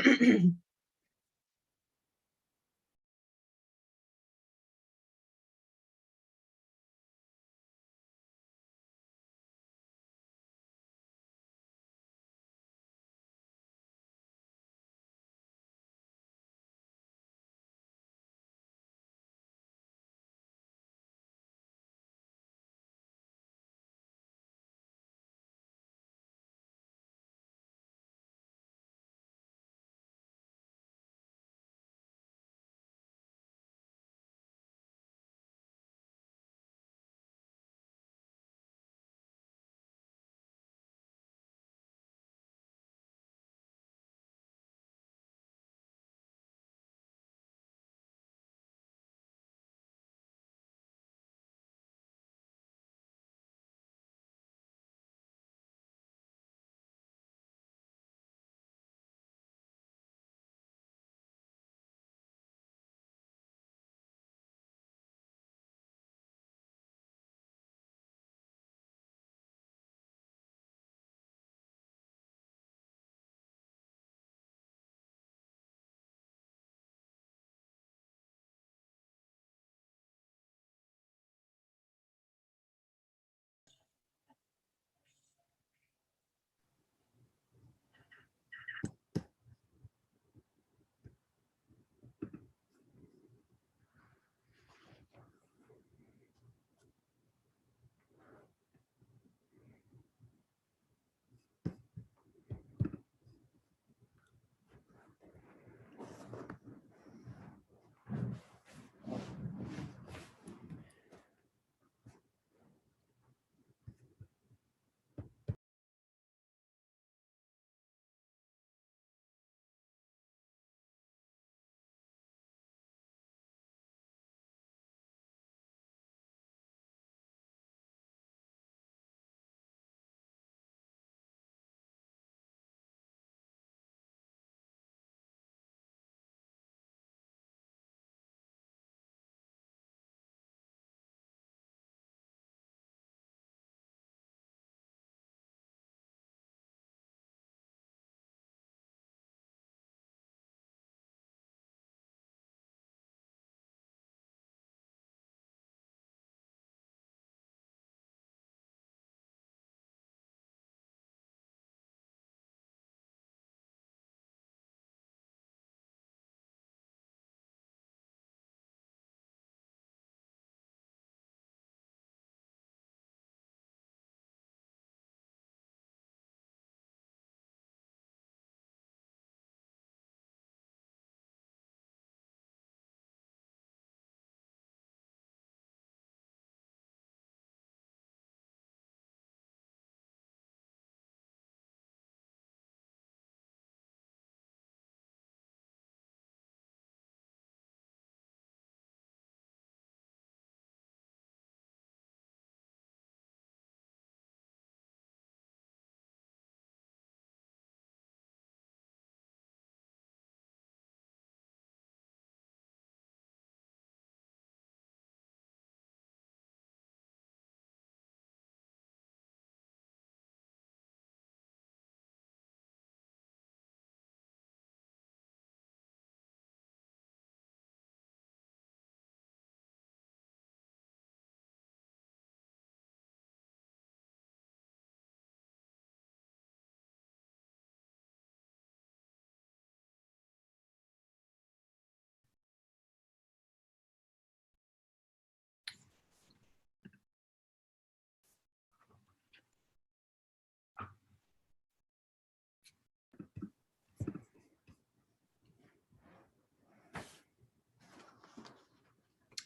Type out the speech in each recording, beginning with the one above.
Hi,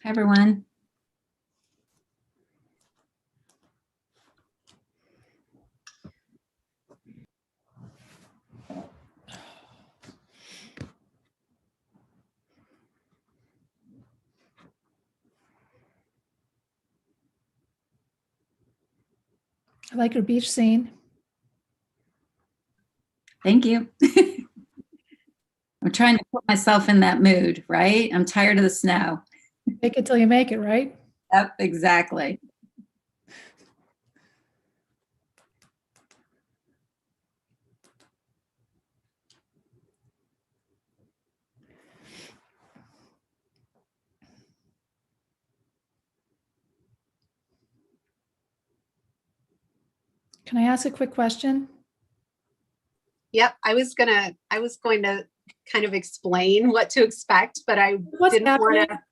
everyone. I like your beach scene. Thank you. I'm trying to put myself in that mood, right? I'm tired of the snow. Make it till you make it, right? Yep, exactly. Can I ask a quick question? Yep, I was going to kind of explain what to expect, but I What's didn't want happening? to.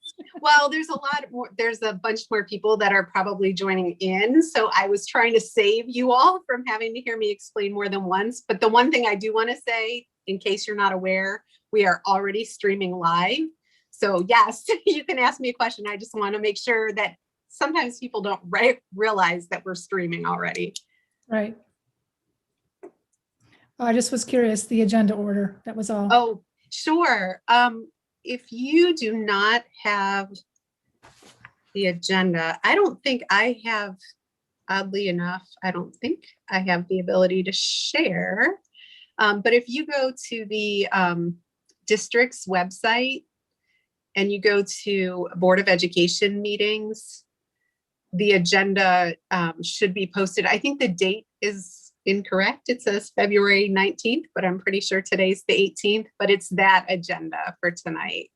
Well, there's a bunch more people that are probably joining in. So I was trying to save you all from having to hear me explain more than once. But the one thing I do want to say, in case you're not aware, we are already streaming live. So yes, you can ask me a question. I just want to make sure that sometimes people don't realize that we're streaming already. Right. Oh, I just was curious, the agenda order, that was all. Oh, sure. If you do not have the agenda, I don't think I have, oddly enough, I don't think I have the ability to share. But if you go to the district's website and you go to Board of Education meetings, the agenda should be posted. I think the date is incorrect. It says February 19th, but I'm pretty sure today's the 18th, but it's that agenda for tonight.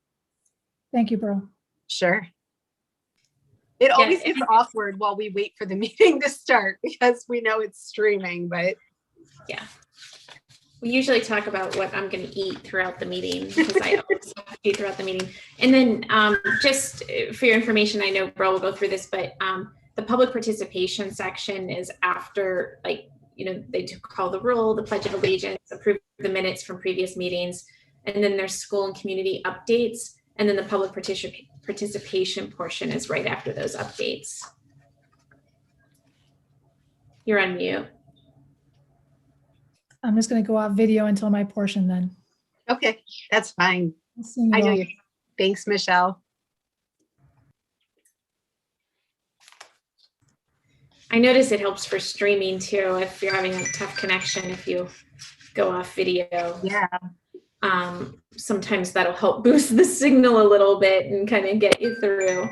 Thank you, Pearl. Sure. It always Yes, gets awkward while we wait for the meeting to start because we know it's streaming, but yeah. We usually talk about what I'm going to eat throughout the meeting because I always have to eat throughout the meeting. And then just for your information, I know Bro will go through this, but the public participation section is after, like, they call the roll, the Pledge of Allegiance, approve the minutes from previous meetings, and then there's school and community updates, and then the public participation portion is right after those updates. You're on mute. I'm just going to go off video until my portion then. okay, that's fine. I'll see you I know all. you. Thanks, Michelle. I notice it helps for streaming too if you're having a tough connection, if you go off video. Yeah. Sometimes that'll help boost the signal a little bit and kind of get you through.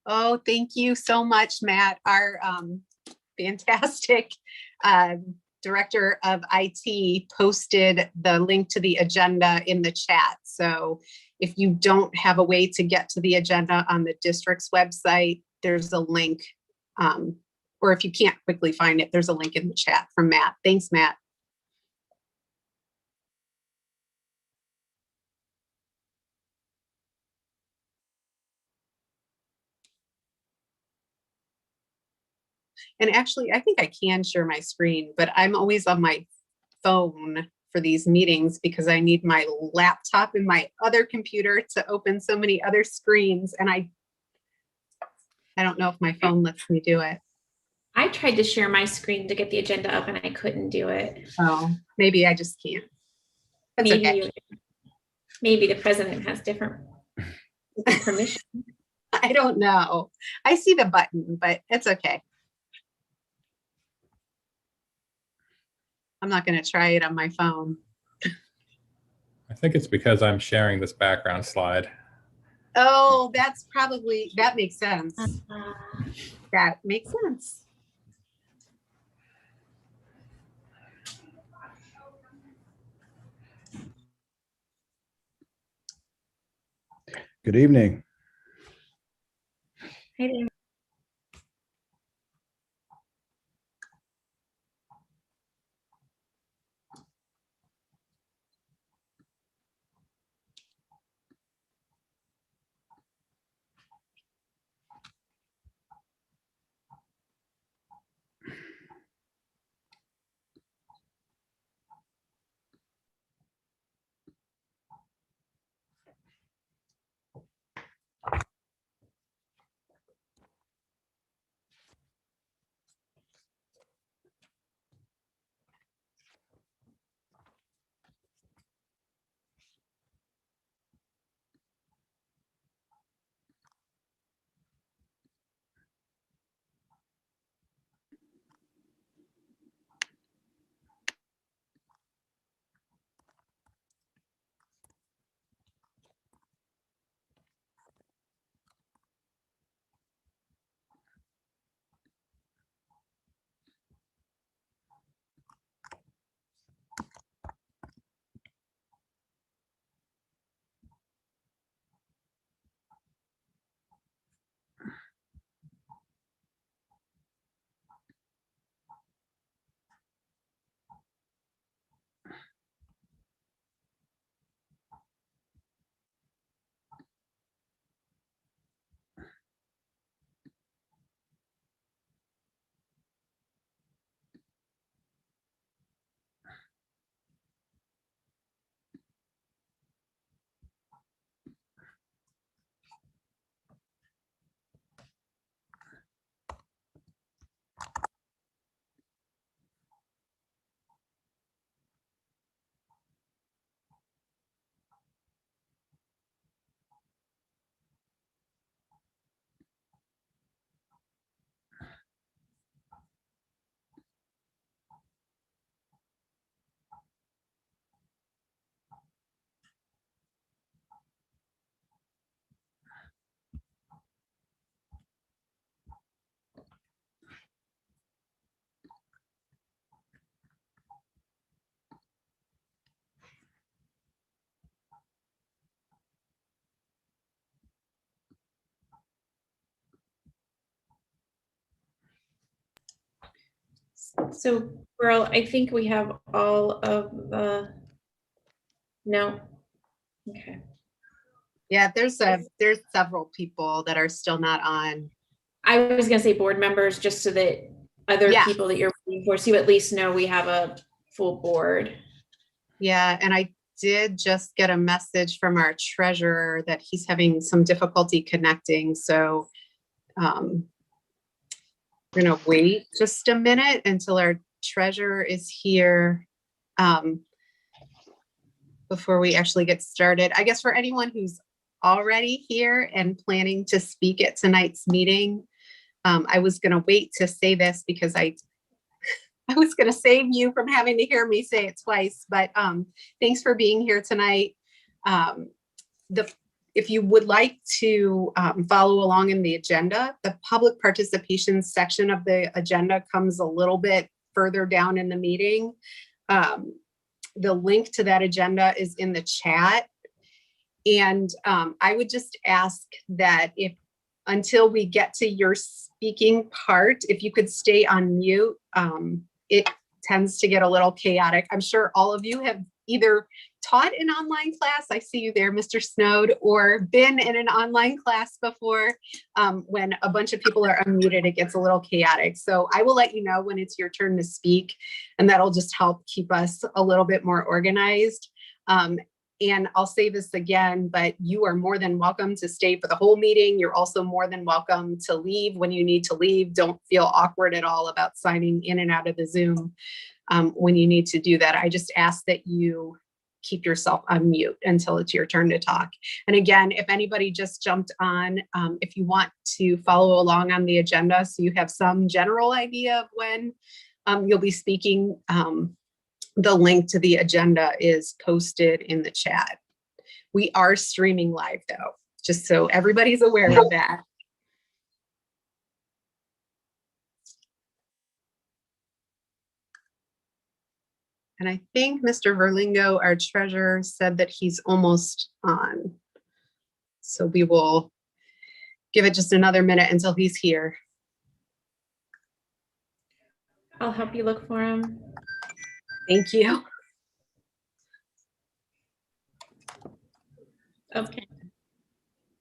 Oh, thank you so much, Matt, our fantastic director of IT posted the link to the agenda in the chat. So if you don't have a way to get to the agenda on the district's website, there's a link. Or if you can't quickly find it, there's a link in the chat from Matt. Thanks, Matt. And actually, I think I can share my screen, but I'm always on my phone for these meetings because I need my laptop and my other computer to open so many other screens. And I don't know if my phone lets me do it. I tried to share my screen to get the agenda up and I couldn't do it. Oh, maybe I just can't. That's okay. Maybe the president has different permission. I don't know. I see the button, but it's okay. I'm not going to try it on my phone. I think it's because I'm sharing this background slide. Oh, that makes sense. That makes sense. Good evening. Hey there. So, Pearl, I think we have all of the, no. Okay. Yeah, there's several people that are still not on. I was gonna say board members, just so that other Yeah. people that you're waiting for, so you at least know we have a full board. Yeah, and I did just get a message from our treasurer that he's having some difficulty connecting. So we're gonna wait just a minute until our treasurer is here before we actually get started. I guess for anyone who's already here and planning to speak at tonight's meeting, I was gonna wait to say this because I was gonna save you from having to hear me say it twice, but thanks for being here tonight. If you would like to follow along in the agenda, the public participation section of the agenda comes a little bit further down in the meeting. The link to that agenda is in the chat. And I would just ask that until we get to your speaking part, if you could stay on mute. It tends to get a little chaotic. I'm sure all of you have either taught an online class, I see you there, Mr. Snowd, or been in an online class before. When a bunch of people are unmuted, it gets a little chaotic. So I will let you know when it's your turn to speak, and that'll just help keep us a little bit more organized. And I'll say this again, but you are more than welcome to stay for the whole meeting. You're also more than welcome to leave when you need to leave. Don't feel awkward at all about signing in and out of the Zoom when you need to do that. I just ask that you keep yourself on mute until it's your turn to talk. And again, if anybody just jumped on, if you want to follow along on the agenda so you have some general idea of when you'll be speaking, the link to the agenda is posted in the chat. We are streaming live though, just so everybody's aware of that. And I think Mr. Verlingo, our treasurer, said that he's almost on. So we will give it just another minute until he's here. I'll help you look for him. Thank you. Okay.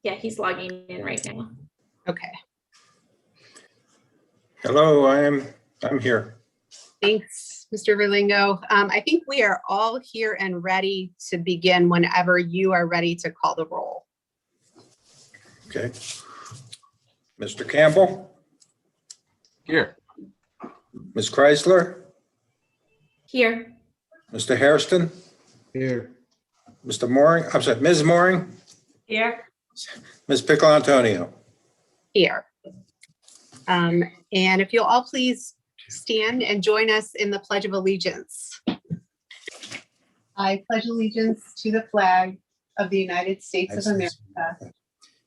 Yeah, he's logging in right now. Okay, Hello, I'm here. thanks, Mr. Verlingo. I think we are all here and ready to begin whenever you are ready to call the roll. Okay. Mr. Campbell, Here. Ms. Chrysler, Here. Mr. Hairston, Here. Mr. Mooring, I'm sorry, Ms. Mooring, Here. Ms. Pickle Antonio. Here. And if you'll all please stand and join us in the Pledge of Allegiance. I pledge allegiance to the flag of the United States of America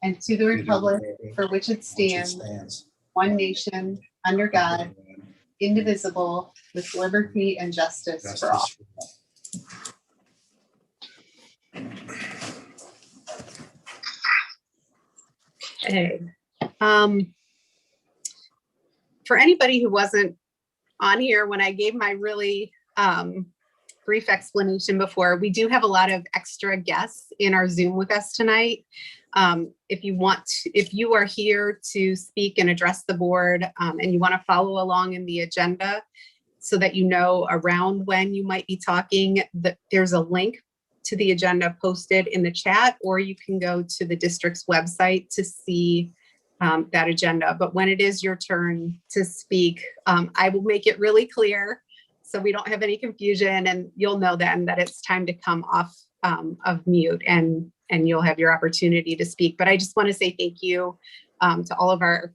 and to the republic for which it stands, one nation, under God, indivisible, with liberty and justice for all. Okay. For anybody who wasn't on here when I gave my really brief explanation before, we do have a lot of extra guests in our Zoom with us tonight. If you are here to speak and address the board and you want to follow along in the agenda so that you know around when you might be talking, that there's a link to the agenda posted in the chat, or you can go to the district's website to see that agenda. But when it is your turn to speak, I will make it really clear so we don't have any confusion, and you'll know then that it's time to come off of mute and you'll have your opportunity to speak. But I just want to say thank you to all of our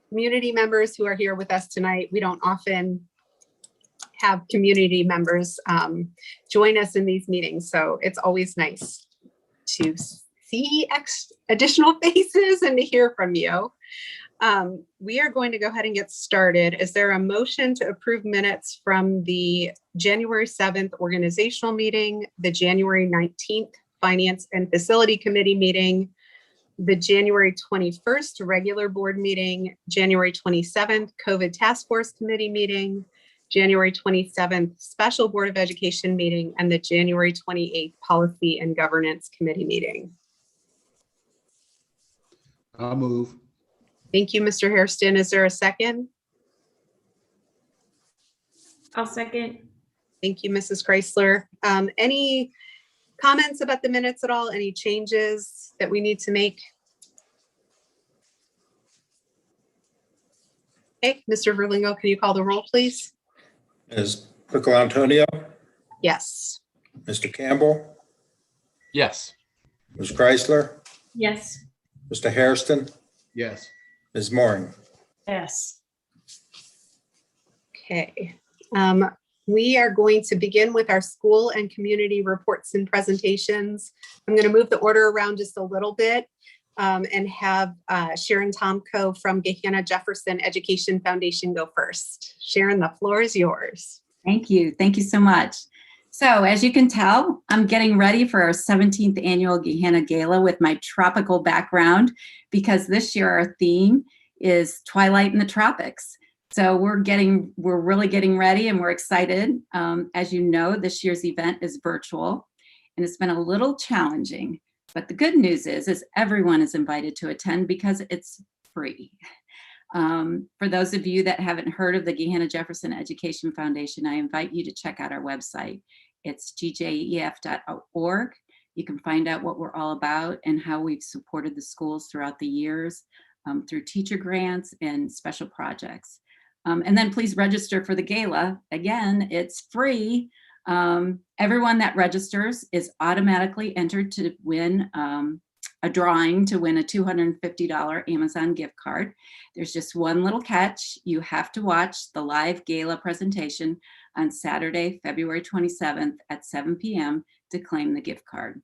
community members who are here with us tonight. We don't often have community members join us in these meetings, so it's always nice to see additional faces and to hear from you. We are going to go ahead and get started. Is there a motion to approve minutes from the January 7th organizational meeting, the January 19th Finance and Facility Committee meeting, the January 21st regular board meeting, January 27th COVID Task Force Committee meeting, January 27th special Board of Education meeting, and the January 28th Policy and Governance Committee meeting. I'll move. Thank you, Mr. Hairston. Is there a second? I'll second. Thank you, Mrs. Chrysler. Any comments about the minutes at all? Any changes that we need to make? Okay, Mr. Verlingo, can you call the roll, please? Ms. Pickle Antonio, Yes. Mr. Campbell, Yes. Ms. Chrysler, Yes. Mr. Hairston, Yes. Ms. Mooring. Yes. Okay. We are going to begin with our school and community reports and presentations. I'm going to move the order around just a little bit and have Sharon Tomko from Gehanna Jefferson Education Foundation go first. Sharon, the floor is yours. Thank you. Thank you so much. So as you can tell, I'm getting ready for our 17th annual Gehanna Gala with my tropical background, because this year our theme is Twilight in the Tropics. So we're really getting ready, and we're excited. As you know, this year's event is virtual, and it's been a little challenging. But the good news is everyone is invited to attend because it's free. For those of you that haven't heard of the Gehanna Jefferson Education Foundation, I invite you to check out our website. It's gjef.org. You can find out what we're all about and how we've supported the schools throughout the years through teacher grants and special projects. And then please register for the gala. Again, it's free. Everyone that registers is automatically entered to win a drawing to win a $250 Amazon gift card. There's just one little catch. You have to watch the live gala presentation on Saturday, February 27th at 7 p.m. to claim the gift card.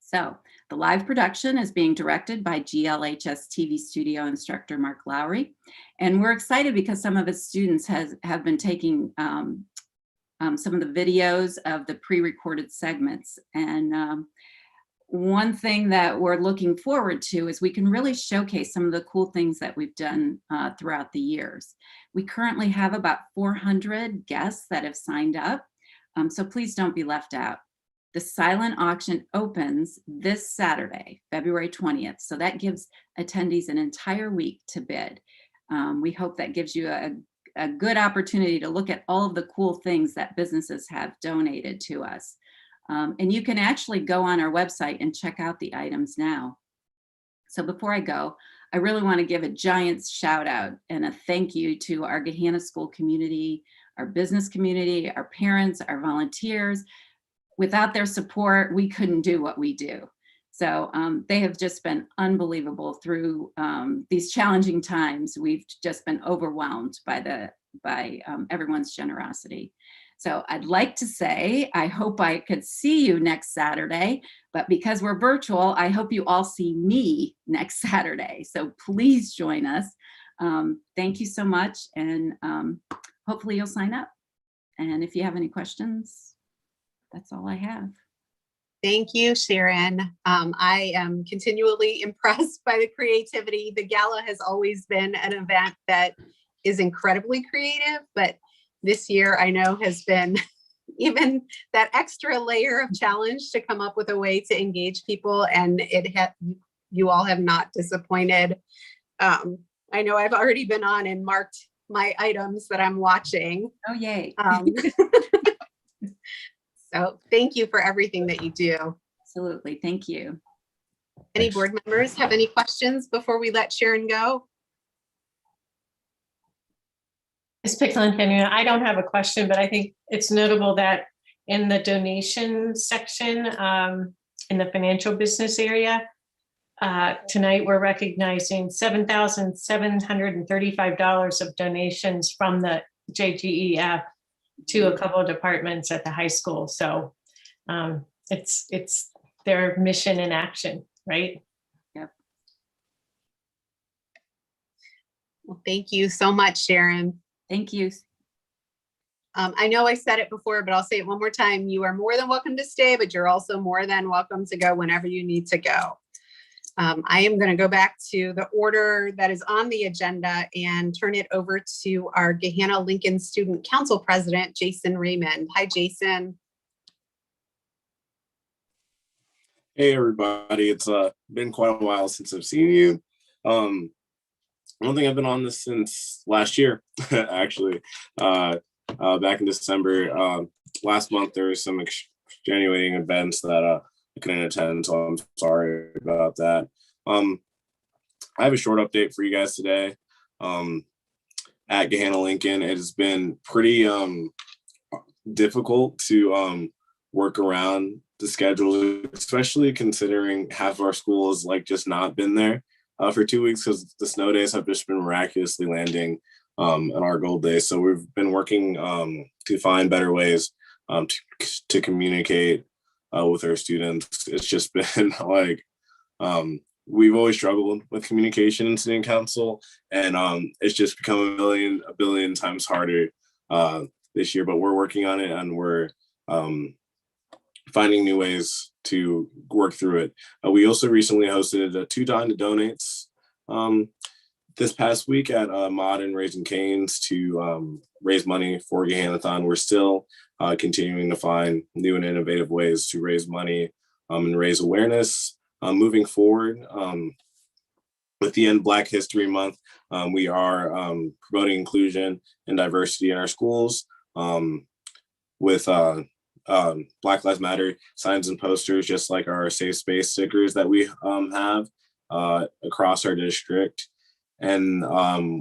So the live production is being directed by GLHS TV studio instructor Mark Lowry. And we're excited because some of his students have been taking some of the videos of the pre-recorded segments. And one thing that we're looking forward to is we can really showcase some of the cool things that we've done throughout the years. We currently have about 400 guests that have signed up, so please don't be left out. The silent auction opens this Saturday, February 20th, so that gives attendees an entire week to bid. We hope that gives you a good opportunity to look at all of the cool things that businesses have donated to us. And you can actually go on our website and check out the items now. So before I go, I really want to give a giant shout out and a thank you to our Gehanna school community, our business community, our parents, our volunteers. Without their support, we couldn't do what we do. So they have just been unbelievable through these challenging times. We've just been overwhelmed by everyone's generosity. So I'd like to say, I hope I could see you next Saturday, but because we're virtual, I hope you all see me next Saturday. So please join us. Thank you so much. And hopefully you'll sign up. And if you have any questions, that's all I have. Thank you, Sharon. I am continually impressed by the creativity. The gala has always been an event that is incredibly creative, but this year I know has been even that extra layer of challenge to come up with a way to engage people, and you all have not disappointed. I know I've already been on and marked my items that I'm watching. Oh, yay. So thank you for everything that you do. Absolutely. Thank you. Any board members have any questions before we let Sharon go? Ms. Pickle-Antonio, I don't have a question, but I think it's notable that in the donation section, in the financial business area, tonight we're recognizing $7,735 of donations from the JGEF to a couple of departments at the high school. So it's their mission in action, right? Yep. Well, thank you so much, Sharon. Thank you. I know I said it before, but I'll say it one more time. You are more than welcome to stay, but you're also more than welcome to go whenever you need to go. I am going to go back to the order that is on the agenda and turn it over to our Gahanna Lincoln Student Council President, Jason Raymond. Hi, Jason. Hey everybody, it's been quite a while since I've seen you. I don't think I've been on this since last year, actually. Back in December, last month there was some extenuating events that I couldn't attend, so I'm sorry about that. I have a short update for you guys today. At Gahanna Lincoln, it has been pretty difficult to work around the schedule, especially considering half of our school has like just not been there for 2 weeks because the snow days have just been miraculously landing on our gold days. So we've been working to find better ways to communicate with our students. It's just been like we've always struggled with communication in student council, and it's just become a billion times harder this year. But we're working on it, and we're finding new ways to work through it. We also recently hosted 2 Dine to Donates this past week at Mod and Raising Cane's to raise money for Gahannathon. We're still continuing to find new and innovative ways to raise money and raise awareness. Moving forward, with the end Black History Month, we are promoting inclusion and diversity in our schools with Black Lives Matter signs and posters, just like our safe space stickers that we have across our district. And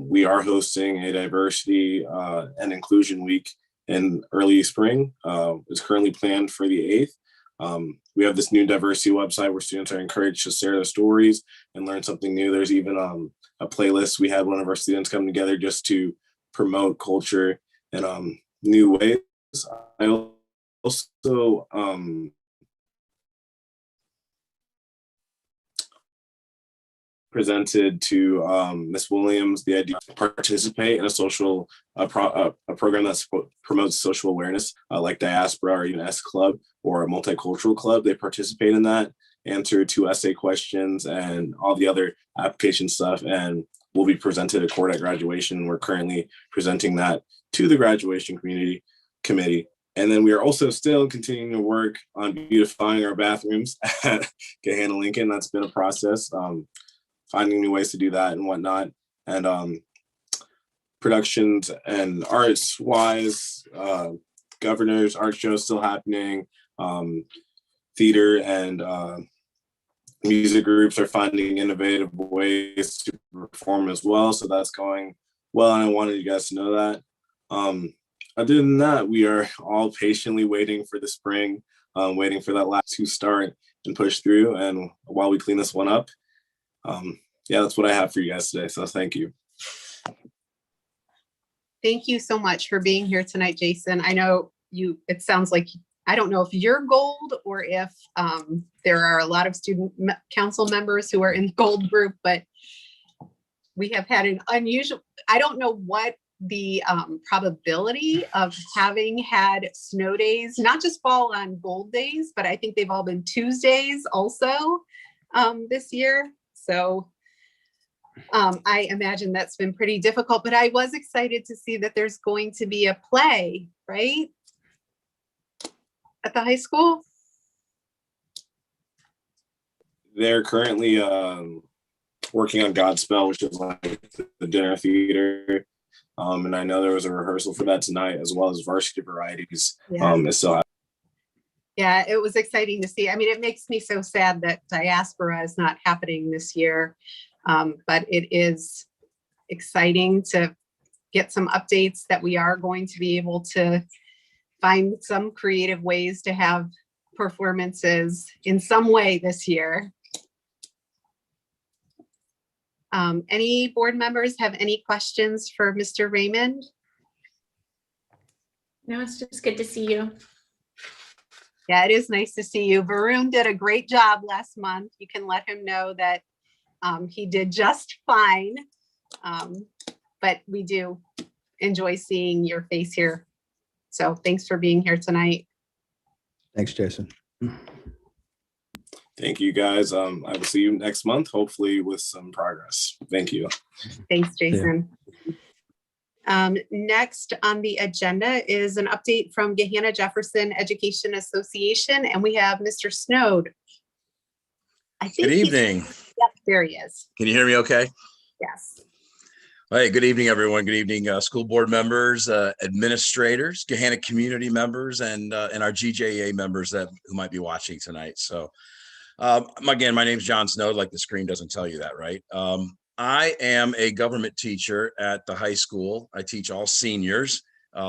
we are hosting a diversity and inclusion week in early spring. It's currently planned for the 8th. We have this new diversity website where students are encouraged to share their stories and learn something new. There's even a playlist. We had one of our students come together just to promote culture in new ways. I also presented to Ms. Williams the idea to participate in a social a program that promotes social awareness, like Diaspora or even S Club or a multicultural club. They participate in that, answer 2 essay questions and all the other application stuff, and will be presented at court at graduation. We're currently presenting that to the graduation committee. And then we are also still continuing to work on beautifying our bathrooms at Gahanna Lincoln. That's been a process, finding new ways to do that and whatnot. And productions and arts wise, Governor's art show is still happening. Theater and music groups are finding innovative ways to perform as well. So that's going well, and I wanted you guys to know that. Other than that, we are all patiently waiting for the spring, waiting for that last to start and push through. And while we clean this one up, yeah, that's what I have for you guys today. So thank you. Thank you so much for being here tonight, Jason. I know it sounds like, I don't know if you're gold or if there are a lot of student council members who are in the gold group, but we have had an unusual, I don't know what the probability of having had snow days, not just fall on gold days, but I think they've all been Tuesdays also this year. So I imagine that's been pretty difficult, but I was excited to see that there's going to be a play, right? At the high school? They're currently working on Godspell, which is like the dinner theater. And I know there was a rehearsal for that tonight, as well as Varsity Varieties. Yeah. Yeah, it was exciting to see. I mean, it makes me so sad that Diaspora is not happening this year, but it is exciting to get some updates that we are going to be able to find some creative ways to have performances in some way this year. Any board members have any questions for Mr. Raymond? No, it's just good to see you. Yeah, it is nice to see you. Varun did a great job last month. You can let him know that he did just fine. But we do enjoy seeing your face here. So thanks for being here tonight. Thanks, Jason. Thank you, guys. I will see you next month, hopefully with some progress. Thank you. Thanks, Jason. Next on the agenda is an update from Gahanna Jefferson Education Association, and we have Mr. Snowd. I think Good evening. Yep, there he is. Can you hear me okay? Yes. Hey, good evening, everyone. Good evening, school board members, administrators, Gahanna community members, and our GJEA members who might be watching tonight. So again, my name is John Snowd, like the screen doesn't tell you that, right? I am a government teacher at the high school. I teach all seniors.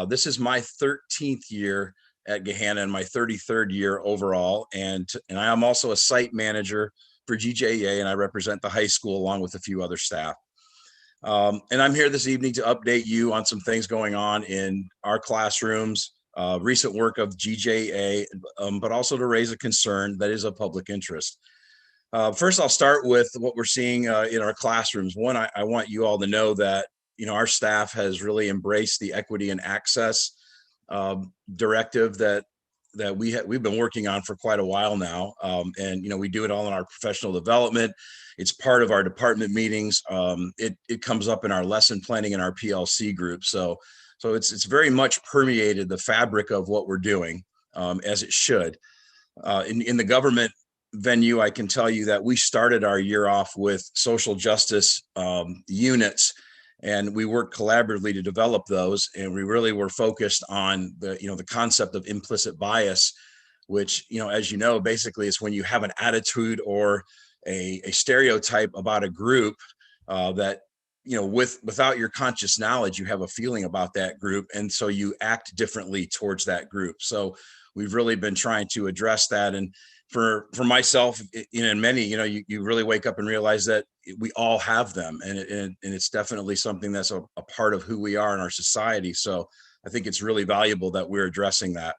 This is my 13th year at Gahanna and my 33rd year overall. And I am also a site manager for GJEA, and I represent the high school along with a few other staff. And I'm here this evening to update you on some things going on in our classrooms, recent work of GJEA, but also to raise a concern that is of public interest. First, I'll start with what we're seeing in our classrooms. One, I want you all to know that our staff has really embraced the equity and access directive that we've been working on for quite a while now. And we do it all in our professional development. It's part of our department meetings. It comes up in our lesson planning and our PLC group. So it's very much permeated the fabric of what we're doing, as it should. In the government venue, I can tell you that we started our year off with social justice units, and we worked collaboratively to develop those. And we really were focused on the concept of implicit bias, which, as you know, basically is when you have an attitude or a stereotype about a group that, without your conscious knowledge, you have a feeling about that group. And so you act differently towards that group. So we've really been trying to address that. And for myself, and many, you really wake up and realize that we all have them. And it's definitely something that's a part of who we are in our society. So I think it's really valuable that we're addressing that.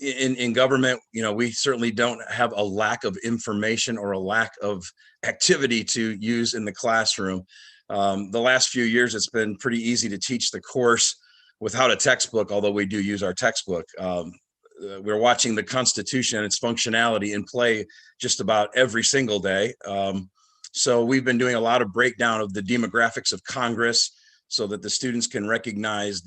In government, we certainly don't have a lack of information or a lack of activity to use in the classroom. The last few years, it's been pretty easy to teach the course without a textbook, although we do use our textbook. We're watching the Constitution and its functionality in play just about every single day. So we've been doing a lot of breakdown of the demographics of Congress so that the students can recognize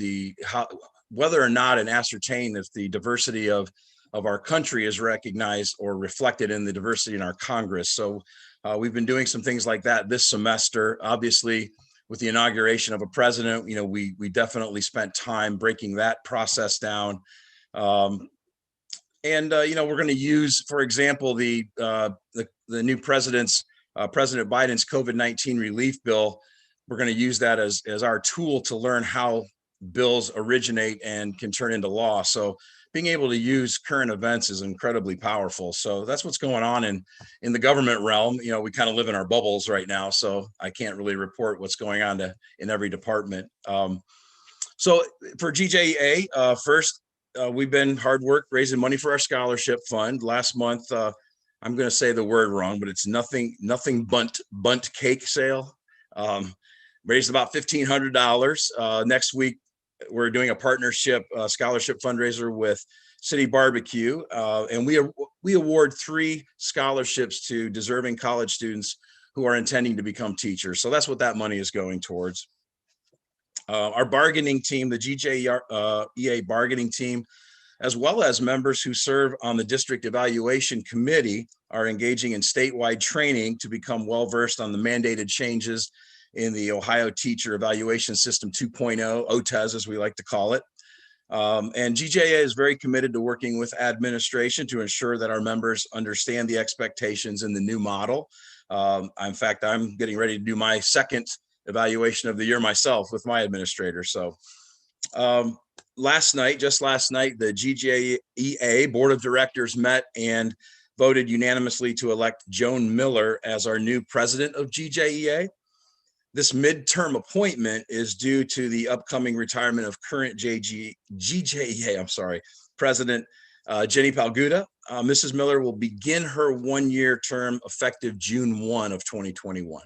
whether or not and ascertain if the diversity of our country is recognized or reflected in the diversity in our Congress. So we've been doing some things like that this semester. Obviously, with the inauguration of a president, we definitely spent time breaking that process down. We're going to use, for example, the new President Biden's COVID-19 relief bill. We're going to use that as our tool to learn how bills originate and can turn into law. So being able to use current events is incredibly powerful. So that's what's going on in the government realm. We kind of live in our bubbles right now, so I can't really report what's going on in every department. So for GJEA, first, we've been hard work raising money for our scholarship fund. Last month, I'm going to say the word wrong, but it's nothing bunt cake sale. Raised about $1,500. Next week, we're doing a partnership scholarship fundraiser with City Barbecue, and we award 3 scholarships to deserving college students who are intending to become teachers. So that's what that money is going towards. Our bargaining team, the GJEA bargaining team, as well as members who serve on the district evaluation committee, are engaging in statewide training to become well-versed on the mandated changes in the Ohio Teacher Evaluation System 2.0, OTES, as we like to call it. And GJEA is very committed to working with administration to ensure that our members understand the expectations in the new model. In fact, I'm getting ready to do my second evaluation of the year myself with my administrator. So just last night, the GJEA Board of Directors met and voted unanimously to elect Joan Miller as our new president of GJEA. This midterm appointment is due to the upcoming retirement of current GJEA President Jenny Palguda. Mrs. Miller will begin her one-year term effective June 1 of 2021.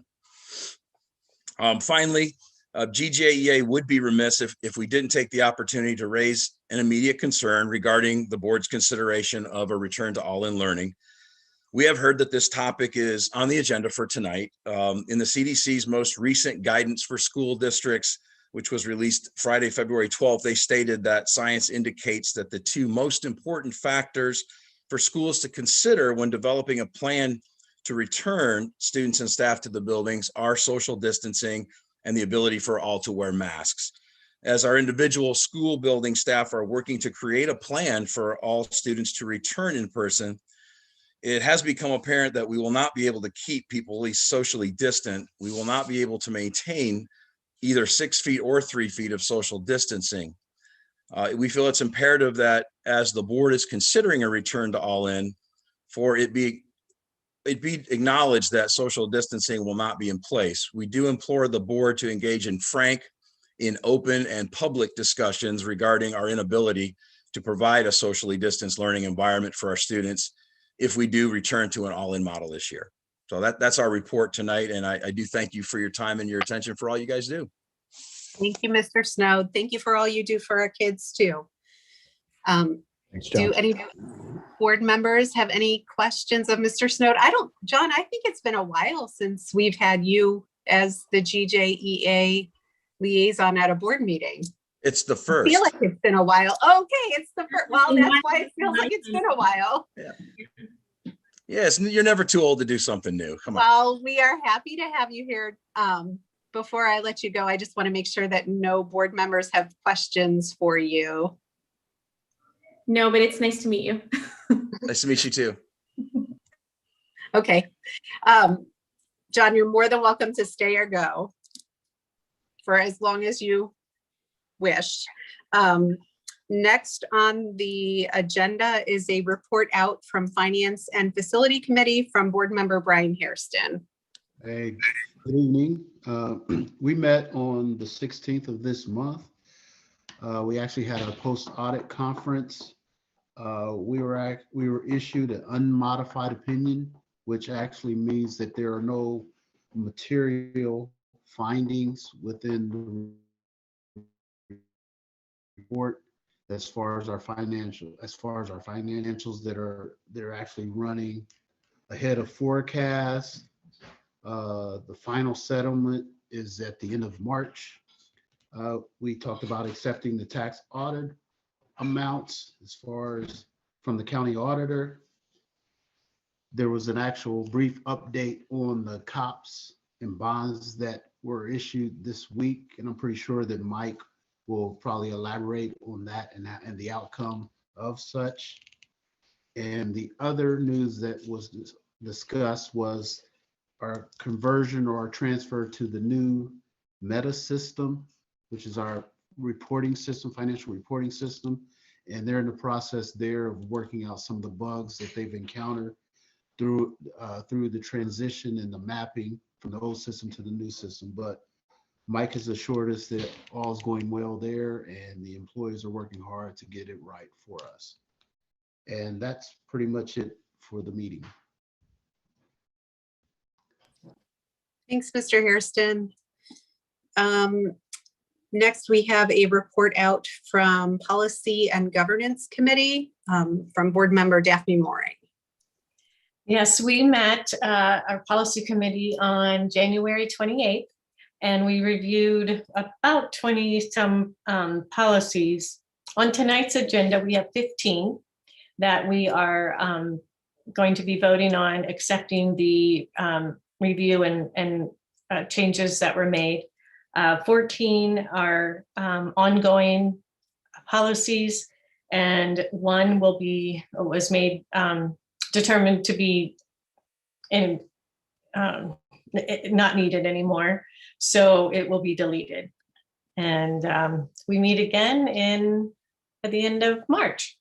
Finally, GJEA would be remiss if we didn't take the opportunity to raise an immediate concern regarding the board's consideration of a return to all-in learning. We have heard that this topic is on the agenda for tonight. In the CDC's most recent guidance for school districts, which was released Friday, February 12th, they stated that science indicates that the two most important factors for schools to consider when developing a plan to return students and staff to the buildings are social distancing and the ability for all to wear masks. As our individual school building staff are working to create a plan for all students to return in person, it has become apparent that we will not be able to keep people at least socially distant. We will not be able to maintain either 6 feet or 3 feet of social distancing. We feel it's imperative that as the board is considering a return to all in, for it be acknowledged that social distancing will not be in place. We do implore the board to engage in frank, in open and public discussions regarding our inability to provide a socially distanced learning environment for our students if we do return to an all-in model this year. So that's our report tonight, and I do thank you for your time and your attention for all you guys do. Thank you, Mr. Snow. Thank you for all you do for our kids too. Thanks, John. Do any board members have any questions of Mr. Snow? John, I think it's been a while since we've had you as the GJEA liaison at a board meeting. It's the I first. feel like it's been a while. Okay, it's the first. Well, that's why it feels like it's been a while. Yes, you're never too old to do something new. Come on. Well, we are happy to have you here. Before I let you go, I just want to make sure that no board members have questions for you. No, but it's nice to meet you. Nice to meet you too. Okay. John, you're more than welcome to stay or go for as long as you wish. Next on the agenda is a report out from Finance and Facility Committee from Board Member Brian Hairston. Hey, good evening. We met on the 16th of this month. We actually had a post-audit conference. We were issued an unmodified opinion, which actually means that there are no material findings within the report as far as our financials that they're actually running ahead of forecast. The final settlement is at the end of March. We talked about accepting the tax audit amounts as far as from the county auditor. There was an actual brief update on the COPS and bonds that were issued this week, and I'm pretty sure that Mike will probably elaborate on that and the outcome of such. And the other news that was discussed was our conversion or our transfer to the new Meta system, which is our reporting system, financial reporting system. And they're in the process there of working out some of the bugs that they've encountered through the transition and the mapping from the old system to the new system. But Mike has assured us that all's going well there and the employees are working hard to get it right for us. And that's pretty much it for the meeting. Thanks, Mr. Hairston. Next, we have a report out from Policy and Governance Committee from Board Member Daphne Mooring. Yes, we met our policy committee on January 28th, and we reviewed about 20 some policies. On tonight's agenda, we have 15 that we are going to be voting on, accepting the review and changes that were made. 14 are ongoing policies, and one was made determined to be not needed anymore, so it will be deleted. And we meet again at the end of March.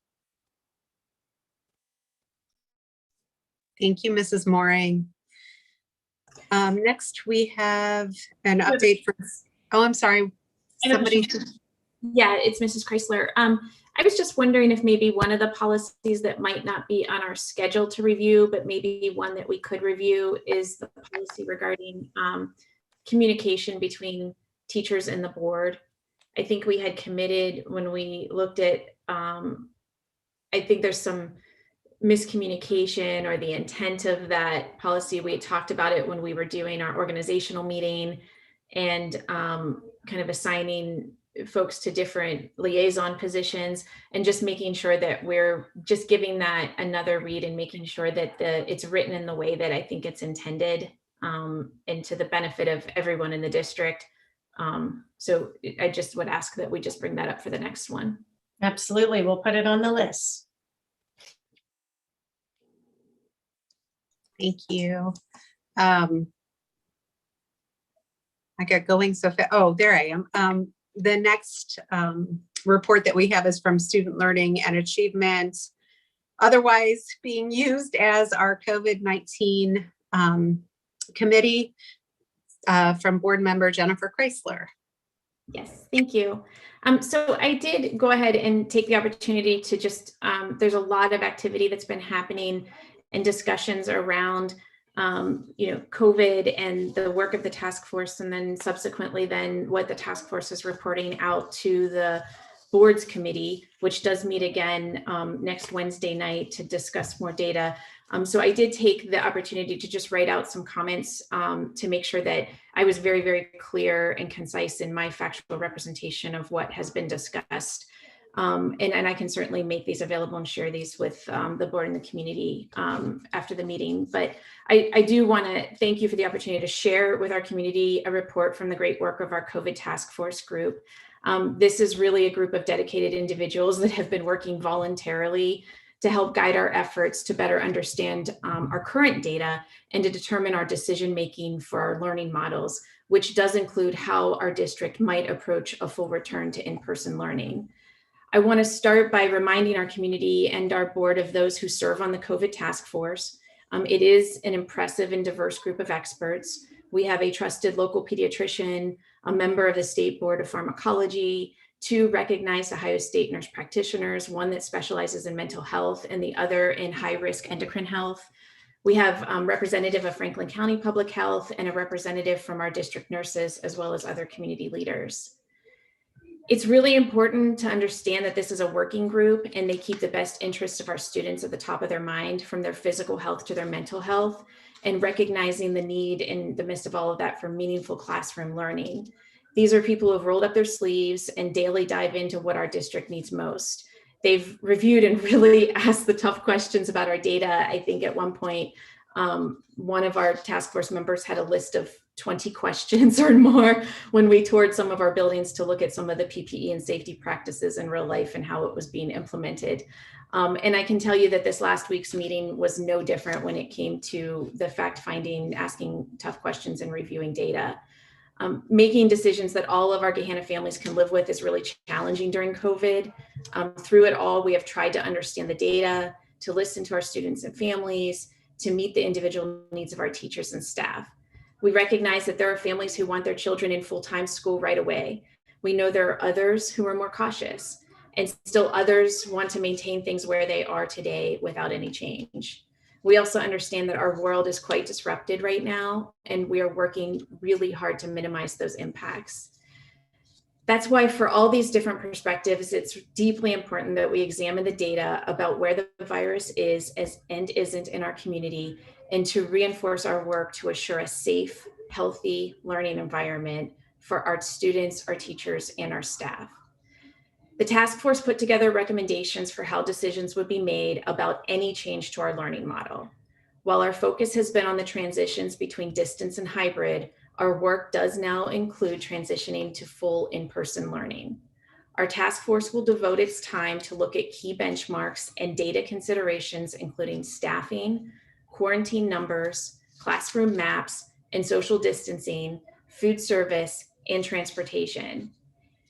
Thank you, Mrs. Mooring. Next, we have an update from, oh, I'm sorry. Somebody. Yeah, it's Mrs. Chrysler. I was just wondering if maybe one of the policies that might not be on our schedule to review, but maybe one that we could review, is the policy regarding communication between teachers and the board. I think we had committed when we looked at, I think there's some miscommunication or the intent of that policy. We had talked about it when we were doing our organizational meeting and kind of assigning folks to different liaison positions and just making sure that we're just giving that another read and making sure that it's written in the way that I think it's intended and to the benefit of everyone in the district. So I just would ask that we just bring that up for the next one. Absolutely. We'll put it on the list. Thank you. I got going so fast. Oh, there I am. The next report that we have is from Student Learning and Achievement, otherwise being used as our COVID-19 committee from board member Jennifer Chrysler. Yes, thank you. So I did go ahead and take the opportunity to just, there's a lot of activity that's been happening and discussions around COVID and the work of the task force, and then subsequently then what the task force is reporting out to the boards committee, which does meet again next Wednesday night to discuss more data. So I did take the opportunity to just write out some comments to make sure that I was very, very clear and concise in my factual representation of what has been discussed. And I can certainly make these available and share these with the board and the community after the meeting. But I do want to thank you for the opportunity to share with our community a report from the great work of our COVID task force group. This is really a group of dedicated individuals that have been working voluntarily to help guide our efforts to better understand our current data and to determine our decision-making for our learning models, which does include how our district might approach a full return to in-person learning. I want to start by reminding our community and our board of those who serve on the COVID task force. It is an impressive and diverse group of experts. We have a trusted local pediatrician, a member of the State Board of Pharmacology, 2 recognized Ohio State nurse practitioners, one that specializes in mental health and the other in high-risk endocrine health. We have a representative of Franklin County Public Health and a representative from our district nurses, as well as other community leaders. It's really important to understand that this is a working group and they keep the best interests of our students at the top of their mind, from their physical health to their mental health, and recognizing the need in the midst of all of that for meaningful classroom learning. These are people who have rolled up their sleeves and daily dive into what our district needs most. They've reviewed and really asked the tough questions about our data. I think at one point, one of our task force members had a list of 20 questions or more when we toured some of our buildings to look at some of the PPE and safety practices in real life and how it was being implemented. And I can tell you that this last week's meeting was no different when it came to the fact finding, asking tough questions and reviewing data. Making decisions that all of our Gahanna families can live with is really challenging during COVID. Through it all, we have tried to understand the data, to listen to our students and families, to meet the individual needs of our teachers and staff. We recognize that there are families who want their children in full-time school right away. We know there are others who are more cautious, and still others want to maintain things where they are today without any change. We also understand that our world is quite disrupted right now, and we are working really hard to minimize those impacts. That's why for all these different perspectives, it's deeply important that we examine the data about where the virus is and isn't in our community, and to reinforce our work to assure a safe, healthy learning environment for our students, our teachers, and our staff. The task force put together recommendations for how decisions would be made about any change to our learning model. While our focus has been on the transitions between distance and hybrid, our work does now include transitioning to full in-person learning. Our task force will devote its time to look at key benchmarks and data considerations, including staffing, quarantine numbers, classroom maps, and social distancing, food service, and transportation.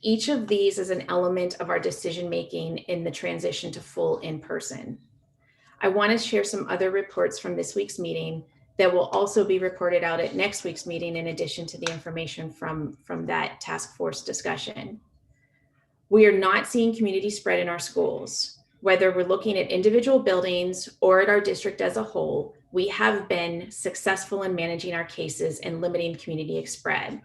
Each of these is an element of our decision-making in the transition to full in-person. I want to share some other reports from this week's meeting that will also be reported out at next week's meeting, in addition to the information from that task force discussion. We are not seeing community spread in our schools. Whether we're looking at individual buildings or at our district as a whole, we have been successful in managing our cases and limiting community spread.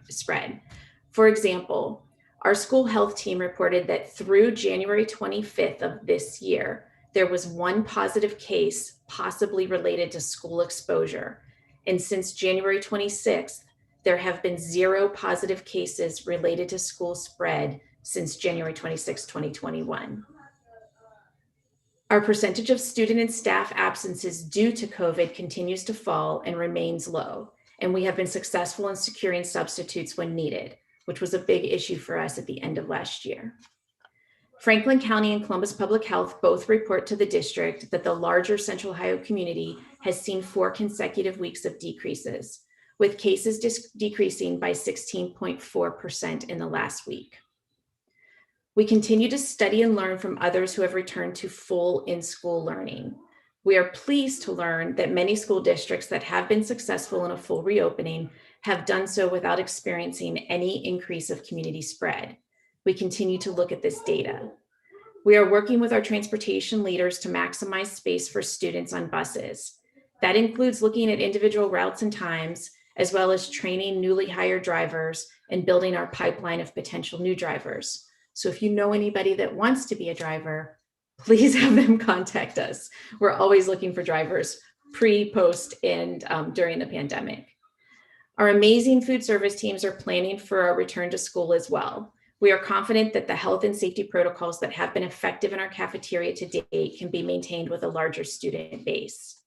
For example, our school health team reported that through January 25th of this year, there was one positive case possibly related to school exposure. And since January 26th, there have been 0 positive cases related to school spread since January 26, 2021. Our percentage of student and staff absences due to COVID continues to fall and remains low. And we have been successful in securing substitutes when needed, which was a big issue for us at the end of last year. Franklin County and Columbus Public Health both report to the district that the larger Central Ohio community has seen 4 consecutive weeks of decreases, with cases decreasing by 16.4% in the last week. We continue to study and learn from others who have returned to full in-school learning. We are pleased to learn that many school districts that have been successful in a full reopening have done so without experiencing any increase of community spread. We continue to look at this data. We are working with our transportation leaders to maximize space for students on buses. That includes looking at individual routes and times, as well as training newly hired drivers and building our pipeline of potential new drivers. So if you know anybody that wants to be a driver, please have them contact us. We're always looking for drivers pre, post, and during the pandemic. Our amazing food service teams are planning for our return to school as well. We are confident that the health and safety protocols that have been effective in our cafeteria to date can be maintained with a larger student base.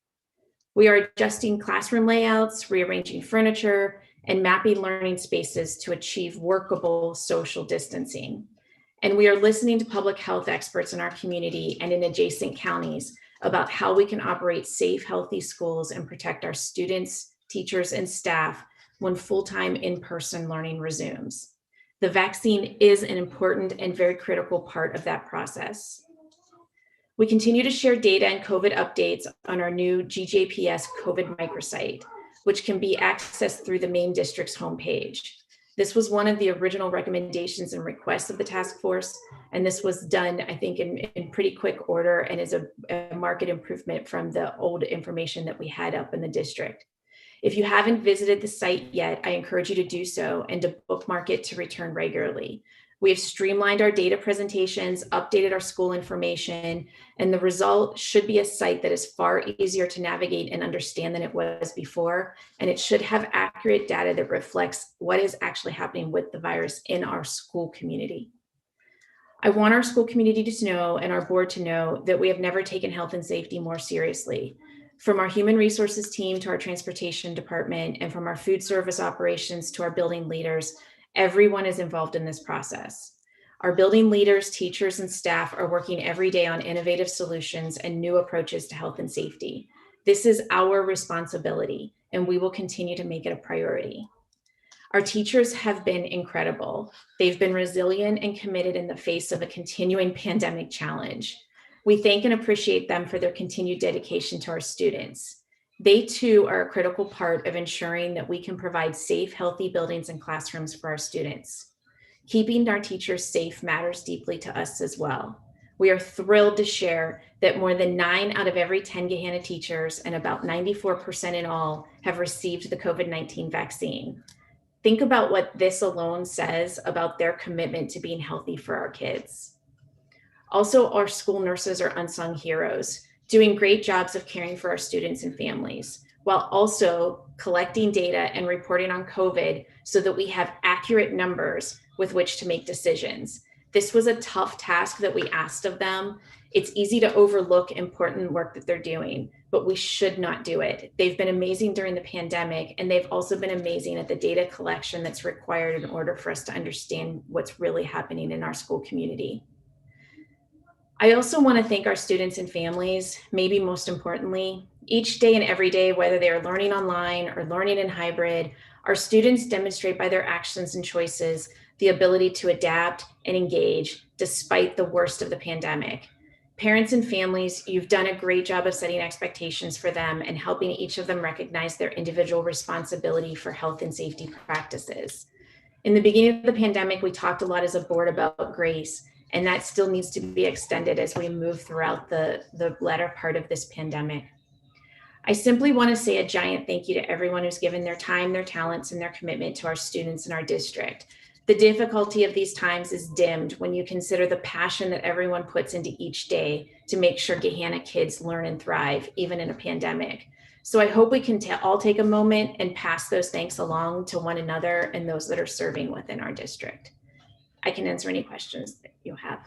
We are adjusting classroom layouts, rearranging furniture, and mapping learning spaces to achieve workable social distancing. And we are listening to public health experts in our community and in adjacent counties about how we can operate safe, healthy schools and protect our students, teachers, and staff when full-time in-person learning resumes. The vaccine is an important and very critical part of that process. We continue to share data and COVID updates on our new GJPS COVID microsite, which can be accessed through the main district's homepage. This was one of the original recommendations and requests of the task force, and this was done, I think, in pretty quick order and is a market improvement from the old information that we had up in the district. If you haven't visited the site yet, I encourage you to do so and to bookmark it to return regularly. We have streamlined our data presentations, updated our school information, and the result should be a site that is far easier to navigate and understand than it was before. And it should have accurate data that reflects what is actually happening with the virus in our school community. I want our school community to know and our board to know that we have never taken health and safety more seriously. From our human resources team to our transportation department, and from our food service operations to our building leaders, everyone is involved in this process. Our building leaders, teachers, and staff are working every day on innovative solutions and new approaches to health and safety. This is our responsibility, and we will continue to make it a priority. Our teachers have been incredible. They've been resilient and committed in the face of a continuing pandemic challenge. We thank and appreciate them for their continued dedication to our students. They too are a critical part of ensuring that we can provide safe, healthy buildings and classrooms for our students. Keeping our teachers safe matters deeply to us as well. We are thrilled to share that more than 9 out of every 10 Gahanna teachers and about 94% in all have received the COVID-19 vaccine. Think about what this alone says about their commitment to being healthy for our kids. Also, our school nurses are unsung heroes, doing great jobs of caring for our students and families, while also collecting data and reporting on COVID so that we have accurate numbers with which to make decisions. This was a tough task that we asked of them. It's easy to overlook important work that they're doing, but we should not do it. They've been amazing during the pandemic, and they've also been amazing at the data collection that's required in order for us to understand what's really happening in our school community. I also want to thank our students and families, maybe most importantly. Each day and every day, whether they are learning online or learning in hybrid, our students demonstrate by their actions and choices the ability to adapt and engage despite the worst of the pandemic. Parents and families, you've done a great job of setting expectations for them and helping each of them recognize their individual responsibility for health and safety practices. In the beginning of the pandemic, we talked a lot as a board about grace, and that still needs to be extended as we move throughout the latter part of this pandemic. I simply want to say a giant thank you to everyone who's given their time, their talents, and their commitment to our students in our district. The difficulty of these times is dimmed when you consider the passion that everyone puts into each day to make sure Gahanna kids learn and thrive, even in a pandemic. So I hope we can all take a moment and pass those thanks along to one another and those that are serving within our district. I can answer any questions that you have.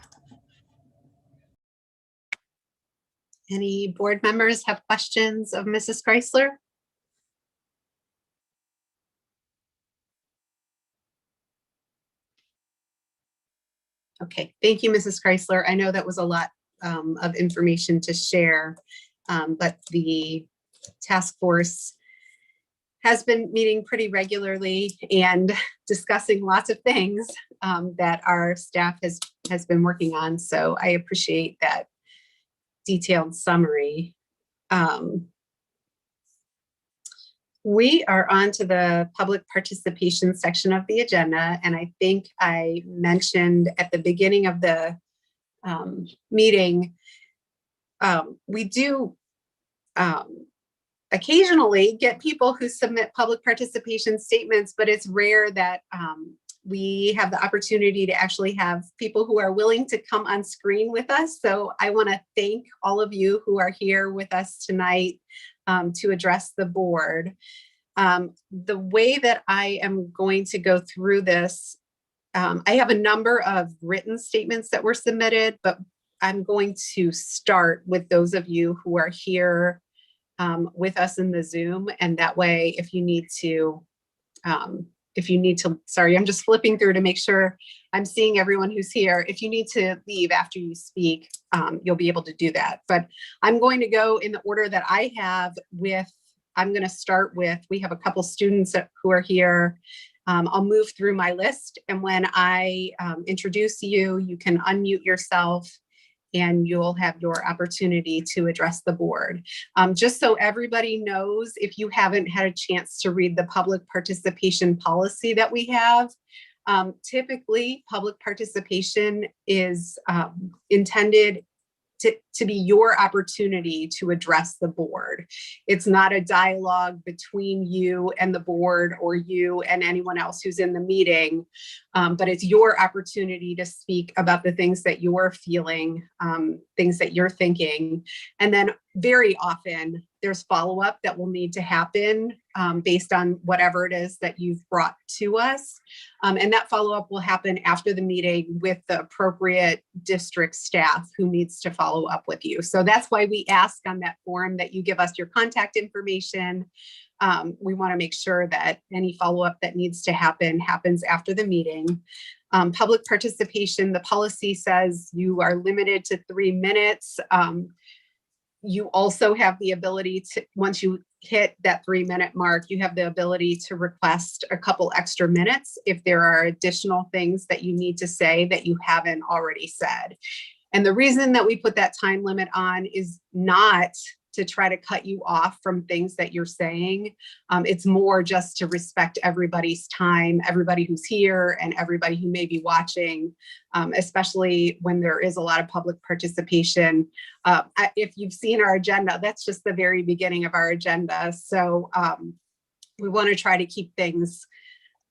Any board members have questions of Mrs. Chrysler? Okay, thank you, Mrs. Chrysler. I know that was a lot of information to share, but the task force has been meeting pretty regularly and discussing lots of things that our staff has been working on. So I appreciate that detailed summary. We are on to the public participation section of the agenda, and I think I mentioned at the beginning of the meeting, we do occasionally get people who submit public participation statements, but it's rare that we have the opportunity to actually have people who are willing to come on screen with us. So I want to thank all of you who are here with us tonight to address the board. The way that I am going to go through this, I have a number of written statements that were submitted, but I'm going to start with those of you who are here with us in the Zoom. And that way, if you need to, sorry, I'm just flipping through to make sure I'm seeing everyone who's here. If you need to leave after you speak, you'll be able to do that. But I'm going to go in the order that I have I'm going to start with, we have a couple students who are here. I'll move through my list. And when I introduce you, you can unmute yourself and you'll have your opportunity to address the board. Just so everybody knows, if you haven't had a chance to read the public participation policy that we have, typically public participation is intended to be your opportunity to address the board. It's not a dialogue between you and the board or you and anyone else who's in the meeting, but it's your opportunity to speak about the things that you're feeling, things that you're thinking. And then very often there's follow-up that will need to happen based on whatever it is that you've brought to us. And that follow-up will happen after the meeting with the appropriate district staff who needs to follow up with you. So that's why we ask on that form that you give us your contact information. We want to make sure that any follow-up that needs to happen happens after the meeting. Public participation, the policy says you are limited to 3 minutes. You also have the ability to, once you hit that 3-minute mark, you have the ability to request a couple extra minutes if there are additional things that you need to say that you haven't already said. And the reason that we put that time limit on is not to try to cut you off from things that you're saying. It's more just to respect everybody's time, everybody who's here and everybody who may be watching, especially when there is a lot of public participation. If you've seen our agenda, that's just the very beginning of our agenda. So we want to try to keep things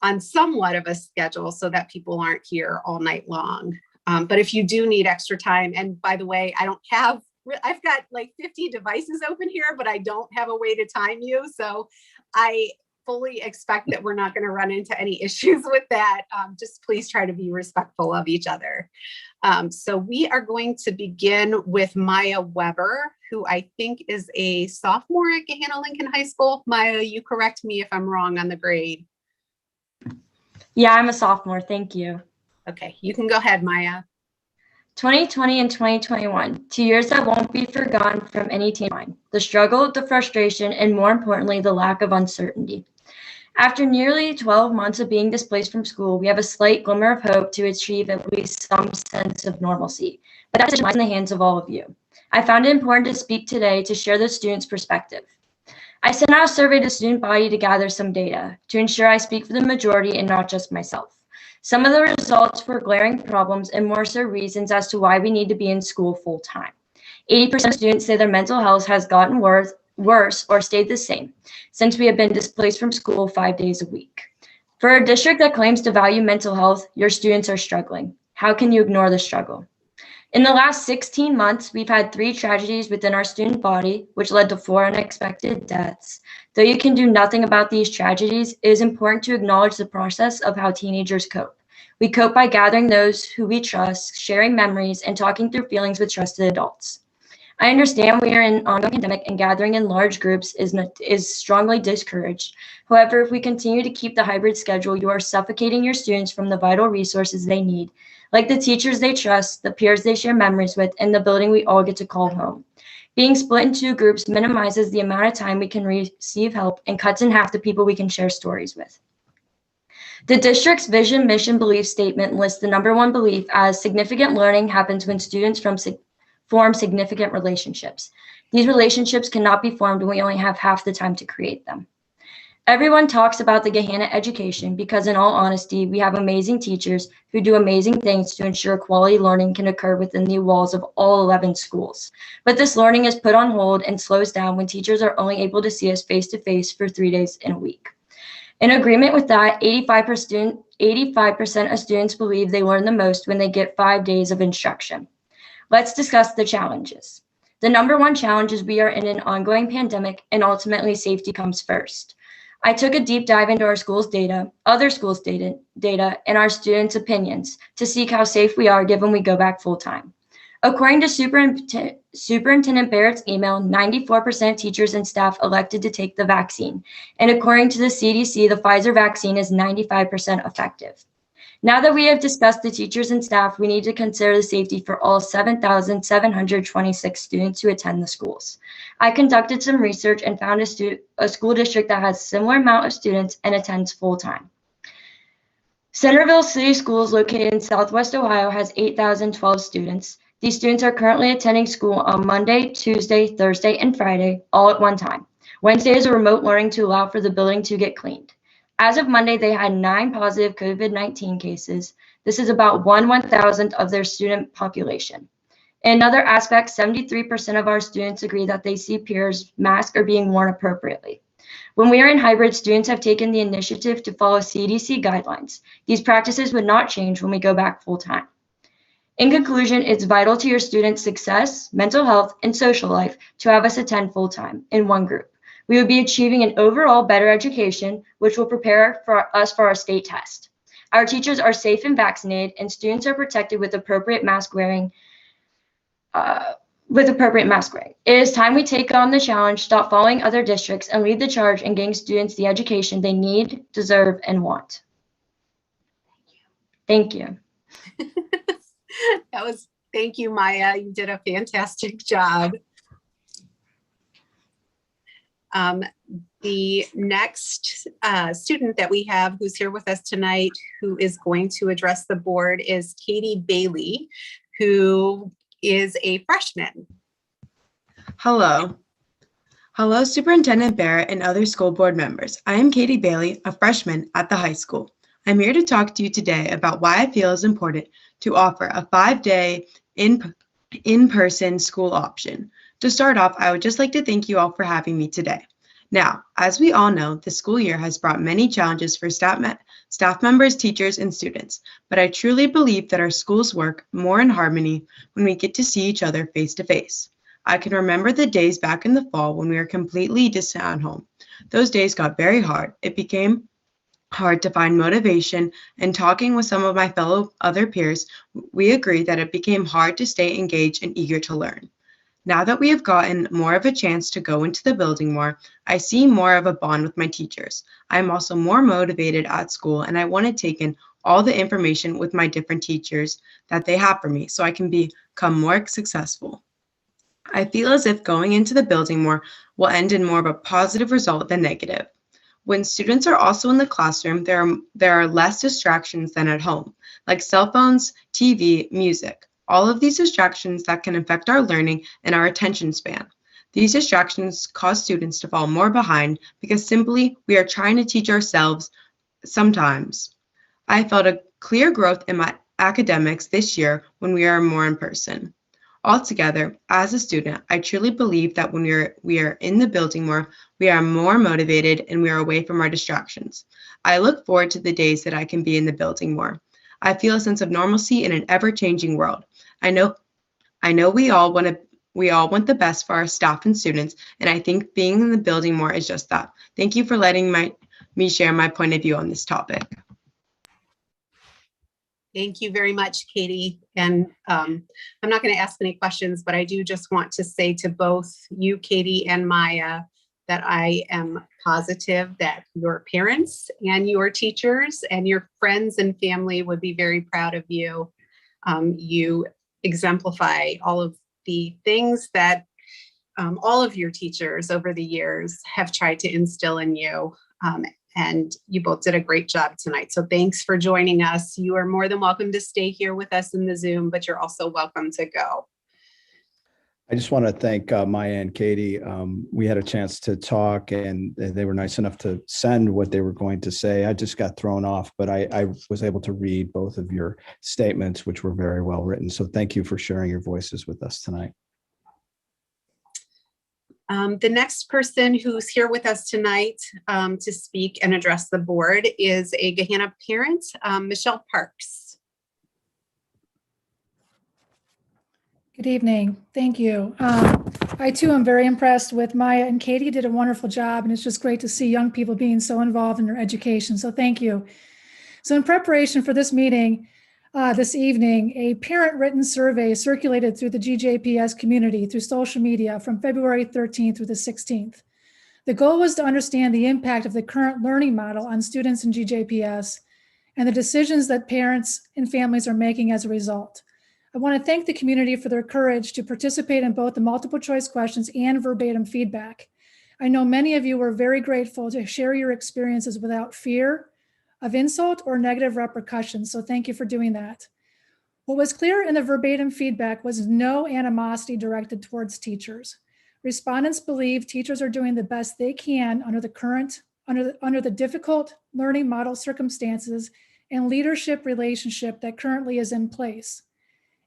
on somewhat of a schedule so that people aren't here all night long. But if you do need extra time, and by the way, I've got like 50 devices open here, but I don't have a way to time you. So I fully expect that we're not going to run into any issues with that. Just please try to be respectful of each other. So we are going to begin with Maya Weber, who I think is a sophomore at Gahanna Lincoln High School. Maya, you correct me if I'm wrong on the grade. Yeah, I'm a sophomore. Thank you. Okay, you can go ahead, Maya. 2020 and 2021, 2 years that won't be forgotten from any teen mind. The struggle, the frustration, and more importantly, the lack of uncertainty. After nearly 12 months of being displaced from school, we have a slight glimmer of hope to achieve at least some sense of normalcy. But that decision lies in the hands of all of you. I found it important to speak today to share the students' perspective. I sent out a survey to the student body to gather some data, to ensure I speak for the majority and not just myself. Some of the results were glaring problems and more so reasons as to why we need to be in school full time. 80% of students say their mental health has gotten worse or stayed the same since we have been displaced from school 5 days a week. For a district that claims to value mental health, your students are struggling. How can you ignore the struggle? In the last 16 months, we've had 3 tragedies within our student body, which led to 4 unexpected deaths. Though you can do nothing about these tragedies, it is important to acknowledge the process of how teenagers cope. We cope by gathering those who we trust, sharing memories, and talking through feelings with trusted adults. I understand we are in an ongoing pandemic and gathering in large groups is strongly discouraged. However, if we continue to keep the hybrid schedule, you are suffocating your students from the vital resources they need, like the teachers they trust, the peers they share memories with, and the building we all get to call home. Being split in 2 groups minimizes the amount of time we can receive help and cuts in half the people we can share stories with. The district's vision, mission, belief statement lists the #1 belief as significant learning happens when students form significant relationships. These relationships cannot be formed when we only have half the time to create them. Everyone talks about the Gahanna education because, in all honesty, we have amazing teachers who do amazing things to ensure quality learning can occur within the walls of all 11 schools. But this learning is put on hold and slows down when teachers are only able to see us face-to-face for 3 days in a week. In agreement with that, 85% of students believe they learn the most when they get 5 days of instruction. Let's discuss the challenges. The #1 challenge is we are in an ongoing pandemic, and ultimately safety comes first. I took a deep dive into our school's data, other schools' data, and our students' opinions to seek how safe we are given we go back full-time. According to Superintendent Barrett's email, 94% of teachers and staff elected to take the vaccine. And according to the CDC, the Pfizer vaccine is 95% effective. Now that we have discussed the teachers and staff, we need to consider the safety for all 7,726 students who attend the schools. I conducted some research and found a school district that has a similar amount of students and attends full-time. Centerville City Schools, located in Southwest Ohio, has 8,012 students. These students are currently attending school on Monday, Tuesday, Thursday, and Friday, all at one time. Wednesday is a remote learning to allow for the building to get cleaned. As of Monday, they had 9 positive COVID-19 cases. This is about 1/1000th of their student population. In another aspect, 73% of our students agree that they see peers' masks are being worn appropriately. When we are in hybrid, students have taken the initiative to follow CDC guidelines. These practices would not change when we go back full-time. In conclusion, it's vital to your students' success, mental health, and social life to have us attend full-time in one group. We would be achieving an overall better education, which will prepare us for our state test. Our teachers are safe and vaccinated, and students are protected with appropriate mask wearing. It is time we take on the challenge, stop following other districts, and lead the charge in getting students the education they need, deserve, and want. Thank you. Thank you, Maya. You did a fantastic job. The next student that we have who's here with us tonight, who is going to address the board, is Katie Bailey, who is a freshman. Hello. Hello, Superintendent Barrett and other school board members. I am Katie Bailey, a freshman at the high school. I'm here to talk to you today about why I feel it's important to offer a 5-day in-person school option. To start off, I would just like to thank you all for having me today. Now, as we all know, the school year has brought many challenges for staff members, teachers, and students, but I truly believe that our schools work more in harmony when we get to see each other face to face. I can remember the days back in the fall when we were completely distant at home. Those days got very hard. It became hard to find motivation, and talking with some of my fellow other peers, we agreed that it became hard to stay engaged and eager to learn. Now that we have gotten more of a chance to go into the building more, I see more of a bond with my teachers. I'm also more motivated at school, and I want to take in all the information with my different teachers that they have for me so I can become more successful. I feel as if going into the building more will end in more of a positive result than negative. When students are also in the classroom, there are less distractions than at home, like cell phones, TV, music. All of these distractions that can affect our learning and our attention span. These distractions cause students to fall more behind because simply we are trying to teach ourselves sometimes. I felt a clear growth in my academics this year when we are more in person. Altogether, as a student, I truly believe that when we are in the building more, we are more motivated and we are away from our distractions. I look forward to the days that I can be in the building more. I feel a sense of normalcy in an ever-changing world. I know we all want the best for our staff and students, and I think being in the building more is just that. Thank you for letting me share my point of view on this topic. Thank you very much, Katie. And I'm not going to ask any questions, but I do just want to say to both you, Katie, and Maya, that I am positive that your parents and your teachers and your friends and family would be very proud of you. You exemplify all of the things that all of your teachers over the years have tried to instill in you. And you both did a great job tonight. So thanks for joining us. You are more than welcome to stay here with us in the Zoom, but you're also welcome to go. I just want to thank Maya and Katie. We had a chance to talk and they were nice enough to send what they were going to say. I just got thrown off, but I was able to read both of your statements, which were very well written. So thank you for sharing your voices with us tonight. The next person who's here with us tonight to speak and address the board is a Gahanna parent, Michelle Parks. Good evening. Thank you. I too am very impressed with Maya and Katie. You did a wonderful job, and it's just great to see young people being so involved in their education. So thank you. So in preparation for this meeting this evening, a parent-written survey circulated through the GJPS community through social media from February 13th through the 16th. The goal was to understand the impact of the current learning model on students in GJPS and the decisions that parents and families are making as a result. I want to thank the community for their courage to participate in both the multiple choice questions and verbatim feedback. I know many of you were very grateful to share your experiences without fear of insult or negative repercussions, so thank you for doing that. What was clear in the verbatim feedback was no animosity directed towards teachers. Respondents believe teachers are doing the best they can under the difficult learning model circumstances and leadership relationship that currently is in place.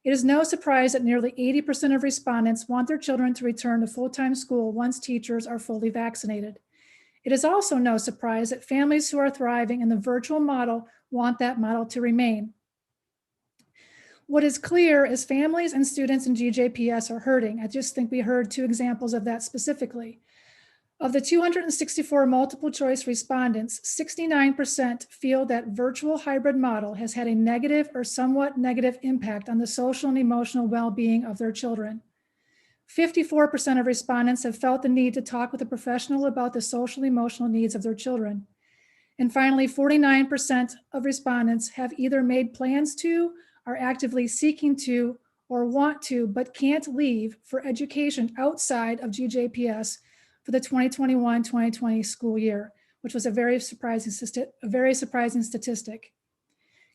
It is no surprise that nearly 80% of respondents want their children to return to full-time school once teachers are fully vaccinated. It is also no surprise that families who are thriving in the virtual model want that model to remain. What is clear is families and students in GJPS are hurting. I just think we heard two examples of that specifically. Of the 264 multiple choice respondents, 69% feel that virtual hybrid model has had a negative or somewhat negative impact on the social and emotional well-being of their children. 54% of respondents have felt the need to talk with a professional about the social and emotional needs of their children. And finally, 49% of respondents have either made plans to, are actively seeking to, or want to, but can't leave for education outside of GJPS for the 2021-2020 school year, which was a very surprising statistic.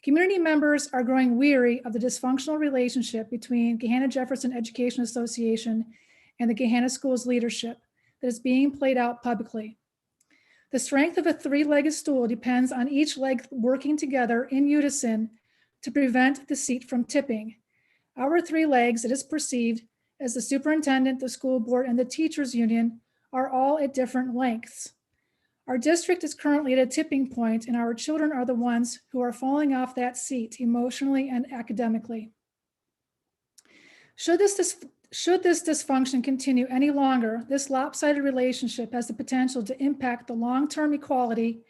Community members are growing weary of the dysfunctional relationship between Gahanna Jefferson Education Association and the Gahanna Schools leadership that is being played out publicly. The strength of a three-legged stool depends on each leg working together in unison to prevent the seat from tipping. Our three legs, it is perceived as the superintendent, the school board, and the teachers union, are all at different lengths. Our district is currently at a tipping point, and our children are the ones who are falling off that seat emotionally and academically. Should this dysfunction continue any longer, this lopsided relationship has the potential to impact the long-term equality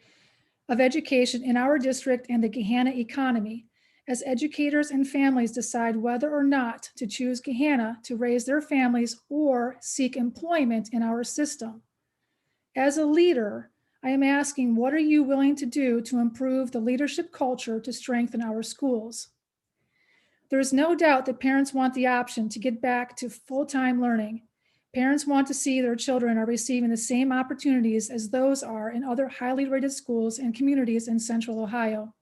of education in our district and the Gahanna economy, as educators and families decide whether or not to choose Gahanna to raise their families or seek employment in our system. As a leader, I am asking, what are you willing to do to improve the leadership culture to strengthen our schools? There is no doubt that parents want the option to get back to full-time learning. Parents want to see their children are receiving the same opportunities as those are in other highly rated schools and communities in Central Ohio.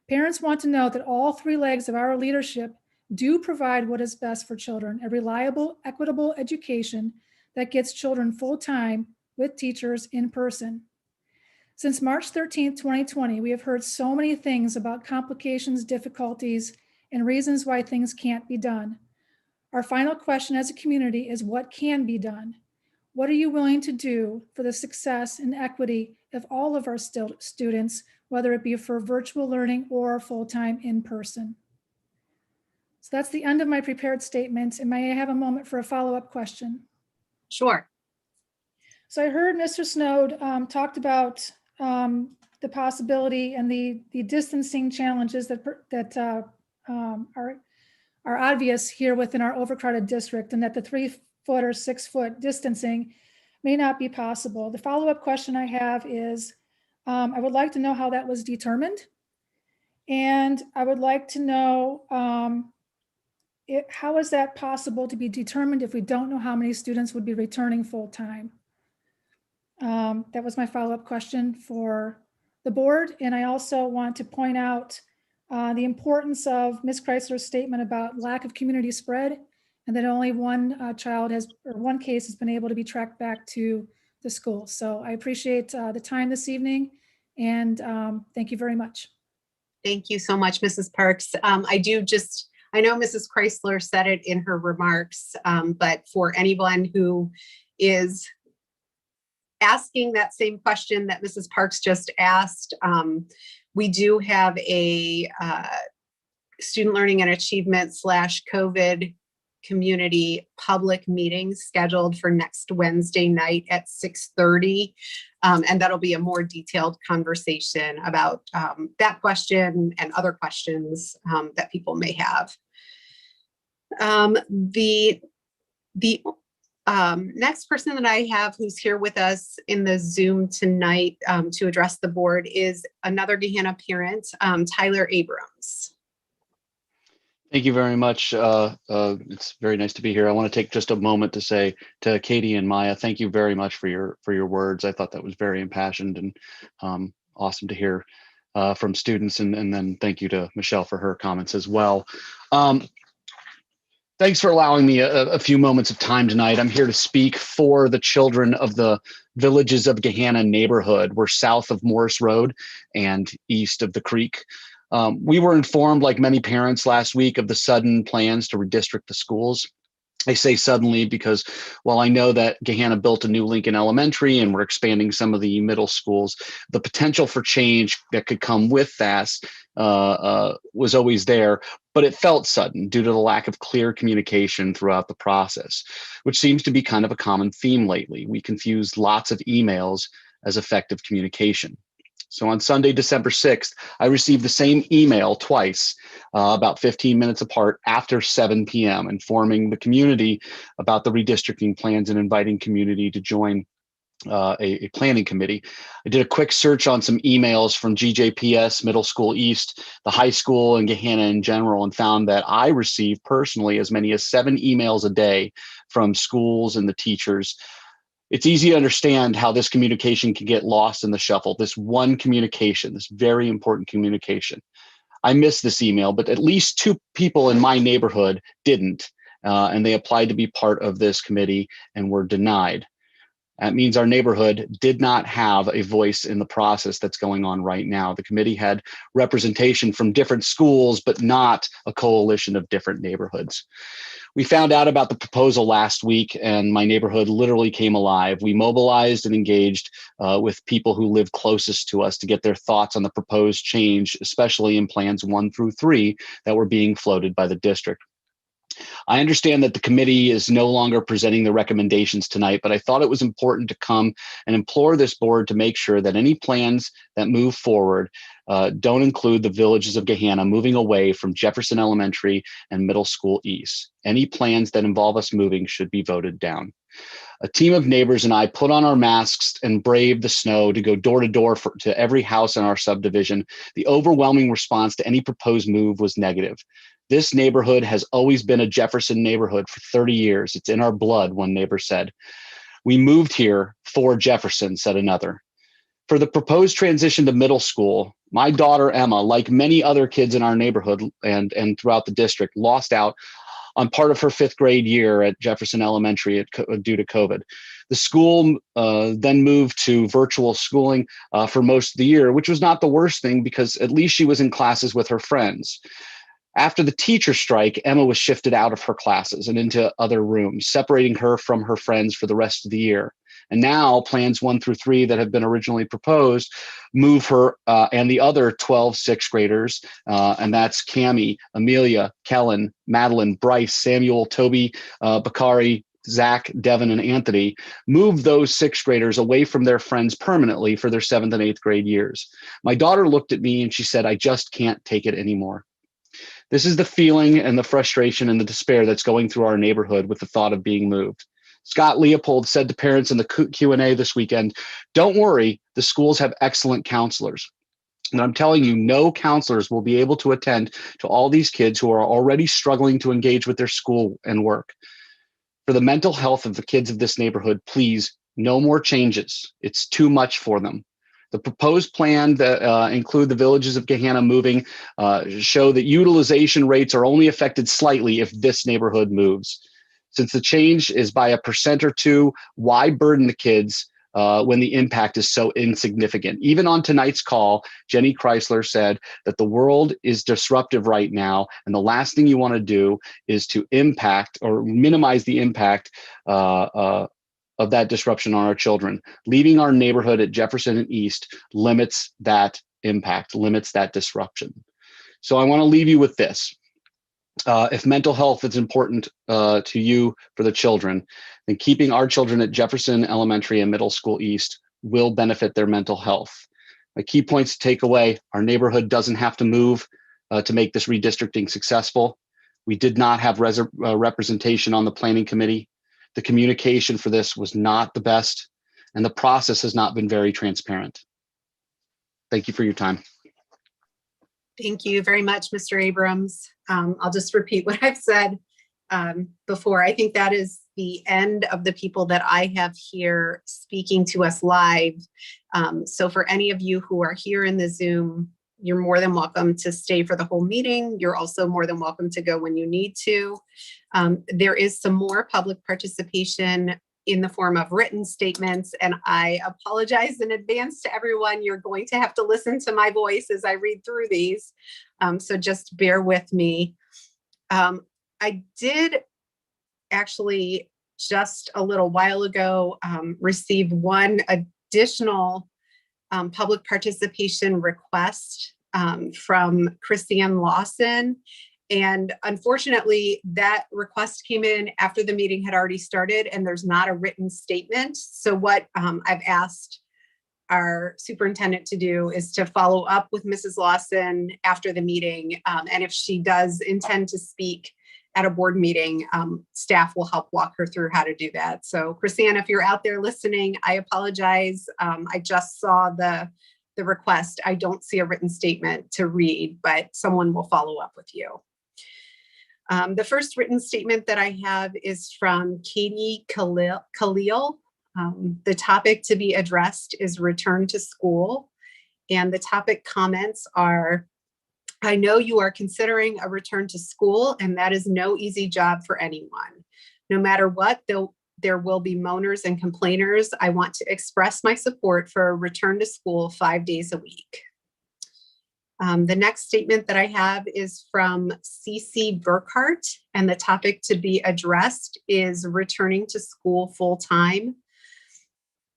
Parents want to know that all three legs of our leadership do provide what is best for children, a reliable, equitable education that gets children full-time with teachers in person. Since March 13th, 2020, we have heard so many things about complications, difficulties, and reasons why things can't be done. Our final question as a community is, what can be done? What are you willing to do for the success and equity of all of our students, whether it be for virtual learning or full-time in person. So that's the end of my prepared statement. And may I have a moment for a follow-up question? Sure. So I heard Mr. Snowd talked about the possibility and the distancing challenges that are obvious here within our overcrowded district, and that the 3-foot or 6-foot distancing may not be possible. The follow-up question I have is, I would like to know how that was determined. And I would like to know how is that possible to be determined if we don't know how many students would be returning full-time? That was my follow-up question for the board. And I also want to point out the importance of Ms. Chrysler's statement about lack of community spread, and that only one one case has been able to be tracked back to the school. So I appreciate the time this evening, and thank you very much. Thank you so much, Mrs. Parks. I know Mrs. Chrysler said it in her remarks, but for anyone who is asking that same question that Mrs. Parks just asked, we do have a student learning and achievement / COVID community public meeting scheduled for next Wednesday night at 6:30. And that'll be a more detailed conversation about that question and other questions that people may have. The next person that I have who's here with us in the Zoom tonight to address the board is another Gahanna parent, Tyler Abrams. Thank you very much. It's very nice to be here. I want to take just a moment to say to Katie and Maya, thank you very much for your words. I thought that was very impassioned and awesome to hear from students. And then thank you to Michelle for her comments as well. Thanks for allowing me a few moments of time tonight. I'm here to speak for the children of the Villages of Gahanna neighborhood. We're south of Morris Road and east of the creek. We were informed, like many parents last week, of the sudden plans to redistrict the schools. I say suddenly because while I know that Gahanna built a new Lincoln Elementary and we're expanding some of the middle schools, the potential for change that could come with that was always there, but it felt sudden due to the lack of clear communication throughout the process, which seems to be kind of a common theme lately. We confuse lots of emails as effective communication. So on Sunday, December 6th, I received the same email twice, about 15 minutes apart after 7 p.m., informing the community about the redistricting plans and inviting community to join a planning committee. I did a quick search on some emails from GJPS, Middle School East, the high school, and Gahanna in general, and found that I received personally as many as 7 emails a day from schools and the teachers. It's easy to understand how this communication can get lost in the shuffle. This one communication, this very important communication. I missed this email, but at least 2 people in my neighborhood didn't, and they applied to be part of this committee and were denied. That means our neighborhood did not have a voice in the process that's going on right now. The committee had representation from different schools, but not a coalition of different neighborhoods. We found out about the proposal last week, and my neighborhood literally came alive. We mobilized and engaged with people who live closest to us to get their thoughts on the proposed change, especially in plans 1 through 3 that were being floated by the district. I understand that the committee is no longer presenting the recommendations tonight, but I thought it was important to come and implore this board to make sure that any plans that move forward don't include the Villages of Gahanna moving away from Jefferson Elementary and Middle School East. Any plans that involve us moving should be voted down. A team of neighbors and I put on our masks and braved the snow to go door to door to every house in our subdivision. The overwhelming response to any proposed move was negative. This neighborhood has always been a Jefferson neighborhood for 30 years. It's in our blood, one neighbor said. We moved here for Jefferson, said another. For the proposed transition to middle school, my daughter Emma, like many other kids in our neighborhood and throughout the district, lost out on part of her 5th grade year at Jefferson Elementary due to COVID. The school then moved to virtual schooling for most of the year, which was not the worst thing because at least she was in classes with her friends. After the teacher strike, Emma was shifted out of her classes and into other rooms, separating her from her friends for the rest of the year. And now plans 1 through 3 that have been originally proposed move her and the other 12 sixth graders, and that's Cammie, Amelia, Kellen, Madeline, Bryce, Samuel, Toby, Bakari, Zach, Devin, and Anthony, move those sixth graders away from their friends permanently for their 7th and 8th grade years. My daughter looked at me and she said, "I just can't take it anymore." This is the feeling and the frustration and the despair that's going through our neighborhood with the thought of being moved. Scott Leopold said to parents in the Q&A this weekend, "Don't worry, the schools have excellent counselors." And I'm telling you, no counselors will be able to attend to all these kids who are already struggling to engage with their school and work. For the mental health of the kids of this neighborhood, please, no more changes. It's too much for them. The proposed plan that include the villages of Gahanna moving show that utilization rates are only affected slightly if this neighborhood moves. Since the change is by 1% or 2%, why burden the kids when the impact is so insignificant? Even on tonight's call, Jenny Chrysler said that the world is disruptive right now, and the last thing you want to do is to impact or minimize the impact of that disruption on our children. Leaving our neighborhood at Jefferson and East limits that impact, limits that disruption. So I want to leave you with this. If mental health is important to you for the children, then keeping our children at Jefferson Elementary and Middle School East will benefit their mental health. My key points to take away: our neighborhood doesn't have to move to make this redistricting successful. We did not have representation on the planning committee. The communication for this was not the best, and the process has not been very transparent. Thank you for your time. Thank you very much, Mr. Abrams. I'll just repeat what I've said before. I think that is the end of the people that I have here speaking to us live. So for any of you who are here in the Zoom, you're more than welcome to stay for the whole meeting. You're also more than welcome to go when you need to. There is some more public participation in the form of written statements, and I apologize in advance to everyone. You're going to have to listen to my voice as I read through these, so just bear with me. I did actually just a little while ago receive one additional public participation request from Christiane Lawson. And unfortunately, that request came in after the meeting had already started, and there's not a written statement. So what I've asked our superintendent to do is to follow up with Mrs. Lawson after the meeting. And if she does intend to speak at a board meeting, staff will help walk her through how to do that. So Christiane, if you're out there listening, I apologize. I just saw the request. I don't see a written statement to read, but someone will follow up with you. The first written statement that I have is from Katie Khalil. The topic to be addressed is return to school. And the topic comments are, I know you are considering a return to school, and that is no easy job for anyone. No matter what, there will be moaners and complainers. I want to express my support for a return to school 5 days a week. The next statement that I have is from CC Burkhart, and the topic to be addressed is returning to school full time.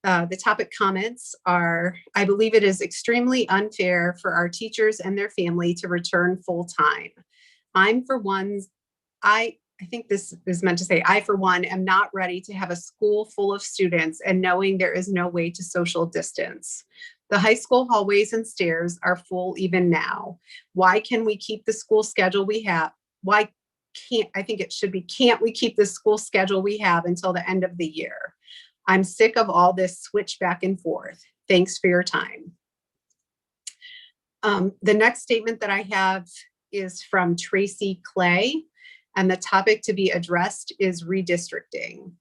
The topic comments are, I believe it is extremely unfair for our teachers and their family to return full time. I think this is meant to say, I for one am not ready to have a school full of students and knowing there is no way to social distance. The high school hallways and stairs are full even now. Why can we keep the school schedule we have? Can't we keep the school schedule we have until the end of the year? I'm sick of all this switch back and forth. Thanks for your time. The next statement that I have is from Tracy Clay, and the topic to be addressed is redistricting.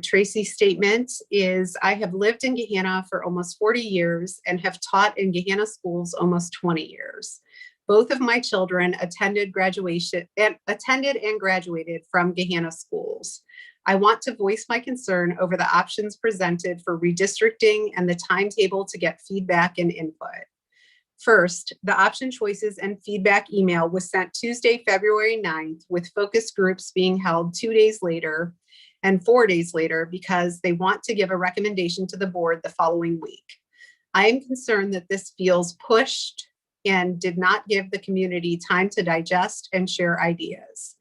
Tracy's statement is, I have lived in Gahanna for almost 40 years and have taught in Gahanna schools almost 20 years. Both of my children attended and graduated from Gahanna schools. I want to voice my concern over the options presented for redistricting and the timetable to get feedback and input. First, the option choices and feedback email was sent Tuesday, February 9th, with focus groups being held 2 days later, and 4 days later because they want to give a recommendation to the board the following week. I am concerned that this feels pushed and did not give the community time to digest and share ideas.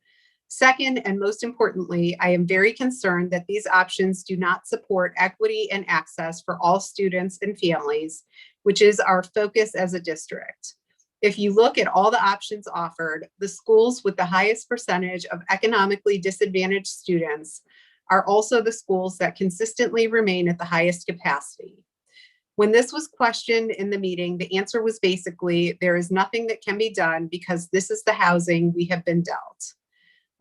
Second, and most importantly, I am very concerned that these options do not support equity and access for all students and families, which is our focus as a district. If you look at all the options offered, the schools with the highest percentage of economically disadvantaged students are also the schools that consistently remain at the highest capacity. When this was questioned in the meeting, the answer was basically, there is nothing that can be done because this is the housing we have been dealt.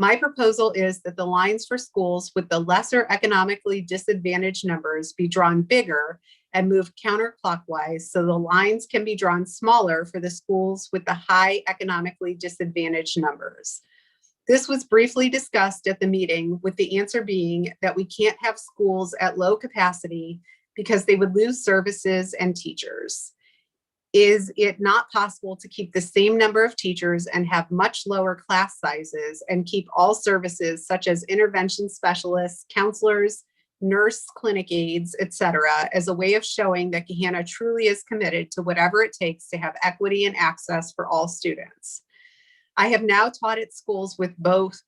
My proposal is that the lines for schools with the lesser economically disadvantaged numbers be drawn bigger and moved counterclockwise so the lines can be drawn smaller for the schools with the high economically disadvantaged numbers. This was briefly discussed at the meeting, with the answer being that we can't have schools at low capacity because they would lose services and teachers. Is it not possible to keep the same number of teachers and have much lower class sizes and keep all services such as intervention specialists, counselors, nurse, clinic aides, etc., as a way of showing that Gahanna truly is committed to whatever it takes to have equity and access for all students? I have now taught at schools with both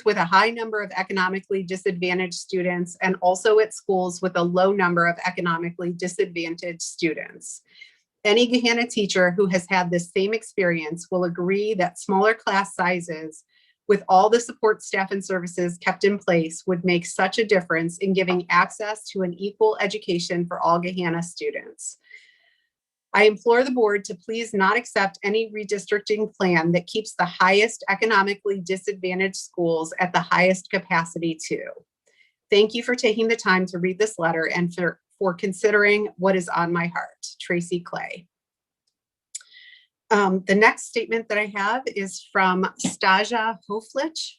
with a high number of economically disadvantaged students and also at schools with a low number of economically disadvantaged students. Any Gahanna teacher who has had this same experience will agree that smaller class sizes with all the support staff and services kept in place would make such a difference in giving access to an equal education for all Gahanna students. I implore the board to please not accept any redistricting plan that keeps the highest economically disadvantaged schools at the highest capacity too. Thank you for taking the time to read this letter and for considering what is on my heart. Tracy Clay. The next statement that I have is from Staja Hoflich.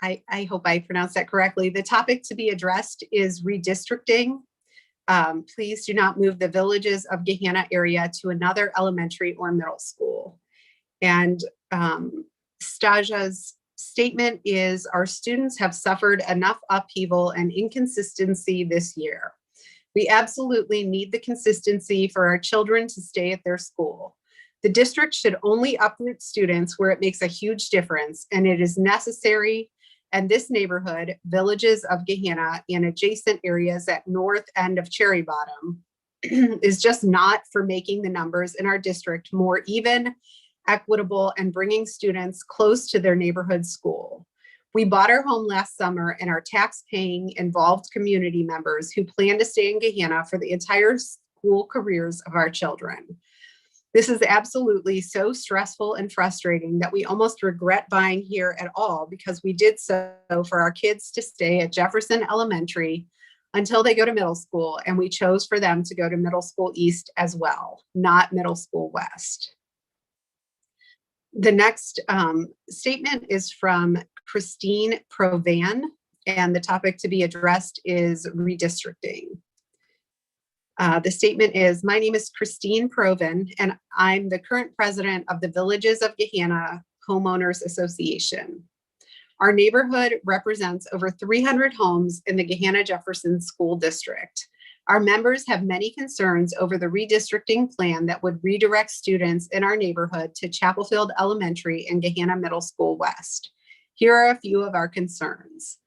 I hope I pronounced that correctly. The topic to be addressed is redistricting. Please do not move the Villages of Gahanna area to another elementary or middle school. And Staja's statement is, our students have suffered enough upheaval and inconsistency this year. We absolutely need the consistency for our children to stay at their school. The district should only uproot students where it makes a huge difference, and it is necessary. And this neighborhood, Villages of Gahanna, and adjacent areas at north end of Cherry Bottom is just not for making the numbers in our district more even, equitable, and bringing students close to their neighborhood school. We bought our home last summer and are tax-paying involved community members who plan to stay in Gahanna for the entire school careers of our children. This is absolutely so stressful and frustrating that we almost regret buying here at all because we did so for our kids to stay at Jefferson Elementary until they go to middle school, and we chose for them to go to Middle School East as well, not Middle School West. The next statement is from Christine Provan, and the topic to be addressed is redistricting. The statement is, my name is Christine Provan, and I'm the current president of the Villages of Gahanna Homeowners Association. Our neighborhood represents over 300 homes in the Gahanna Jefferson School District. Our members have many concerns over the redistricting plan that would redirect students in our neighborhood to Chapelfield Elementary and Gahanna Middle School West. Here are a few of our concerns.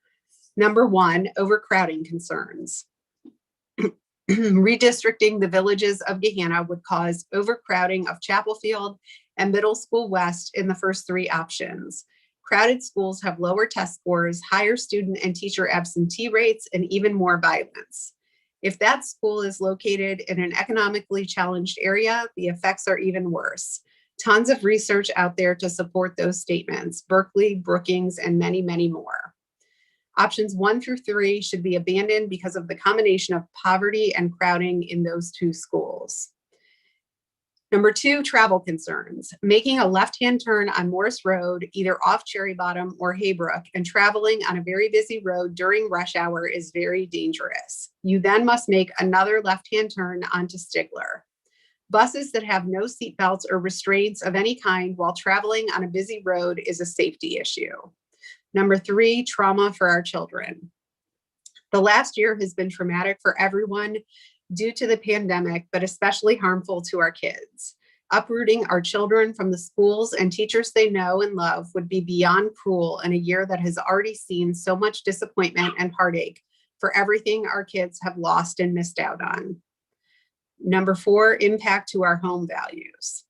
Number one, overcrowding concerns. Redistricting the Villages of Gahanna would cause overcrowding of Chapelfield and Middle School West in the first three options. Crowded schools have lower test scores, higher student and teacher absentee rates, and even more violence. If that school is located in an economically challenged area, the effects are even worse. Tons of research out there to support those statements, Berkeley, Brookings, and many, many more. Options 1 through 3 should be abandoned because of the combination of poverty and crowding in those two schools. Number 2, travel concerns. Making a left-hand turn on Morris Road, either off Cherry Bottom or Haybrook, and traveling on a very busy road during rush hour is very dangerous. You then must make another left-hand turn onto Stigler. Buses that have no seatbelts or restraints of any kind while traveling on a busy road is a safety issue. Number 3, trauma for our children. The last year has been traumatic for everyone due to the pandemic, but especially harmful to our kids. Uprooting our children from the schools and teachers they know and love would be beyond cruel in a year that has already seen so much disappointment and heartache for everything our kids have lost and missed out on. Number 4, impact to our home values.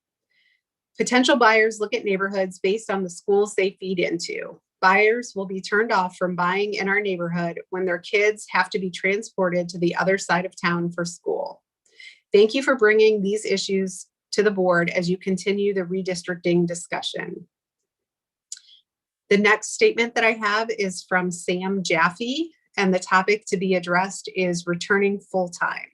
Potential buyers look at neighborhoods based on the schools they feed into. Buyers will be turned off from buying in our neighborhood when their kids have to be transported to the other side of town for school. Thank you for bringing these issues to the board as you continue the redistricting discussion. The next statement that I have is from Sam Jaffe, and the topic to be addressed is returning full-time.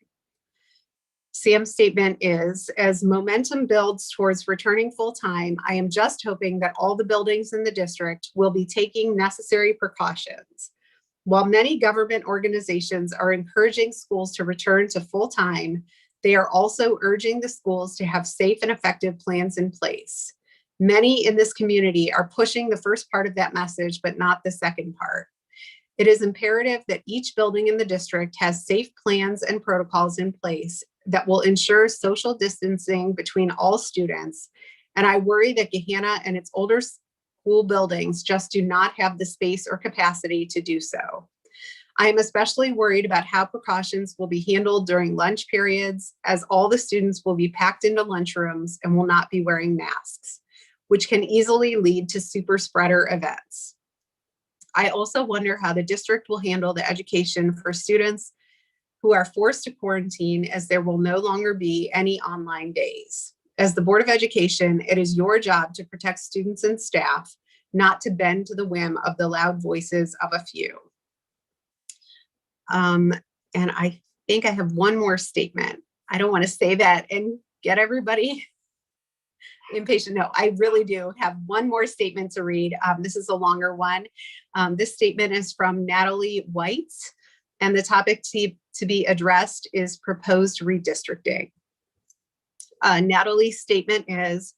Sam's statement is, as momentum builds towards returning full-time, I am just hoping that all the buildings in the district will be taking necessary precautions. While many government organizations are encouraging schools to return to full-time, they are also urging the schools to have safe and effective plans in place. Many in this community are pushing the first part of that message, but not the second part. It is imperative that each building in the district has safe plans and protocols in place that will ensure social distancing between all students. And I worry that Gahanna and its older school buildings just do not have the space or capacity to do so. I am especially worried about how precautions will be handled during lunch periods, as all the students will be packed into lunchrooms and will not be wearing masks, which can easily lead to super spreader events. I also wonder how the district will handle the education for students who are forced to quarantine, as there will no longer be any online days. As the Board of Education, it is your job to protect students and staff, not to bend to the whim of the loud voices of a few. And I think I have one more statement. I don't want to say that and get everybody impatient. No, I really do have one more statement to read. This is a longer one. This statement is from Natalie White, and the topic to be addressed is proposed redistricting. Natalie's statement is,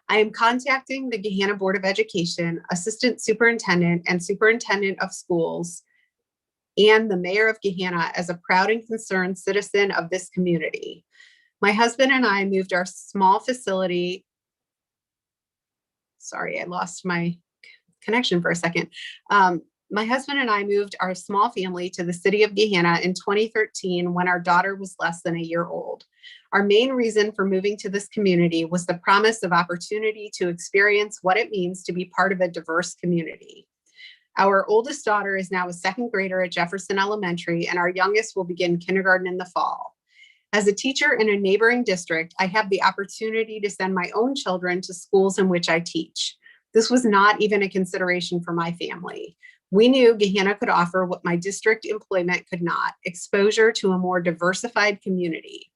I am contacting the Gahanna Board of Education, Assistant Superintendent and Superintendent of Schools, and the Mayor of Gahanna as a proud and concerned citizen of this community. My husband and I moved our small facility. Sorry, I lost my connection for a second. My husband and I moved our small family to the city of Gahanna in 2013 when our daughter was less than a year old. Our main reason for moving to this community was the promise of opportunity to experience what it means to be part of a diverse community. Our oldest daughter is now a second grader at Jefferson Elementary, and our youngest will begin kindergarten in the fall. As a teacher in a neighboring district, I have the opportunity to send my own children to schools in which I teach. This was not even a consideration for my family. We knew Gahanna could offer what my district employment could not: exposure to a more diversified community.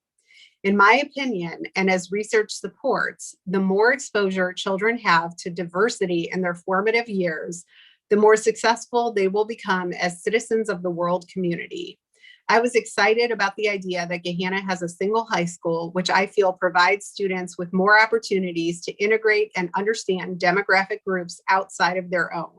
In my opinion, and as research supports, the more exposure children have to diversity in their formative years, the more successful they will become as citizens of the world community. I was excited about the idea that Gahanna has a single high school, which I feel provides students with more opportunities to integrate and understand demographic groups outside of their own.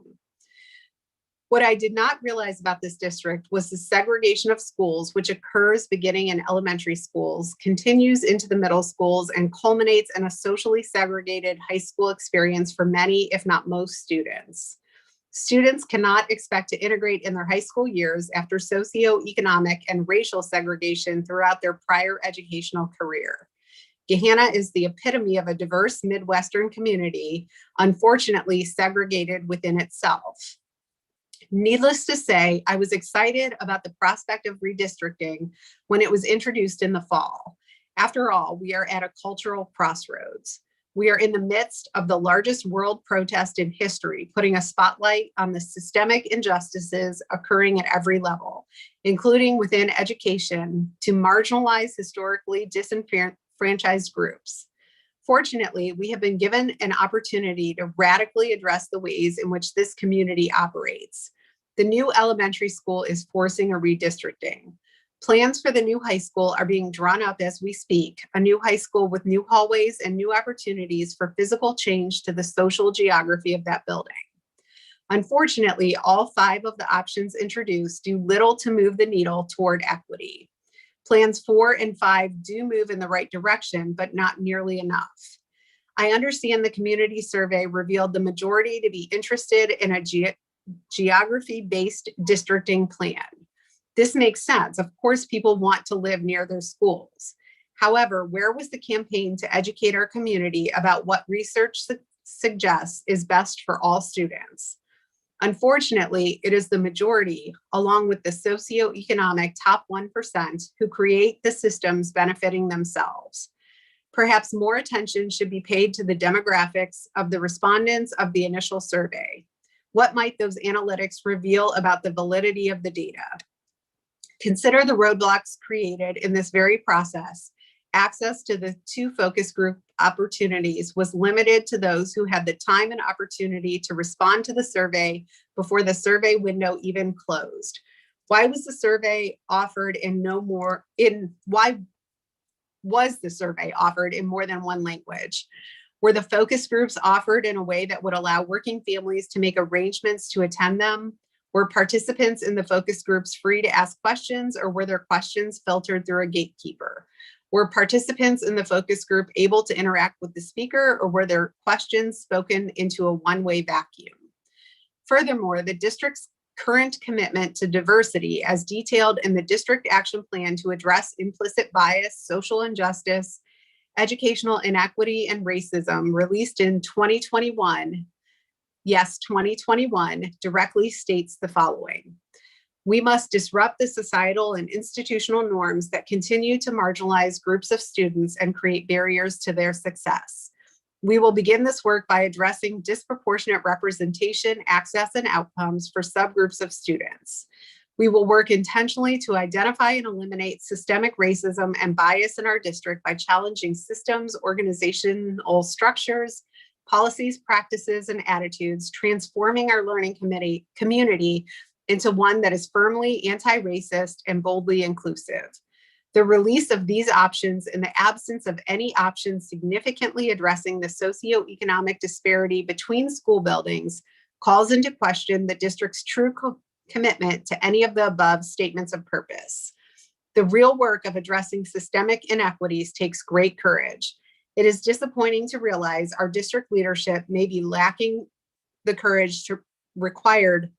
What I did not realize about this district was the segregation of schools, which occurs beginning in elementary schools, continues into the middle schools, and culminates in a socially segregated high school experience for many, if not most, students. Students cannot expect to integrate in their high school years after socioeconomic and racial segregation throughout their prior educational career. Gahanna is the epitome of a diverse Midwestern community, unfortunately segregated within itself. Needless to say, I was excited about the prospect of redistricting when it was introduced in the fall. After all, we are at a cultural crossroads. We are in the midst of the largest world protest in history, putting a spotlight on the systemic injustices occurring at every level, including within education, to marginalize historically disenfranchised groups. Fortunately, we have been given an opportunity to radically address the ways in which this community operates. The new elementary school is forcing a redistricting. Plans for the new high school are being drawn up as we speak, a new high school with new hallways and new opportunities for physical change to the social geography of that building. Unfortunately, all 5 of the options introduced do little to move the needle toward equity. Plans 4 and 5 do move in the right direction, but not nearly enough. I understand the community survey revealed the majority to be interested in a geography-based districting plan. This makes sense. Of course, people want to live near their schools. However, where was the campaign to educate our community about what research suggests is best for all students? Unfortunately, it is the majority, along with the socioeconomic top 1%, who create the systems benefiting themselves. Perhaps more attention should be paid to the demographics of the respondents of the initial survey. What might those analytics reveal about the validity of the data? Consider the roadblocks created in this very process. Access to the 2 focus group opportunities was limited to those who had the time and opportunity to respond to the survey before the survey window even closed. Why was the survey offered in was the survey offered in more than one language? Were the focus groups offered in a way that would allow working families to make arrangements to attend them? Were participants in the focus groups free to ask questions, or were their questions filtered through a gatekeeper? Were participants in the focus group able to interact with the speaker, or were their questions spoken into a one-way vacuum? Furthermore, the district's current commitment to diversity, as detailed in the district action plan to address implicit bias, social injustice, educational inequity, and racism, released in 2021, yes, 2021, directly states the following: we must disrupt the societal and institutional norms that continue to marginalize groups of students and create barriers to their success. We will begin this work by addressing disproportionate representation, access, and outcomes for subgroups of students. We will work intentionally to identify and eliminate systemic racism and bias in our district by challenging systems, organizational structures, policies, practices, and attitudes, transforming our learning community into one that is firmly anti-racist and boldly inclusive. The release of these options in the absence of any options significantly addressing the socioeconomic disparity between school buildings calls into question the district's true commitment to any of the above statements of purpose. The real work of addressing systemic inequities takes great courage. It is disappointing to realize our district leadership may be lacking the courage required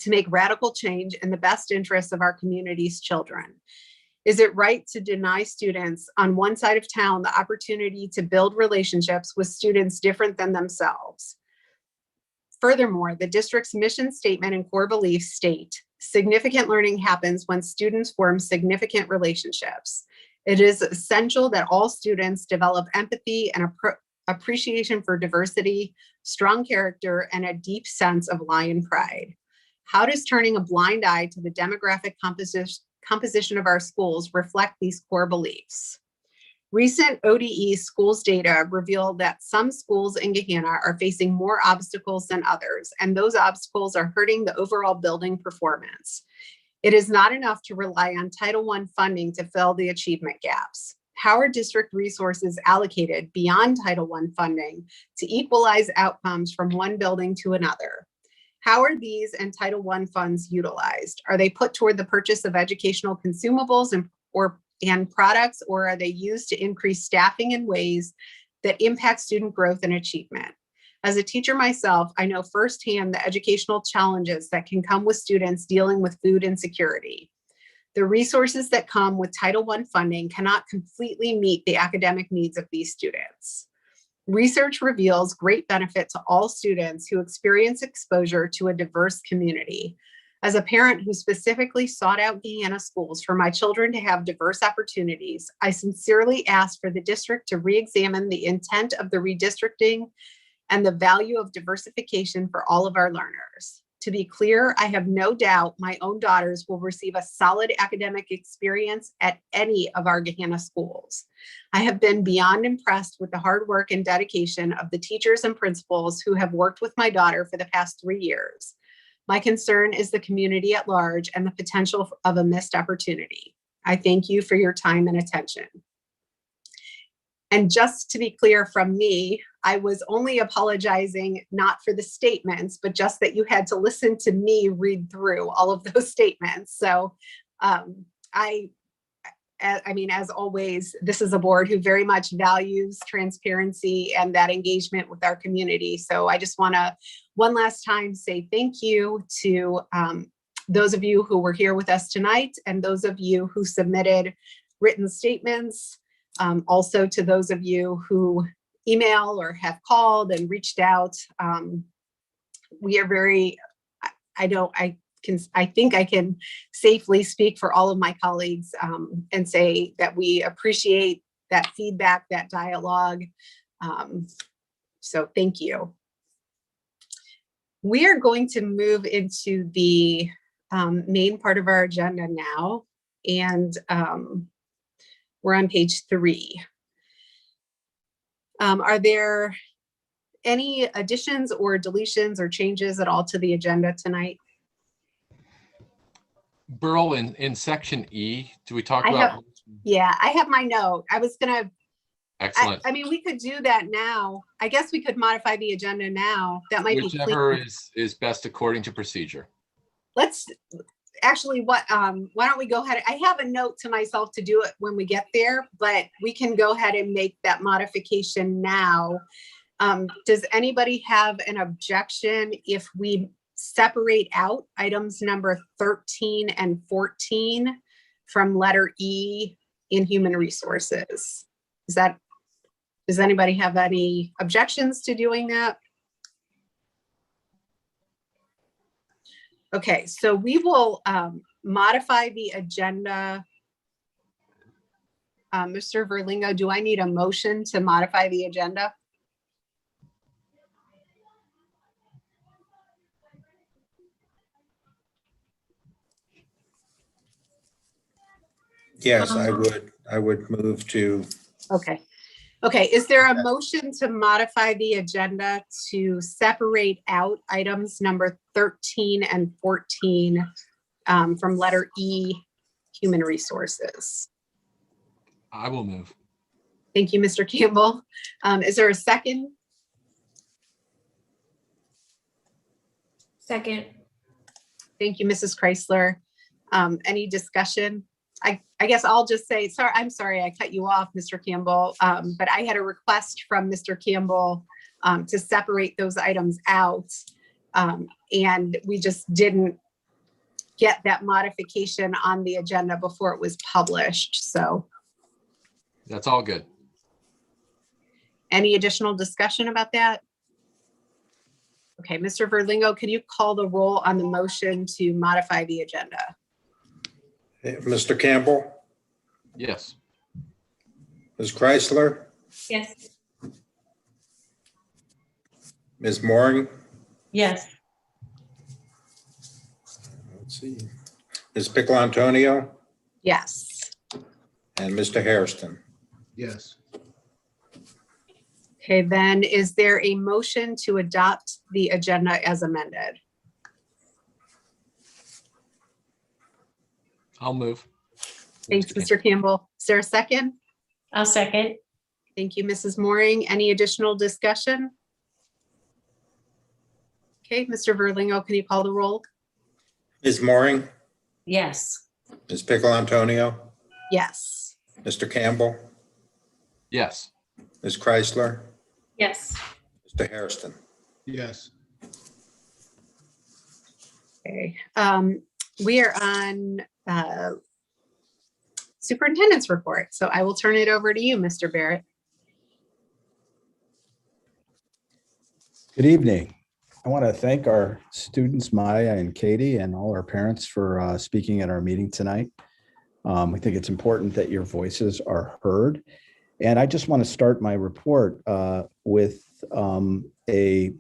to make radical change in the best interests of our community's children. Is it right to deny students on one side of town the opportunity to build relationships with students different than themselves? Furthermore, the district's mission statement and core beliefs state, significant learning happens when students form significant relationships. It is essential that all students develop empathy and appreciation for diversity, strong character, and a deep sense of lion pride. How does turning a blind eye to the demographic composition of our schools reflect these core beliefs? Recent ODE schools data reveal that some schools in Gahanna are facing more obstacles than others, and those obstacles are hurting the overall building performance. It is not enough to rely on Title I funding to fill the achievement gaps. How are district resources allocated beyond Title I funding to equalize outcomes from one building to another? How are these and Title I funds utilized? Are they put toward the purchase of educational consumables and products, or are they used to increase staffing in ways that impact student growth and achievement? As a teacher myself, I know firsthand the educational challenges that can come with students dealing with food insecurity. The resources that come with Title I funding cannot completely meet the academic needs of these students. Research reveals great benefit to all students who experience exposure to a diverse community. As a parent who specifically sought out Gahanna schools for my children to have diverse opportunities, I sincerely ask for the district to re-examine the intent of the redistricting and the value of diversification for all of our learners. To be clear, I have no doubt my own daughters will receive a solid academic experience at any of our Gahanna schools. I have been beyond impressed with the hard work and dedication of the teachers and principals who have worked with my daughter for the past 3 years. My concern is the community at large and the potential of a missed opportunity. I thank you for your time and attention. And just to be clear from me, I was only apologizing not for the statements, but just that you had to listen to me read through all of those statements. So I mean, as always, this is a board who very much values transparency and that engagement with our community. So I just want to one last time say thank you to those of you who were here with us tonight and those of you who submitted written statements. Also to those of you who email or have called and reached out. We are very, I think I can safely speak for all of my colleagues and say that we appreciate that feedback, that dialogue. So thank you. We are going to move into the main part of our agenda now. And we're on page 3. Are there any additions or deletions or changes at all to the agenda tonight? Burl, in section E, do we talk I about? I have my note. I was gonna. Excellent. I mean, we could do that now. I guess we could modify the agenda now. That might be Whichever cleaner. is best according to procedure. Let's actually, why don't we go ahead? I have a note to myself to do it when we get there, but we can go ahead and make that modification now. Does anybody have an objection if we separate out items number 13 and 14 from letter E in human resources? Does anybody have any objections to doing that? Okay, so we will modify the agenda. Mr. Verlingo, do I need a motion to modify the agenda? Yes, I would move to. Okay. Okay, is there a motion to modify the agenda to separate out items number 13 and 14 from letter E, human resources? I will move. Thank you, Mr. Campbell. Is there a second? Second. Thank you, Mrs. Chrysler. Any discussion? I guess I'll just say, I'm sorry I cut you off, Mr. Campbell, but I had a request from Mr. Campbell to separate those items out. And we just didn't get that modification on the agenda before it was published. So That's all good. any additional discussion about that? Okay, Mr. Verlingo, can you call the roll on the motion to modify the agenda? Mr. Campbell, Yes. Ms. Chrysler, Yes. Ms. Mooring, Yes. let's see, Ms. Pickle Antonio, Yes. and Mr. Hairston. Yes. Okay, then is there a motion to adopt the agenda as amended? I'll move. Thanks, Mr. Campbell. Is there a second? I'll second. Thank you, Mrs. Mooring. Any additional discussion? Okay, Mr. Verlingo, can you call the roll? Ms. Mooring, Yes. Ms. Pickle Antonio, Yes. Mr. Campbell, Yes. Ms. Chrysler, Yes. Mr. Hairston. Yes. Okay, we are on Superintendent's report. So I will turn it over to you, Mr. Barrett. Good evening. I want to thank our students, Maya and Katie, and all our parents for speaking at our meeting tonight. I think it's important that your voices are heard. And I just want to start my report with a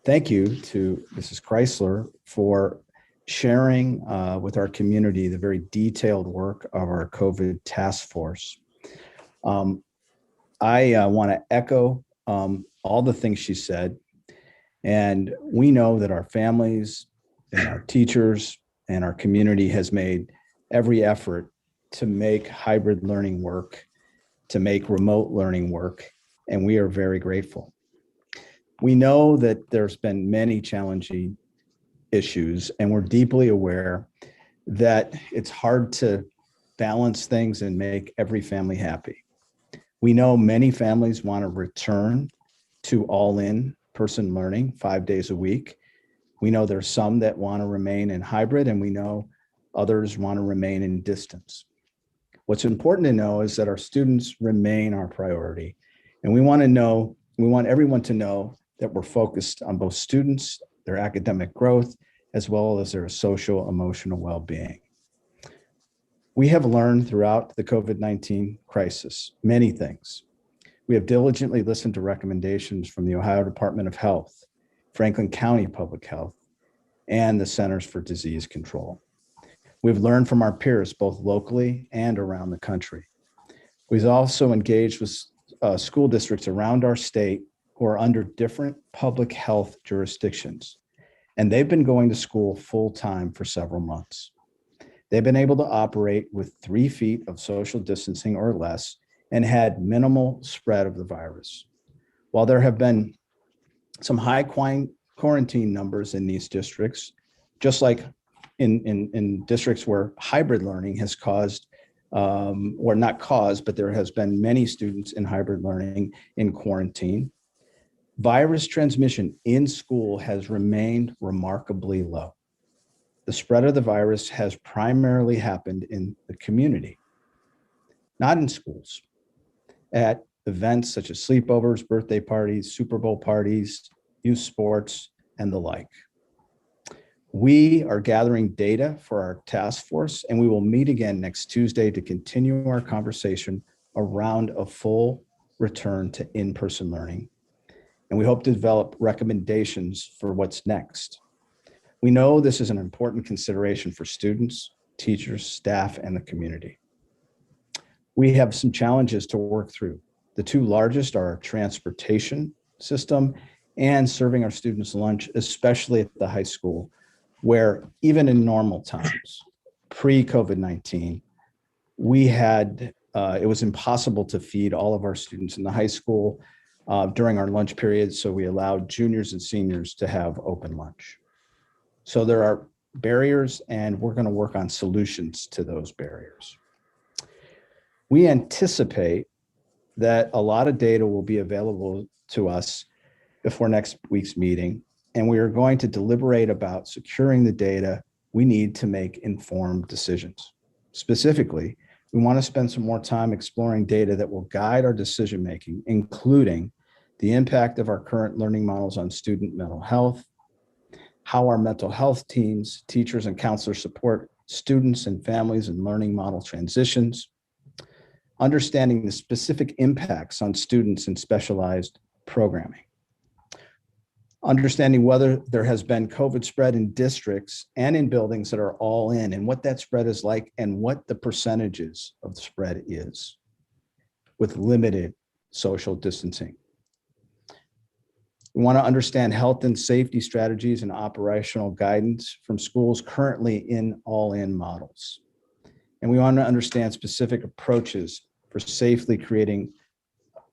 thank you to Mrs. Chrysler for sharing with our community the very detailed work of our COVID task force. I want to echo all the things she said. And we know that our families and our teachers and our community has made every effort to make hybrid learning work to make remote learning work, and we are very grateful. We know that there's been many challenging issues, and we're deeply aware that it's hard to balance things and make every family happy. We know many families want to return to all in-person learning 5 days a week. We know there's some that want to remain in hybrid, and we know others want to remain in distance. What's important to know is that our students remain our priority, and we want everyone to know that we're focused on both students, their academic growth, as well as their social, emotional well-being. We have learned throughout the COVID-19 crisis many things. We have diligently listened to recommendations from the Ohio Department of Health, Franklin County Public Health, and the Centers for Disease Control. We've learned from our peers, both locally and around the country. We've also engaged with school districts around our state who are under different public health jurisdictions, and they've been going to school full-time for several months. They've been able to operate with 3 feet of social distancing or less and had minimal spread of the virus. While there have been some high quarantine numbers in these districts, just like in districts where hybrid learning has caused, or not caused, but there has been many students in hybrid learning in quarantine, virus transmission in school has remained remarkably low. The spread of the virus has primarily happened in the community, not in schools, at events such as sleepovers, birthday parties, Super Bowl parties, youth sports, and the like. We are gathering data for our task force, and we will meet again next Tuesday to continue our conversation around a full return to in-person learning. And we hope to develop recommendations for what's next. We know this is an important consideration for students, teachers, staff, and the community. We have some challenges to work through. The 2 largest are our transportation system and serving our students lunch, especially at the high school, where even in normal times, pre-COVID-19, we had, it was impossible to feed all of our students in the high school during our lunch periods, so we allowed juniors and seniors to have open lunch. So there are barriers, and we're going to work on solutions to those barriers. We anticipate that a lot of data will be available to us before next week's meeting, and we are going to deliberate about securing the data we need to make informed decisions. Specifically, we want to spend some more time exploring data that will guide our decision-making, including the impact of our current learning models on student mental health, how our mental health teams, teachers, and counselors support students and families in learning model transitions, understanding the specific impacts on students in specialized programming, understanding whether there has been COVID spread in districts and in buildings that are all in, and what that spread is like, and what the percentages of the spread is with limited social distancing. We want to understand health and safety strategies and operational guidance from schools currently in all-in models. And we want to understand specific approaches for safely creating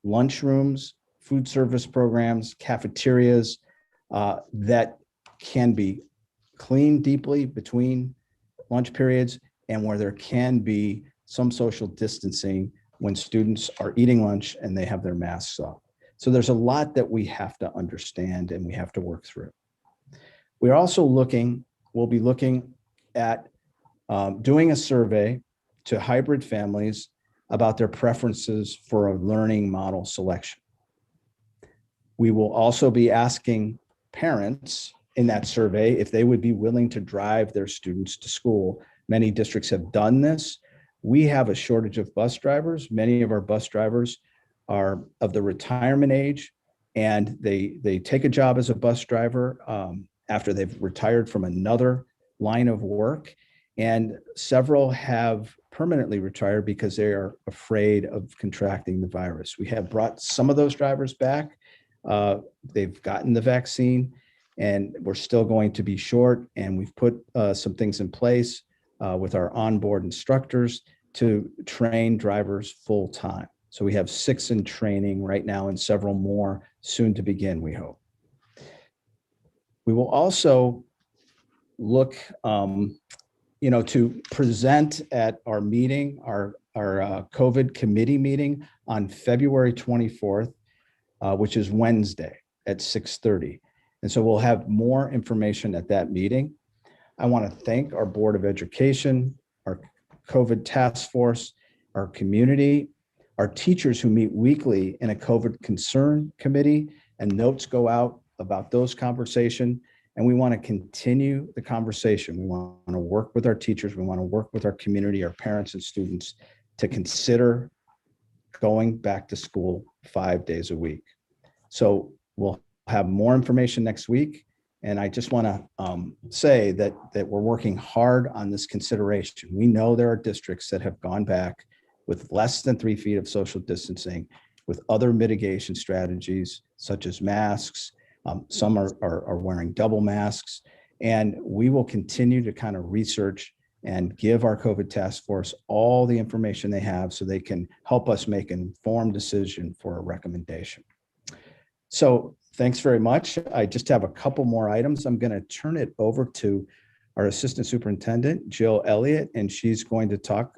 lunchrooms, food service programs, cafeterias that can be cleaned deeply between lunch periods, and where there can be some social distancing when students are eating lunch and they have their masks off. So there's a lot that we have to understand and we have to work through. We're also we'll be looking at doing a survey to hybrid families about their preferences for a learning model selection. We will also be asking parents in that survey if they would be willing to drive their students to school. Many districts have done this. We have a shortage of bus drivers. Many of our bus drivers are of the retirement age, and they take a job as a bus driver after they've retired from another line of work. And several have permanently retired because they are afraid of contracting the virus. We have brought some of those drivers back. They've gotten the vaccine, and we're still going to be short. And we've put some things in place with our onboard instructors to train drivers full time. So we have 6 in training right now and several more soon to begin, we hope. We will also look, to present at our meeting, our COVID committee meeting on February 24th, which is Wednesday at 6:30. And so we'll have more information at that meeting. I want to thank our Board of Education, our COVID task force, our community, our teachers who meet weekly in a COVID concern committee, and notes go out about those conversations. And we want to continue the conversation. We want to work with our teachers. We want to work with our community, our parents and students to consider going back to school 5 days a week. So we'll have more information next week. And I just want to say that we're working hard on this consideration. We know there are districts that have gone back with less than 3 feet of social distancing, with other mitigation strategies such as masks. Some are wearing double masks, and we will continue to kind of research and give our COVID task force all the information they have so they can help us make an informed decision for a recommendation. So thanks very much. I just have a couple more items. I'm going to turn it over to our Assistant Superintendent, Jill Elliott, and she's going to talk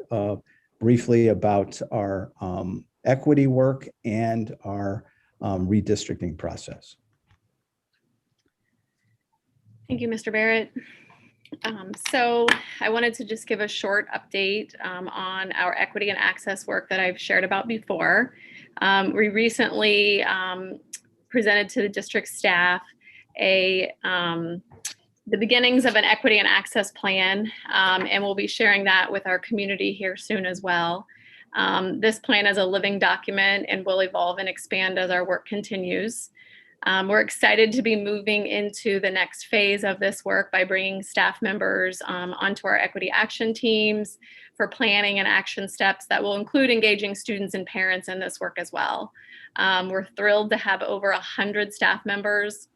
briefly about our equity work and our redistricting process. Thank you, Mr. Barrett. So I wanted to just give a short update on our equity and access work that I've shared about before. We recently presented to the district staff the beginnings of an equity and access plan, and we'll be sharing that with our community here soon as well. This plan is a living document and will evolve and expand as our work continues. We're excited to be moving into the next phase of this work by bringing staff members onto our equity action teams for planning and action steps that will include engaging students and parents in this work as well. We're thrilled to have over 100 staff members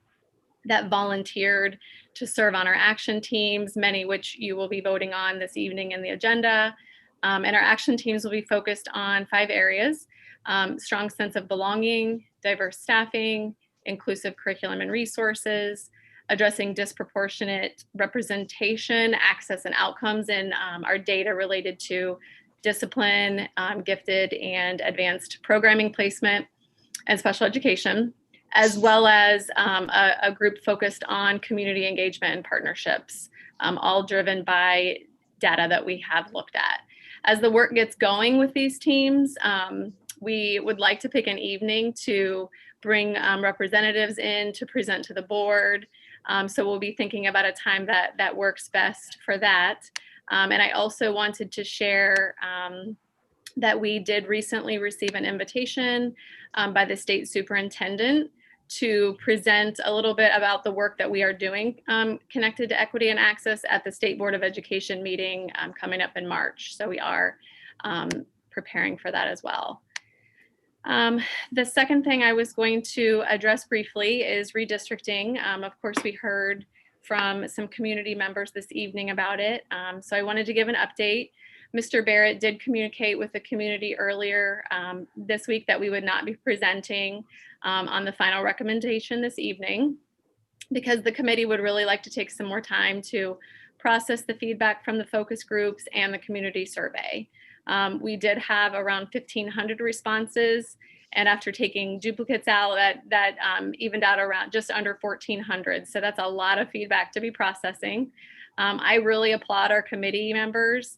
that volunteered to serve on our action teams, many which you will be voting on this evening in the agenda. And our action teams will be focused on 5 areas: strong sense of belonging, diverse staffing, inclusive curriculum and resources, addressing disproportionate representation, access, and outcomes in our data related to discipline, gifted and advanced programming placement, and special education, as well as a group focused on community engagement and partnerships, all driven by data that we have looked at. As the work gets going with these teams, we would like to pick an evening to bring representatives in to present to the board. So we'll be thinking about a time that works best for that. And I also wanted to share that we did recently receive an invitation by the state superintendent to present a little bit about the work that we are doing connected to equity and access at the State Board of Education meeting coming up in March. So we are preparing for that as well. The second thing I was going to address briefly is redistricting. Of course, we heard from some community members this evening about it. So I wanted to give an update. Mr. Barrett did communicate with the community earlier this week that we would not be presenting on the final recommendation this evening because the committee would really like to take some more time to process the feedback from the focus groups and the community survey. We did have around 1,500 responses, and after taking duplicates out, that evened out around just under 1,400. So that's a lot of feedback to be processing. I really applaud our committee members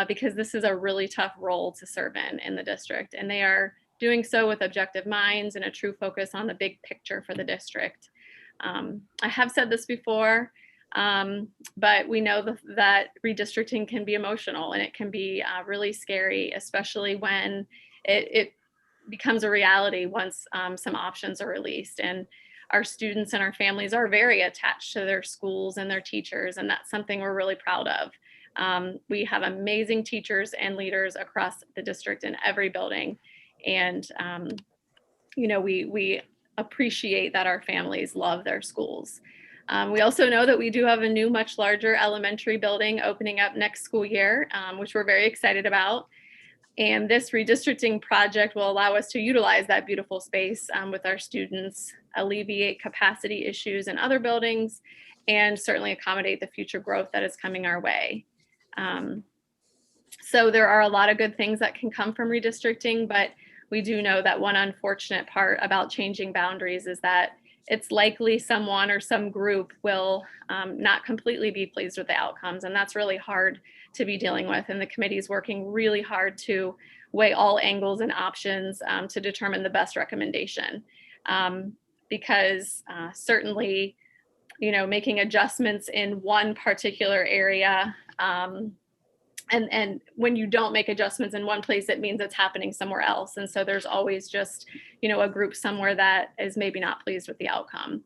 because this is a really tough role to serve in the district, and they are doing so with objective minds and a true focus on the big picture for the district. I have said this before, but we know that redistricting can be emotional and it can be really scary, especially when it becomes a reality once some options are released. And our students and our families are very attached to their schools and their teachers, and that's something we're really proud of. We have amazing teachers and leaders across the district in every building. And, we appreciate that our families love their schools. We also know that we do have a new, much larger elementary building opening up next school year, which we're very excited about. And this redistricting project will allow us to utilize that beautiful space with our students, alleviate capacity issues in other buildings, and certainly accommodate the future growth that is coming our way. So there are a lot of good things that can come from redistricting, but we do know that one unfortunate part about changing boundaries is that it's likely someone or some group will not completely be pleased with the outcomes. And that's really hard to be dealing with. And the committee is working really hard to weigh all angles and options to determine the best recommendation. Because certainly, making adjustments in one particular area, and when you don't make adjustments in one place, it means it's happening somewhere else. And so there's always just, a group somewhere that is maybe not pleased with the outcome.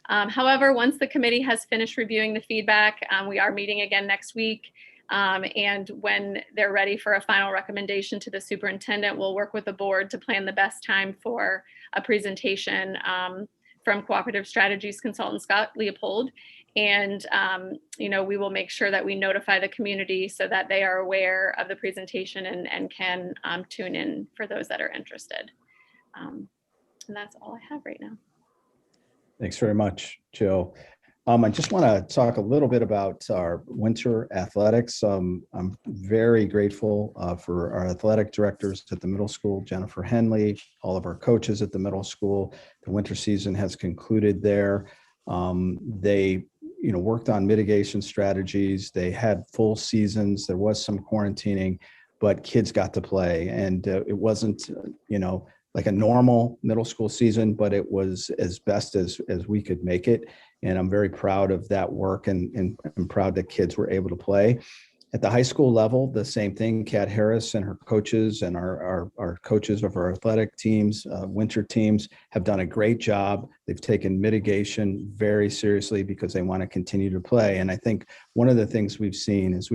However, once the committee has finished reviewing the feedback, we are meeting again next week. And when they're ready for a final recommendation to the superintendent, we'll work with the board to plan the best time for a presentation from Cooperative Strategies consultant Scott Leopold. And, we will make sure that we notify the community so that they are aware of the presentation and can tune in for those that are interested. And that's all I have right now. Thanks very much, Jill. I just want to talk a little bit about our winter athletics. I'm very grateful for our athletic directors at the middle school, Jennifer Henley, all of our coaches at the middle school. The winter season has concluded there. They worked on mitigation strategies. They had full seasons. There was some quarantining, but kids got to play. And it wasn't, like a normal middle school season, but it was as best as we could make it. And I'm very proud of that work and I'm proud that kids were able to play. At the high school level, the same thing. Kat Harris and her coaches and our coaches of our athletic teams, winter teams, have done a great job. They've taken mitigation very seriously because they want to continue to play. And I think one of the things we've seen is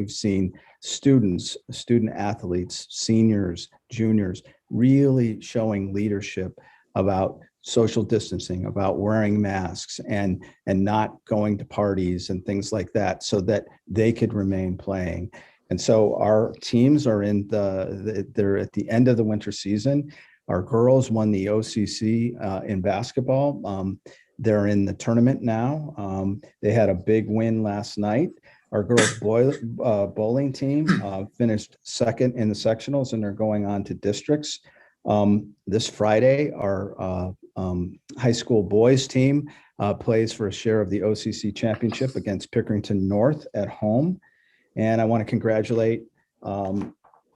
student athletes, seniors, juniors, really showing leadership about social distancing, about wearing masks and not going to parties and things like that so that they could remain playing. And so our teams are they're at the end of the winter season. Our girls won the OCC in basketball. They're in the tournament now. They had a big win last night. Our girls bowling team finished second in the sectionals and they're going on to districts. This Friday, our high school boys team plays for a share of the OCC championship against Pickerington North at home. And I want to congratulate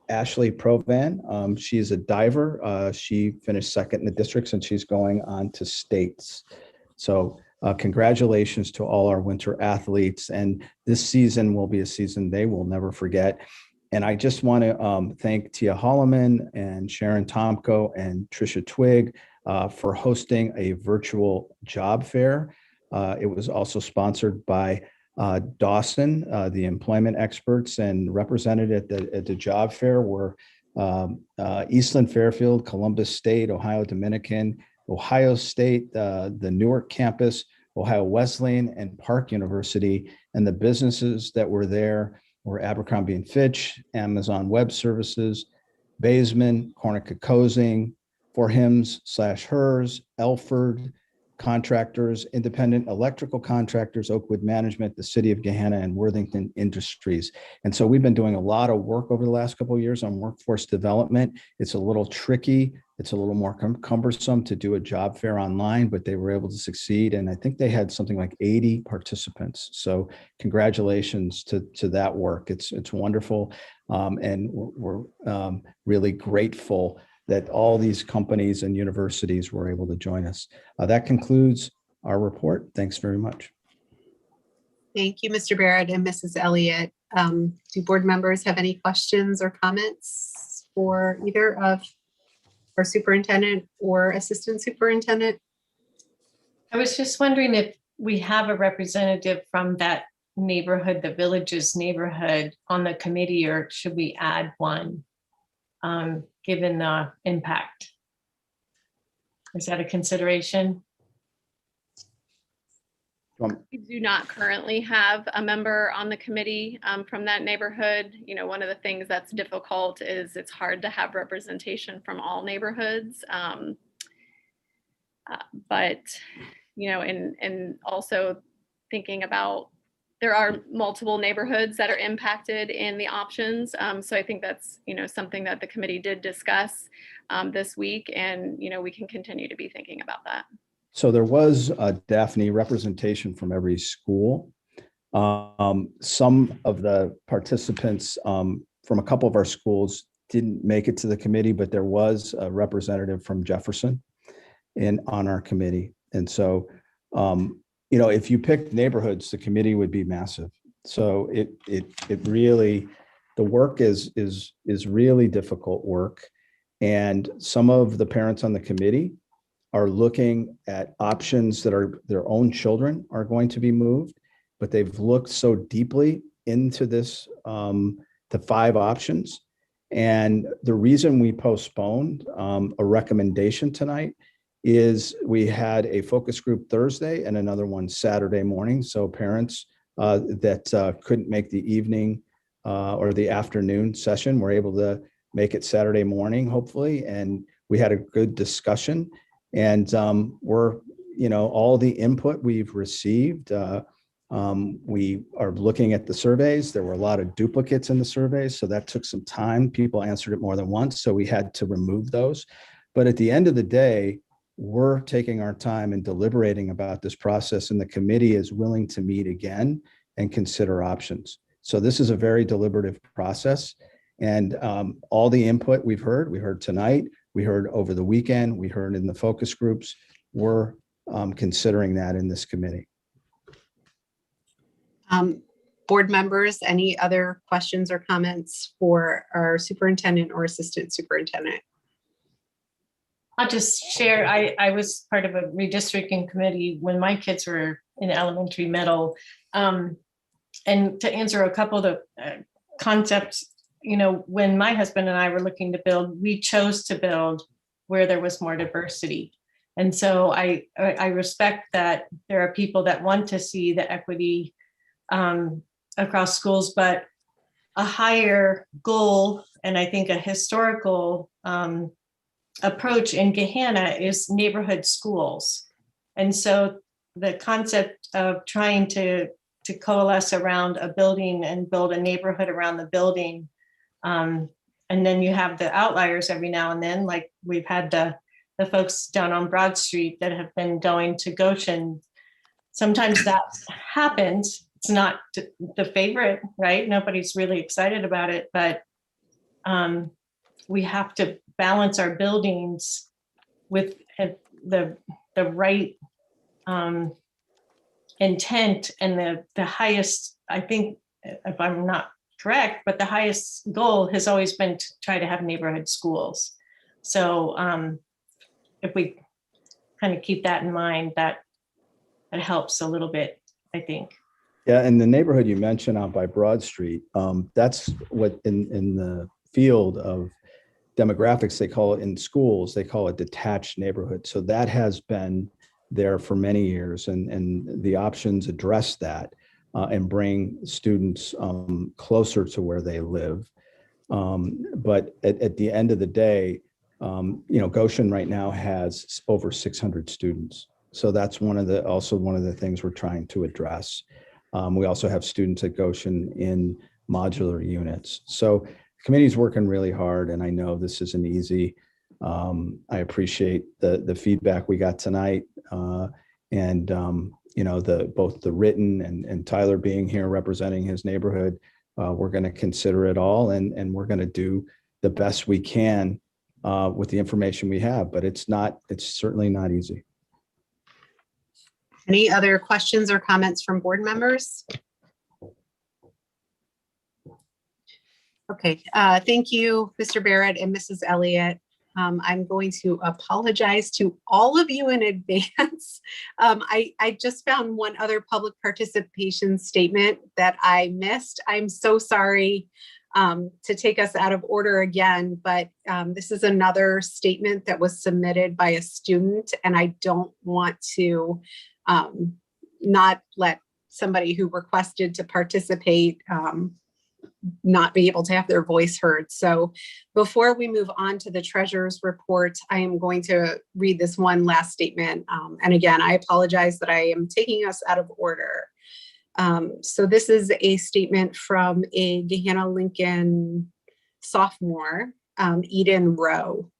Ashley Provan. She's a diver. She finished second in the districts and she's going on to states. So congratulations to all our winter athletes. And this season will be a season they will never forget. And I just want to thank Tia Holloman and Sharon Tomko and Tricia Twig for hosting a virtual job fair. It was also sponsored by Dawson, the employment experts, and represented at the job fair were Eastland Fairfield, Columbus State, Ohio Dominican, Ohio State, the Newark campus, Ohio Wesleyan, and Park University. And the businesses that were there were Abercrombie & Fitch, Amazon Web Services, Baseman, Cornica Cosing, For Hims / Hers, Elford Contractors, Independent Electrical Contractors, Oakwood Management, the City of Gahanna, and Worthington Industries. And so we've been doing a lot of work over the last couple of years on workforce development. It's a little tricky. It's a little more cumbersome to do a job fair online, but they were able to succeed. And I think they had something like 80 participants. So congratulations to that work. It's wonderful. And we're really grateful that all these companies and universities were able to join us. That concludes our report. Thanks very much. Thank you, Mr. Barrett and Mrs. Elliott. Do board members have any questions or comments for either of our superintendent or assistant superintendent? I was just wondering if we have a representative from that neighborhood, the Villages neighborhood, on the committee, or should we add one, given the impact? Is that a consideration? We do not currently have a member on the committee from that neighborhood. You know, one of the things that's difficult is it's hard to have representation from all neighborhoods. But, you know, and also thinking about there are multiple neighborhoods that are impacted in the options. So I think that's, you know, something that the committee did discuss this week, and, you know, we can continue to be thinking about that. So there was, Daphne, representation from every school. Some of the participants from a couple of our schools didn't make it to the committee, but there was a representative from Jefferson on our committee. And so, you know, if you pick neighborhoods, the committee would be massive. So it really, the work is really difficult work. And some of the parents on the committee are looking at options that are their own children are going to be moved, but they've looked so deeply into this, the 5 options. And the reason we postponed a recommendation tonight is we had a focus group Thursday and another one Saturday morning. So parents that couldn't make the evening or the afternoon session were able to make it Saturday morning, hopefully. And we had a good discussion. And we're, you know, all the input we've received, we are looking at the surveys. There were a lot of duplicates in the surveys, so that took some time. People answered it more than once, so we had to remove those. But at the end of the day, we're taking our time and deliberating about this process, and the committee is willing to meet again and consider options. So this is a very deliberative process, and all the input we heard tonight, we heard over the weekend, we heard in the focus groups, we're considering that in this committee. Board members, any other questions or comments for our superintendent or assistant superintendent? I'll just share, I was part of a redistricting committee when my kids were in elementary, middle. And to answer a couple of the concepts, you know, when my husband and I were looking to build, we chose to build where there was more diversity. And so I respect that there are people that want to see the equity across schools, but a higher goal, and I think a historical approach in Gahanna is neighborhood schools. And so the concept of trying to coalesce around a building and build a neighborhood around the building. And then you have the outliers every now and then, like we've had the folks down on Broad Street that have been going to Goshen. Sometimes that happens. It's not the favorite, right? Nobody's really excited about it, but we have to balance our buildings with the right intent, and the highest, I think, if I'm not correct, but the highest goal has always been to try to have neighborhood schools. So if we kind of keep that in mind, that helps a little bit, I think. Yeah, and the neighborhood you mentioned out by Broad Street, that's what in the field of demographics, they call it in schools, they call it detached neighborhood. So that has been there for many years, and the options address that and bring students closer to where they live. But at the end of the day, you know, Goshen right now has over 600 students. So that's also one of the things we're trying to address. We also have students at Goshen in modular units. So the committee's working really hard, and I know this isn't easy. I appreciate the feedback we got tonight, and you know, both the written and Tyler being here representing his neighborhood. We're going to consider it all, and we're going to do the best we can with the information we have. But it's certainly not easy. Any other questions or comments from board members? Okay, thank you, Mr. Barrett and Mrs. Elliott. I'm going to apologize to all of you in advance. I just found one other public participation statement that I missed. I'm so sorry to take us out of order again, but this is another statement that was submitted by a student, and I don't want to not let somebody who requested to participate not be able to have their voice heard. So before we move on to the treasurer's report, I am going to read this one last statement. And again, I apologize that I am taking us out of order. So this is a statement from a Gahanna-Lincoln sophomore, Eden Rowe.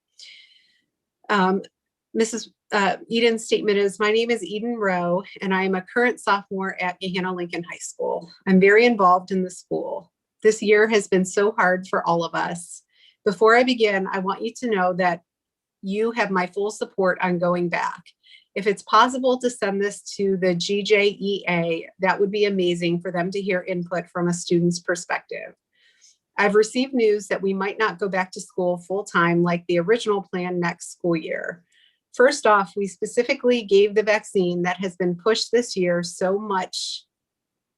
Mrs. Eden's statement is, my name is Eden Rowe, and I am a current sophomore at Gahanna-Lincoln High School. I'm very involved in the school. This year has been so hard for all of us. Before I begin, I want you to know that you have my full support on going back. If it's possible to send this to the GJEA, that would be amazing for them to hear input from a student's perspective. I've received news that we might not go back to school full-time like the original plan next school year. First off, we specifically gave the vaccine that has been pushed this year so much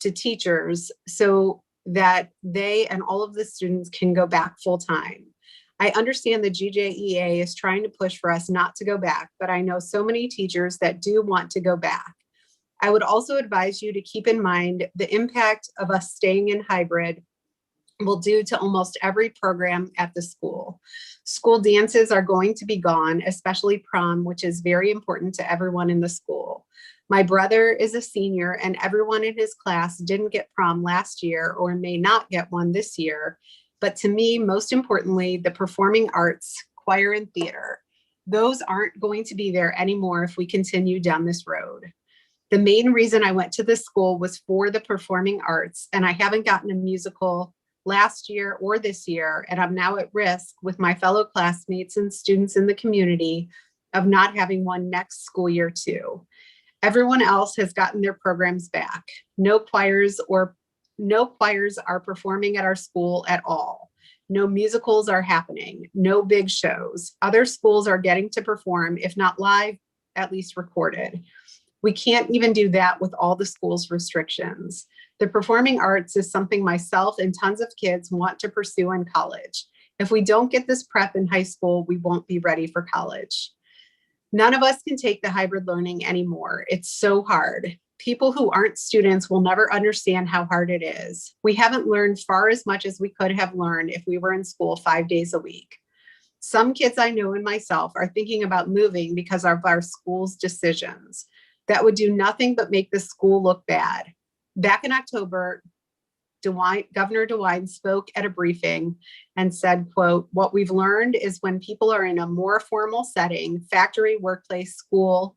to teachers so that they and all of the students can go back full-time. I understand the GJEA is trying to push for us not to go back, but I know so many teachers that do want to go back. I would also advise you to keep in mind the impact of us staying in hybrid will do to almost every program at the school. School dances are going to be gone, especially prom, which is very important to everyone in the school. My brother is a senior and everyone in his class didn't get prom last year or may not get one this year. But to me, most importantly, the performing arts, choir and theater, those aren't going to be there anymore if we continue down this road. The main reason I went to this school was for the performing arts, and I haven't gotten a musical last year or this year, and I'm now at risk with my fellow classmates and students in the community of not having one next school year too. Everyone else has gotten their programs back. No choirs are performing at our school at all. No musicals are happening. No big shows. Other schools are getting to perform, if not live, at least recorded. We can't even do that with all the school's restrictions. The performing arts is something myself and tons of kids want to pursue in college. If we don't get this prep in high school, we won't be ready for college. None of us can take the hybrid learning anymore. It's so hard. People who aren't students will never understand how hard it is. We haven't learned far as much as we could have learned if we were in school 5 days a week. Some kids I know and myself are thinking about moving because of our school's decisions. That would do nothing but make the school look bad. Back in October, Governor DeWine spoke at a briefing and said, quote, what we've learned is when people are in a more formal setting, factory, workplace, school,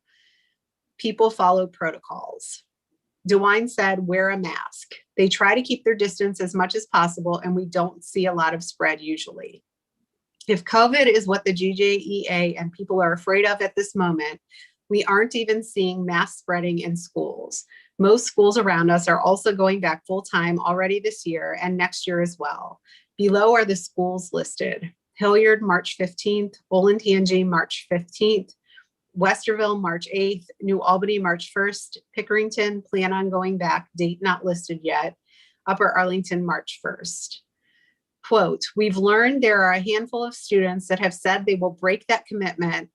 people follow protocols. DeWine said, wear a mask. They try to keep their distance as much as possible, and we don't see a lot of spread usually. If COVID is what the GJEA and people are afraid of at this moment, we aren't even seeing mass spreading in schools. Most schools around us are also going back full-time already this year and next year as well. Below are the schools listed. Hilliard, March 15th, Olentangy, March 15th, Westerville, March 8th, New Albany, March 1st, Pickerington, plan on going back, date not listed yet, Upper Arlington, March 1st. Quote, we've learned there are a handful of students that have said they will break that commitment,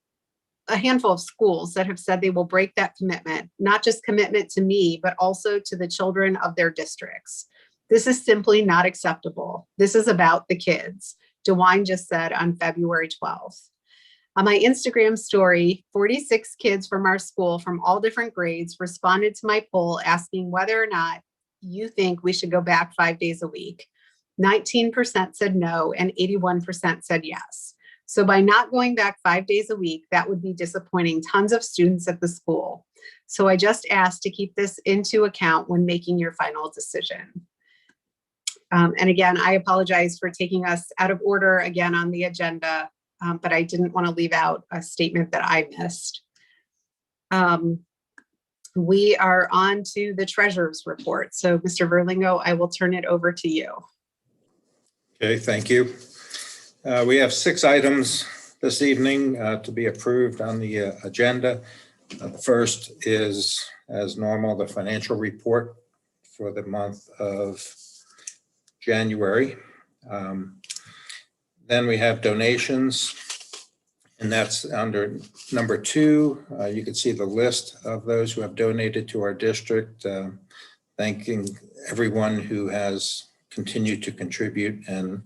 a handful of schools that have said they will break that commitment, not just commitment to me, but also to the children of their districts. This is simply not acceptable. This is about the kids, DeWine just said on February 12th. On my Instagram story, 46 kids from our school from all different grades responded to my poll asking whether or not you think we should go back 5 days a week. 19% said no, and 81% said yes. So by not going back 5 days a week, that would be disappointing tons of students at the school. So I just asked to keep this into account when making your final decision. And again, I apologize for taking us out of order again on the agenda, but I didn't want to leave out a statement that I missed. We are on to the treasurer's report. So Mr. Verlingo, I will turn it over to you. Okay, thank you. We have 6 items this evening to be approved on the agenda. The first is, as normal, the financial report for the month of January. Then we have donations And that's under number 2. You can see the list of those who have donated to our district, thanking everyone who has continued to contribute and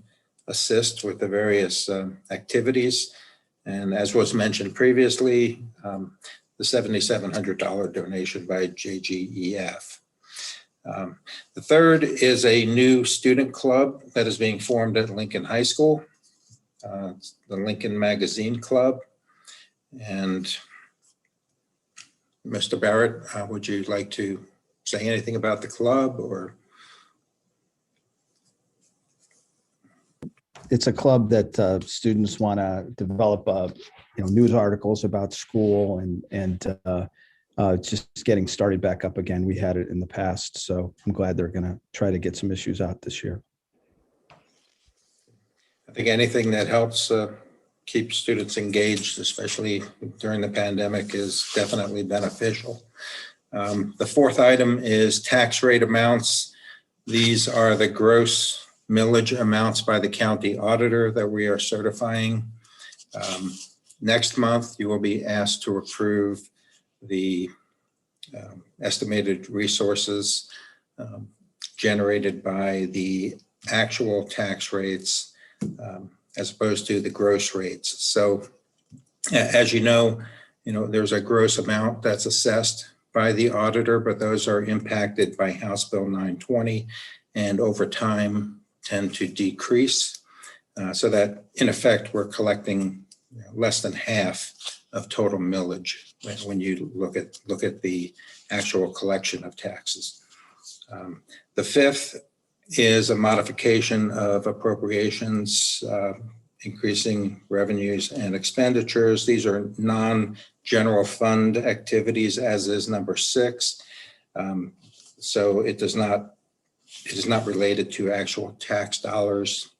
assist with the various activities. And as was mentioned previously, the $7,700 donation by JGEF. The third is a new student club that is being formed at Lincoln High School, the Lincoln Magazine Club. And Mr. Barrett, would you like to say anything about the club or? It's a club that students want to develop, news articles about school and just getting started back up again. We had it in the past, so I'm glad they're going to try to get some issues out this year. I think anything that helps keep students engaged, especially during the pandemic, is definitely beneficial. The fourth item is tax rate amounts. These are the gross millage amounts by the county auditor that we are certifying. Next month, you will be asked to approve the estimated resources generated by the actual tax rates as opposed to the gross rates. So as you know, there's a gross amount that's assessed by the auditor, but those are impacted by House Bill 920 and over time tend to decrease. So that in effect, we're collecting less than half of total millage when you look at the actual collection of taxes. The fifth is a modification of appropriations, increasing revenues and expenditures. These are non-general fund activities, as is number 6. So it is not related to actual tax dollars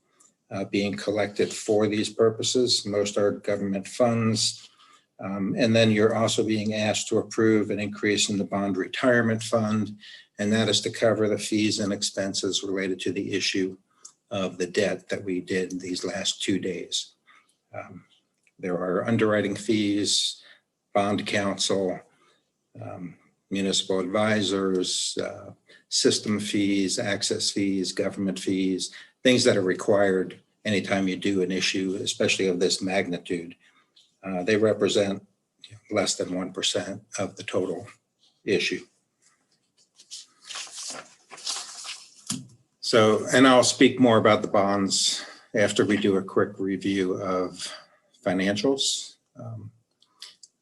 being collected for these purposes. Most are government funds. And then you're also being asked to approve an increase in the bond retirement fund, and that is to cover the fees and expenses related to the issue of the debt that we did these last 2 days. There are underwriting fees, bond counsel, municipal advisors, system fees, access fees, government fees, things that are required anytime you do an issue, especially of this magnitude. They represent less than 1% of the total issue. So, and I'll speak more about the bonds after we do a quick review of financials.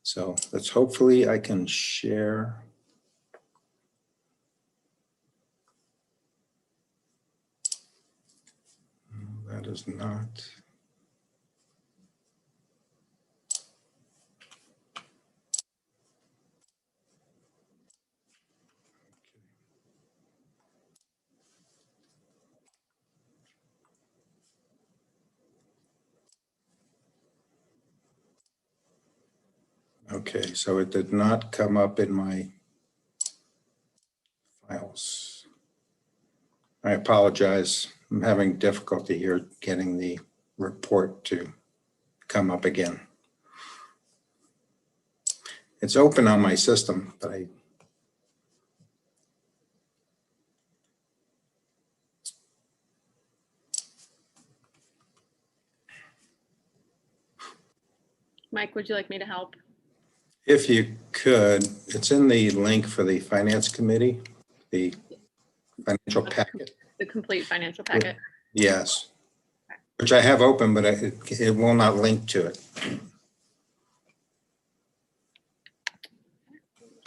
So let's hopefully I can share. That is not. Okay, so it did not come up in my files. I apologize. I'm having difficulty here getting the report to come up again. It's open on my system, but Mike, would you like me to help? if you could, it's in the link for the Finance Committee, the financial packet. The complete financial packet? Yes, which I have open, but it will not link to it.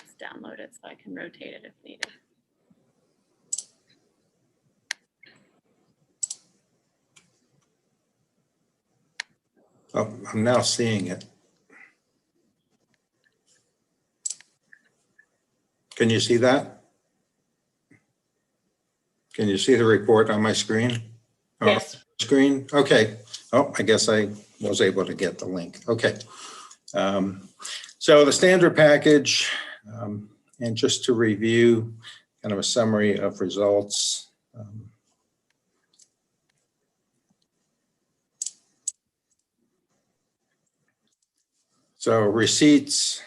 Just download it so I can rotate it if needed. Oh, I'm now seeing it. Can you see that? Can you see the report on my screen? Yes. Screen? Okay. Oh, I guess I was able to get the link. Okay. So the standard package, and just to review kind of a summary of results. So receipts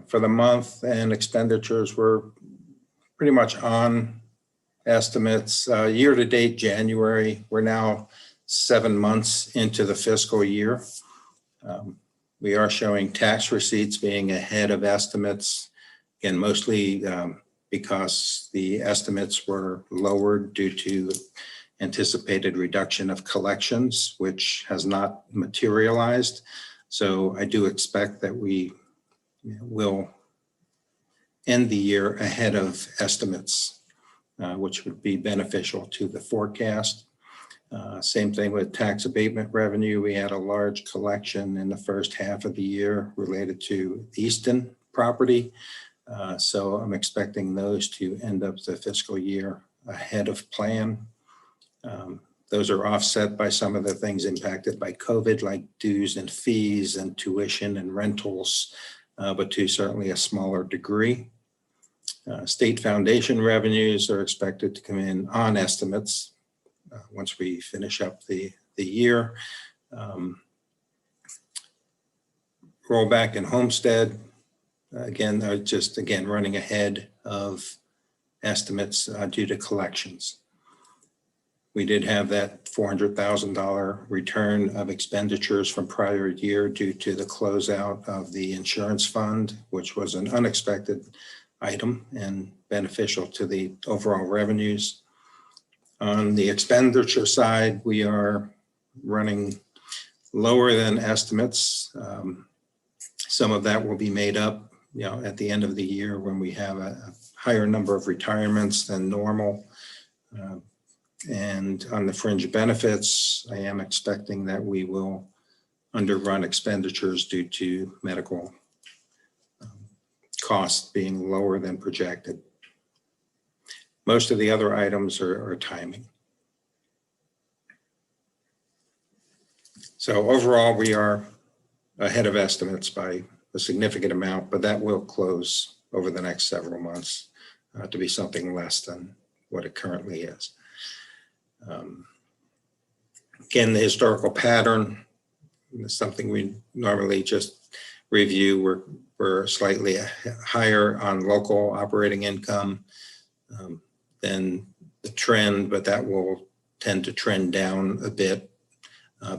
for the month and expenditures were pretty much on estimates. Year-to-date January, we're now 7 months into the fiscal year. We are showing tax receipts being ahead of estimates, and mostly because the estimates were lowered due to anticipated reduction of collections, which has not materialized. So I do expect that we will end the year ahead of estimates, which would be beneficial to the forecast. Same thing with tax abatement revenue. We had a large collection in the first half of the year related to Easton property. So I'm expecting those to end up the fiscal year ahead of plan. Those are offset by some of the things impacted by COVID, like dues and fees and tuition and rentals, but to certainly a smaller degree. State foundation revenues are expected to come in on estimates once we finish up the year. Rollback and homestead, again, are just running ahead of estimates due to collections. We did have that $400,000 return of expenditures from prior year due to the closeout of the insurance fund, which was an unexpected item and beneficial to the overall revenues. On the expenditure side, we are running lower than estimates. Some of that will be made up, at the end of the year when we have a higher number of retirements than normal. And on the fringe benefits, I am expecting that we will underrun expenditures due to medical costs being lower than projected. Most of the other items are timing. So overall, we are ahead of estimates by a significant amount, but that will close over the next several months to be something less than what it currently is. Again, the historical pattern is something we normally just review. We're slightly higher on local operating income than the trend, but that will tend to trend down a bit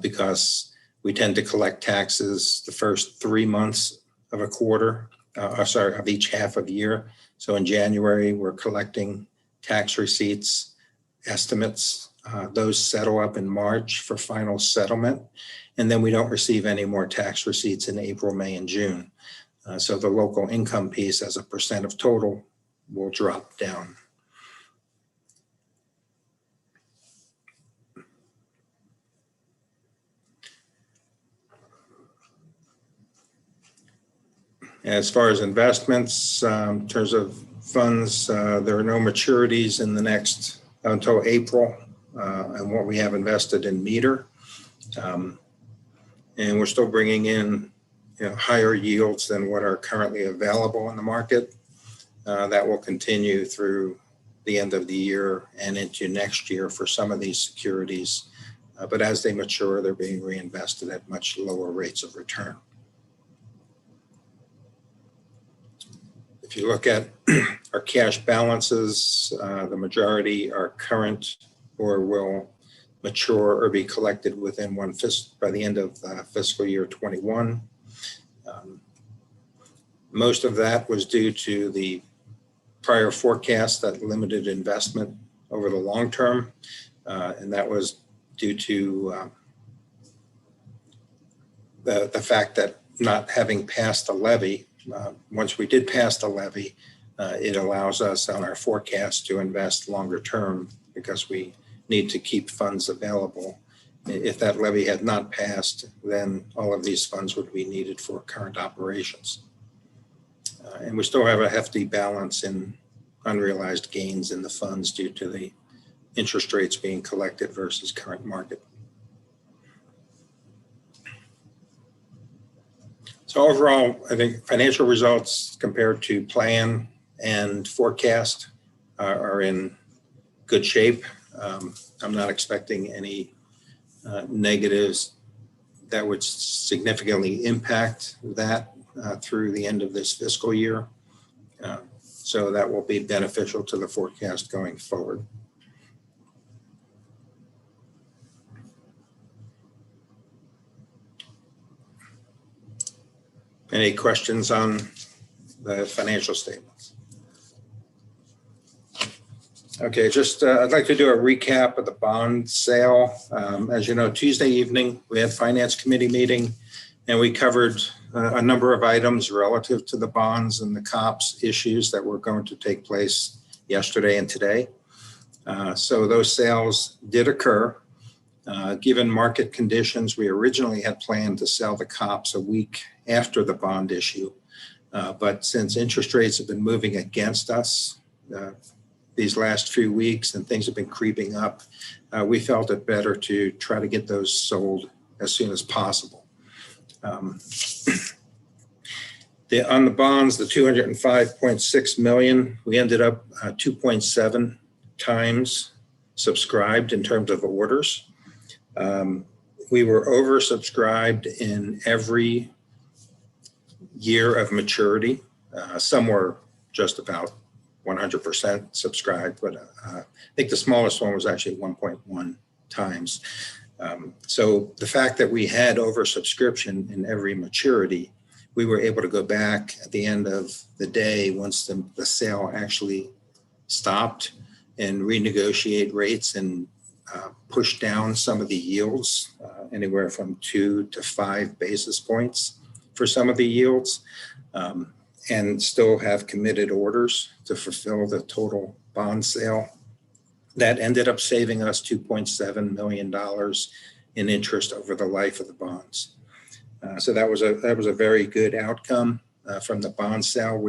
because we tend to collect taxes the first 3 months of a quarter, of each half of year. So in January, we're collecting tax receipts, estimates. Those settle up in March for final settlement. And then we don't receive any more tax receipts in April, May, and June. So the local income piece as a percent of total will drop down. As far as investments, in terms of funds, there are no maturities in the next until April, and what we have invested in meter. And we're still bringing in higher yields than what are currently available in the market. That will continue through the end of the year and into next year for some of these securities. But as they mature, they're being reinvested at much lower rates of return. If you look at our cash balances, the majority are current or will mature or be collected within by the end of fiscal year 21. Most of that was due to the prior forecast that limited investment over the long term, and that was due to the fact that not having passed a levy. Once we did pass the levy, it allows us on our forecast to invest longer term because we need to keep funds available. If that levy had not passed, then all of these funds would be needed for current operations. And we still have a hefty balance in unrealized gains in the funds due to the interest rates being collected versus current market. So overall, I think financial results compared to plan and forecast are in good shape. I'm not expecting any negatives that would significantly impact that through the end of this fiscal year. So that will be beneficial to the forecast going forward. Any questions on the financial statements? Okay, just I'd like to do a recap of the bond sale. As you know, Tuesday evening, we had Finance Committee meeting, and we covered a number of items relative to the bonds and the COPS issues that were going to take place yesterday and today. So those sales did occur. Given market conditions, we originally had planned to sell the COPS a week after the bond issue. But since interest rates have been moving against us these last few weeks and things have been creeping up, we felt it better to try to get those sold as soon as possible. On the bonds, the 205.6 million, we ended up 2.7 times subscribed in terms of orders. We were oversubscribed in every year of maturity. Some were just about 100% subscribed, but I think the smallest one was actually 1.1 times. So the fact that we had oversubscription in every maturity, we were able to go back at the end of the day once the sale actually stopped and renegotiate rates and push down some of the yields, anywhere from 2 to 5 basis points for some of the yields, and still have committed orders to fulfill the total bond sale. That ended up saving us $2.7 million in interest over the life of the bonds. So that was a very good outcome from the bond sale.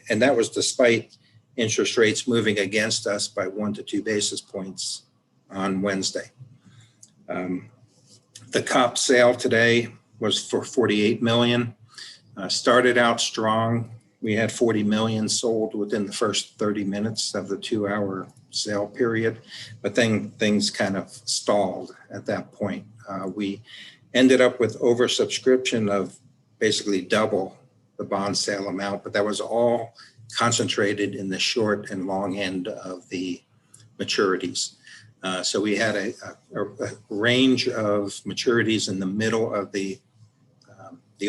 And that was despite interest rates moving against us by 1 to 2 basis points on Wednesday. The COP sale today was for $48 million. Started out strong. We had 40 million sold within the first 30 minutes of the 2-hour sale period, but then things kind of stalled at that point. We ended up with oversubscription of basically double the bond sale amount, but that was all concentrated in the short and long end of the maturities. So we had a range of maturities in the middle of the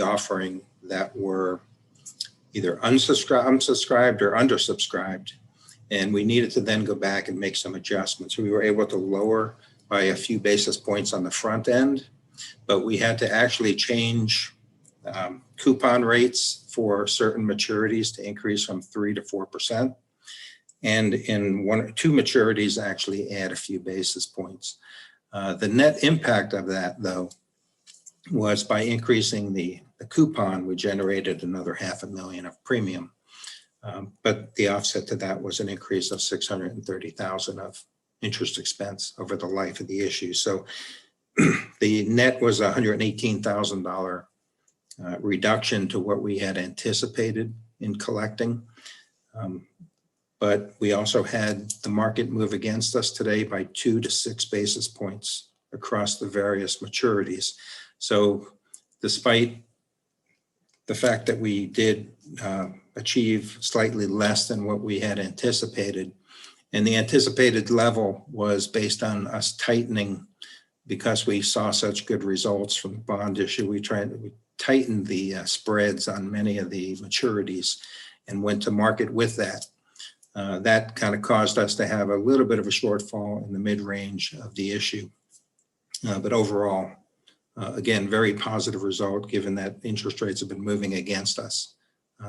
offering that were either unsubscribed or undersubscribed. And we needed to then go back and make some adjustments. We were able to lower by a few basis points on the front end, but we had to actually change coupon rates for certain maturities to increase from 3 to 4%. And in 1 or 2 maturities, actually add a few basis points. The net impact of that, though, was by increasing the coupon, we generated another $500,000 of premium. But the offset to that was an increase of $630,000 of interest expense over the life of the issue. So the net was a $118,000 reduction to what we had anticipated in collecting. But we also had the market move against us today by 2 to 6 basis points across the various maturities. So despite the fact that we did achieve slightly less than what we had anticipated, and the anticipated level was based on us tightening because we saw such good results from the bond issue. We tightened the spreads on many of the maturities and went to market with that. That kind of caused us to have a little bit of a shortfall in the mid-range of the issue. But overall, again, very positive result given that interest rates have been moving against us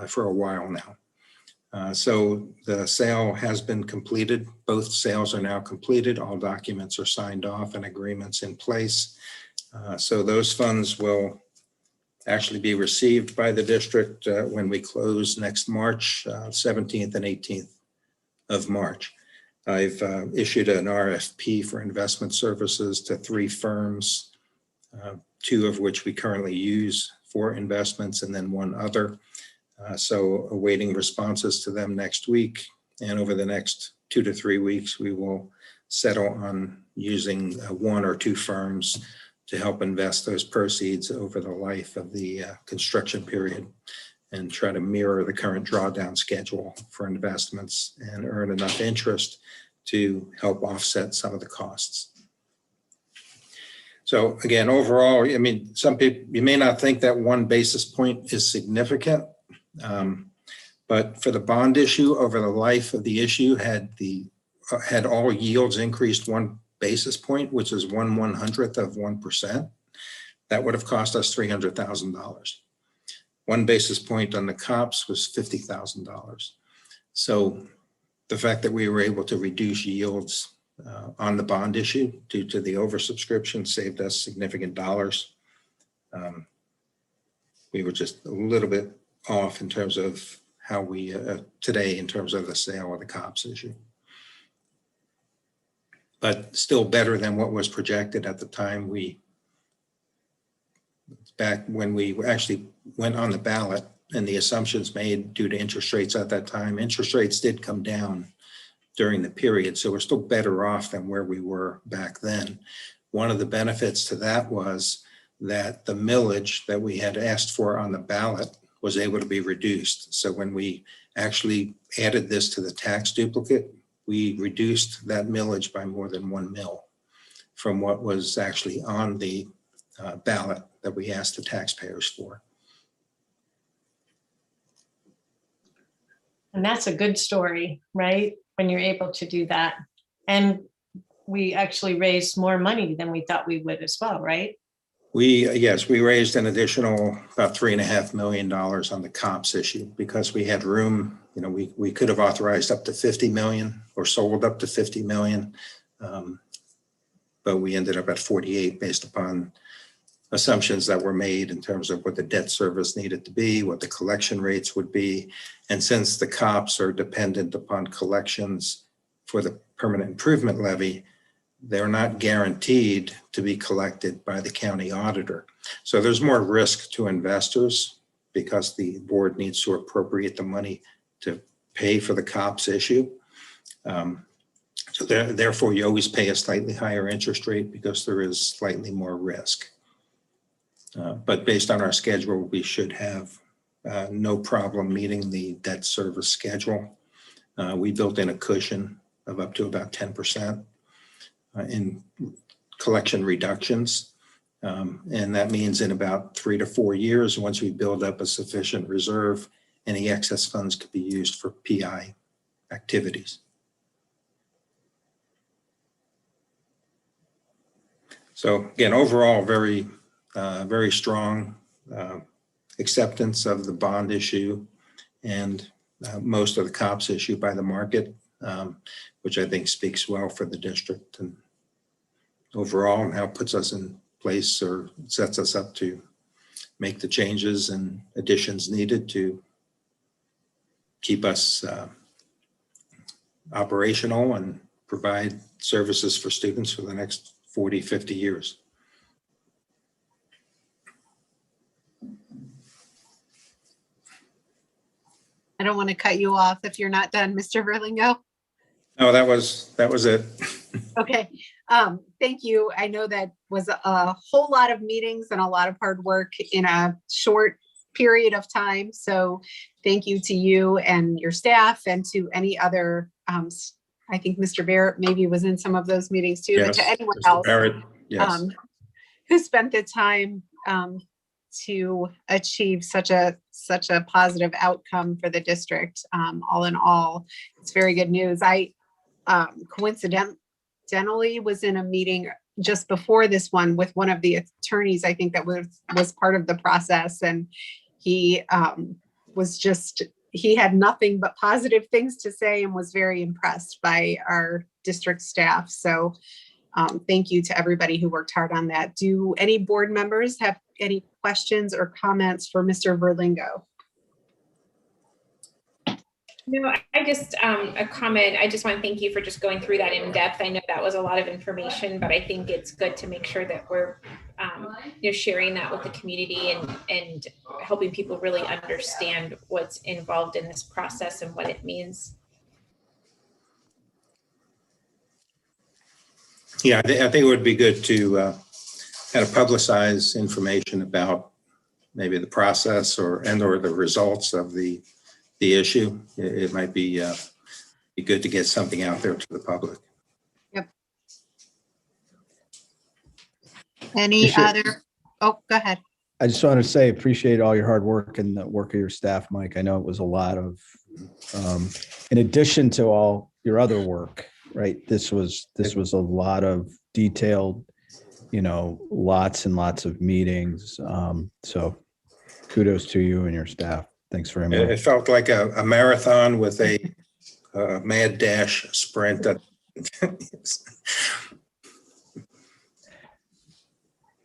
for a while now. So the sale has been completed. Both sales are now completed. All documents are signed off and agreements in place. So those funds will actually be received by the district when we close next March, 17th and 18th of March. I've issued an RFP for investment services to 3 firms, 2 of which we currently use for investments and then 1 other. So awaiting responses to them next week. And over the next 2 to 3 weeks, we will settle on using 1 or 2 firms to help invest those proceeds over the life of the construction period and try to mirror the current drawdown schedule for investments and earn enough interest to help offset some of the costs. So again, overall, I mean, some people, you may not think that 1 basis point is significant, but for the bond issue over the life of the issue, had all yields increased 1 basis point, which is 1/100th of 1%, that would have cost us $300,000. 1 basis point on the COPS was $50,000. So the fact that we were able to reduce yields on the bond issue due to the oversubscription saved us significant dollars. We were just a little bit off in terms of how we today in terms of the sale of the COPS issue. But still better than what was projected at the time back when we actually went on the ballot and the assumptions made due to interest rates at that time. Interest rates did come down during the period, so we're still better off than where we were back then. One of the benefits to that was that the millage that we had asked for on the ballot was able to be reduced. So when we actually added this to the tax duplicate, we reduced that millage by more than 1 mil from what was actually on the ballot that we asked the taxpayers for. And that's a good story, right? When you're able to do that. And we actually raised more money than we thought we would as well, right? Yes, we raised an additional about $3.5 million on the COPS issue because we had room. You know, we could have authorized up to 50 million or sold up to 50 million, but we ended up at 48 based upon assumptions that were made in terms of what the debt service needed to be, what the collection rates would be. And since the COPS are dependent upon collections for the permanent improvement levy, they're not guaranteed to be collected by the county auditor. So there's more risk to investors because the board needs to appropriate the money to pay for the COPS issue. So therefore, you always pay a slightly higher interest rate because there is slightly more risk. But based on our schedule, we should have no problem meeting the debt service schedule. We built in a cushion of up to about 10% in collection reductions. And that means in about 3 to 4 years, once we build up a sufficient reserve, any excess funds could be used for PI activities. So again, overall, very strong acceptance of the bond issue and most of the COPS issue by the market, which I think speaks well for the district and overall, and how it puts us in place or sets us up to make the changes and additions needed to keep us operational and provide services for students for the next 40, 50 years. I don't want to cut you off if you're not done, Mr. Verlingo. No, that was it. Okay, thank you. I know that was a whole lot of meetings and a lot of hard work in a short period of time. So thank you to you and your staff and to any other, I think Mr. Barrett maybe was in some of those meetings too, Yes, but to anyone Mr. else Barrett, yes. Who spent the time to achieve such a positive outcome for the district. All in all, it's very good news. I coincidentally was in a meeting just before this one with one of the attorneys, I think that was part of the process, and he he had nothing but positive things to say and was very impressed by our district staff. So thank you to everybody who worked hard on that. Do any board members have any questions or comments for Mr. Verlingo? No, I just, a comment. I just want to thank you for just going through that in depth. I know that was a lot of information, but I think it's good to make sure that we're sharing that with the community and helping people really understand what's involved in this process and what it means. Yeah, I think it would be good to kind of publicize information about maybe the process or the results of the issue. It might be good to get something out there to the public. Yep. Any other? Oh, go ahead. I just want to say, appreciate all your hard work and the work of your staff, Mike. I know it was a lot of, in addition to all your other work, right? This was a lot of detailed, lots and lots of meetings. So kudos to you and your staff. Thanks very much. It felt like a marathon with a mad dash sprint.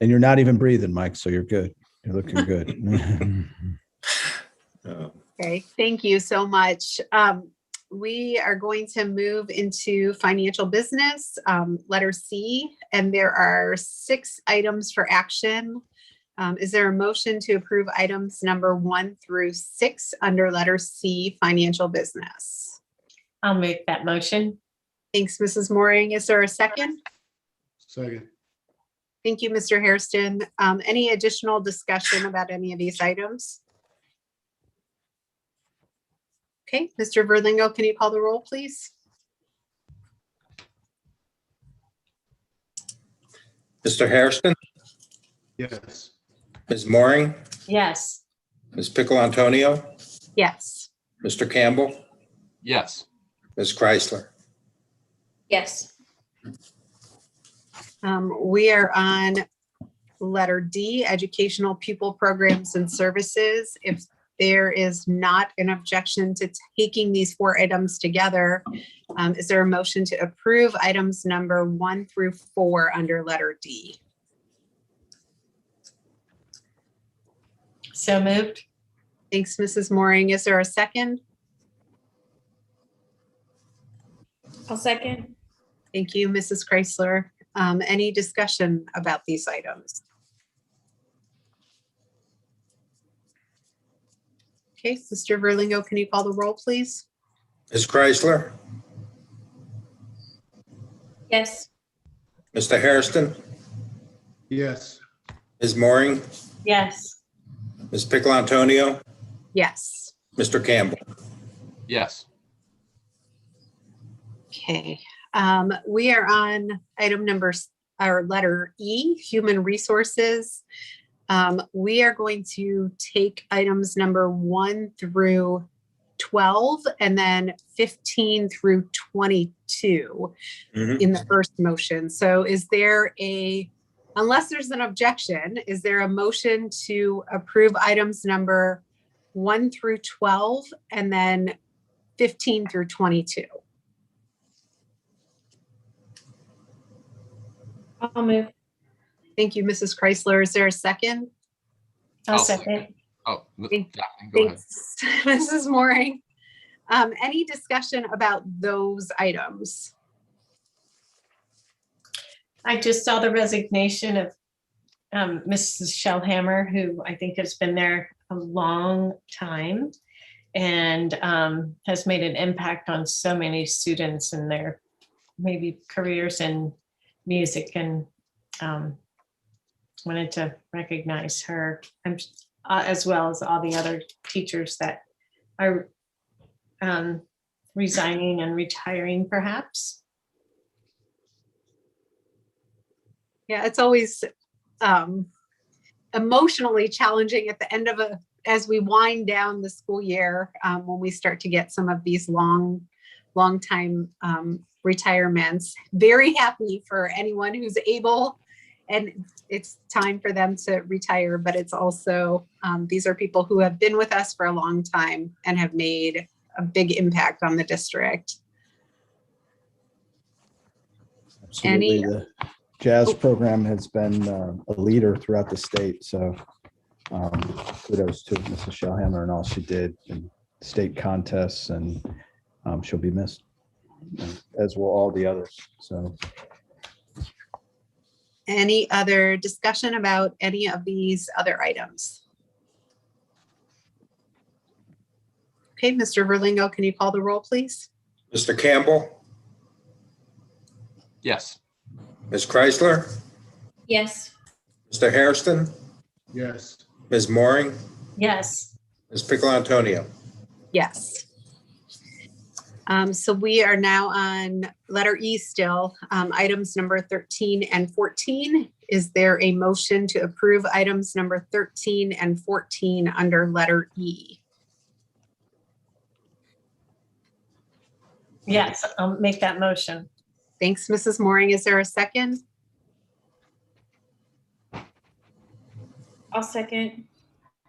And you're not even breathing, Mike, so you're good. You're looking good. Okay, thank you so much. We are going to move into financial business, letter C, and there are 6 items for action. Is there a motion to approve items number 1 through 6 under letter C, financial business? I'll make that motion. Thanks, Mrs. Mooring. Is there a second? Second. Thank you, Mr. Hairston. Any additional discussion about any of these items? Okay, Mr. Verlingo, can you call the roll, please? Mr. Hairston, Yes. Ms. Mooring, Yes. Ms. Pickle Antonio, Yes. Mr. Campbell, Yes. Ms. Chrysler. Yes. We are on letter D, educational pupil programs and services. If there is not an objection to taking these 4 items together, is there a motion to approve items number 1 through 4 under letter D? So moved. Thanks, Mrs. Mooring. Is there a second? I'll second. Thank you, Mrs. Chrysler. Any discussion about these items? Okay, Mr. Verlingo, can you call the roll, please? Ms. Chrysler, Yes. Mr. Hairston, Yes. Ms. Mooring, Yes. Ms. Pickle Antonio, Yes. Mr. Campbell. Yes. Okay, we are on item letter E, human resources. We are going to take items number 1 through 12 and then 15 through 22 in the first motion. So is there unless there's an objection, is there a motion to approve items number 1 through 12 and then 15 through 22? I'll move. Thank you, Mrs. Chrysler. Is there a second? I'll second. Oh, Thank- Daphne, go ahead. Thanks, Mrs. Mooring. Any discussion about those items? I just saw the resignation of Mrs. Shellhammer, who I think has been there a long time and has made an impact on so many students and their maybe careers in music, and wanted to recognize her as well as all the other teachers that are resigning and retiring perhaps. Yeah, it's always emotionally challenging at the end of as we wind down the school year, when we start to get some of these long time retirements. Very happy for anyone who's able, and it's time for them to retire, but it's also, these are people who have been with us for a long time and have made a big impact on the district. Absolutely. The jazz program has been a leader throughout the state. So kudos to Mrs. Shellhammer and all she did in state contests, and she'll be missed, as will all the others. So Any other discussion about any of these other items? Okay, Mr. Verlingo, can you call the roll, please? Mr. Campbell, Yes. Ms. Chrysler, Yes. Mr. Hairston, Yes. Ms. Mooring, Yes. Ms. Pickle Antonio. Yes. So we are now on letter E still, items number 13 and 14. Is there a motion to approve items number 13 and 14 under letter E? Yes, I'll make that motion. Thanks, Mrs. Mooring. Is there a second? I'll second.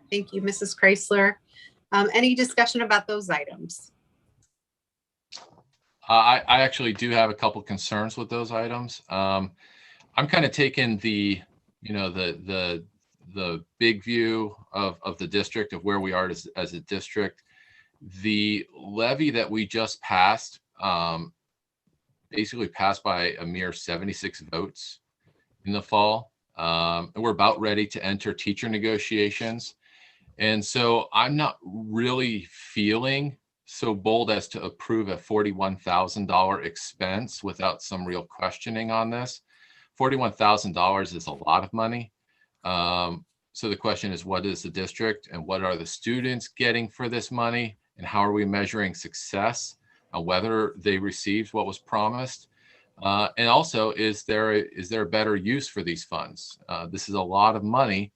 Thank you, Mrs. Chrysler. Any discussion about those items? I actually do have a couple concerns with those items. I'm kind of taking the, the big view of the district, of where we are as a district. The levy that we just passed, basically passed by a mere 76 votes in the fall. And we're about ready to enter teacher negotiations. And so I'm not really feeling so bold as to approve a $41,000 expense without some real questioning on this. $41,000 is a lot of money. So the question is, what is the district and what are the students getting for this money? And how are we measuring success on whether they received what was promised? And also, is there a better use for these funds? This is a lot of money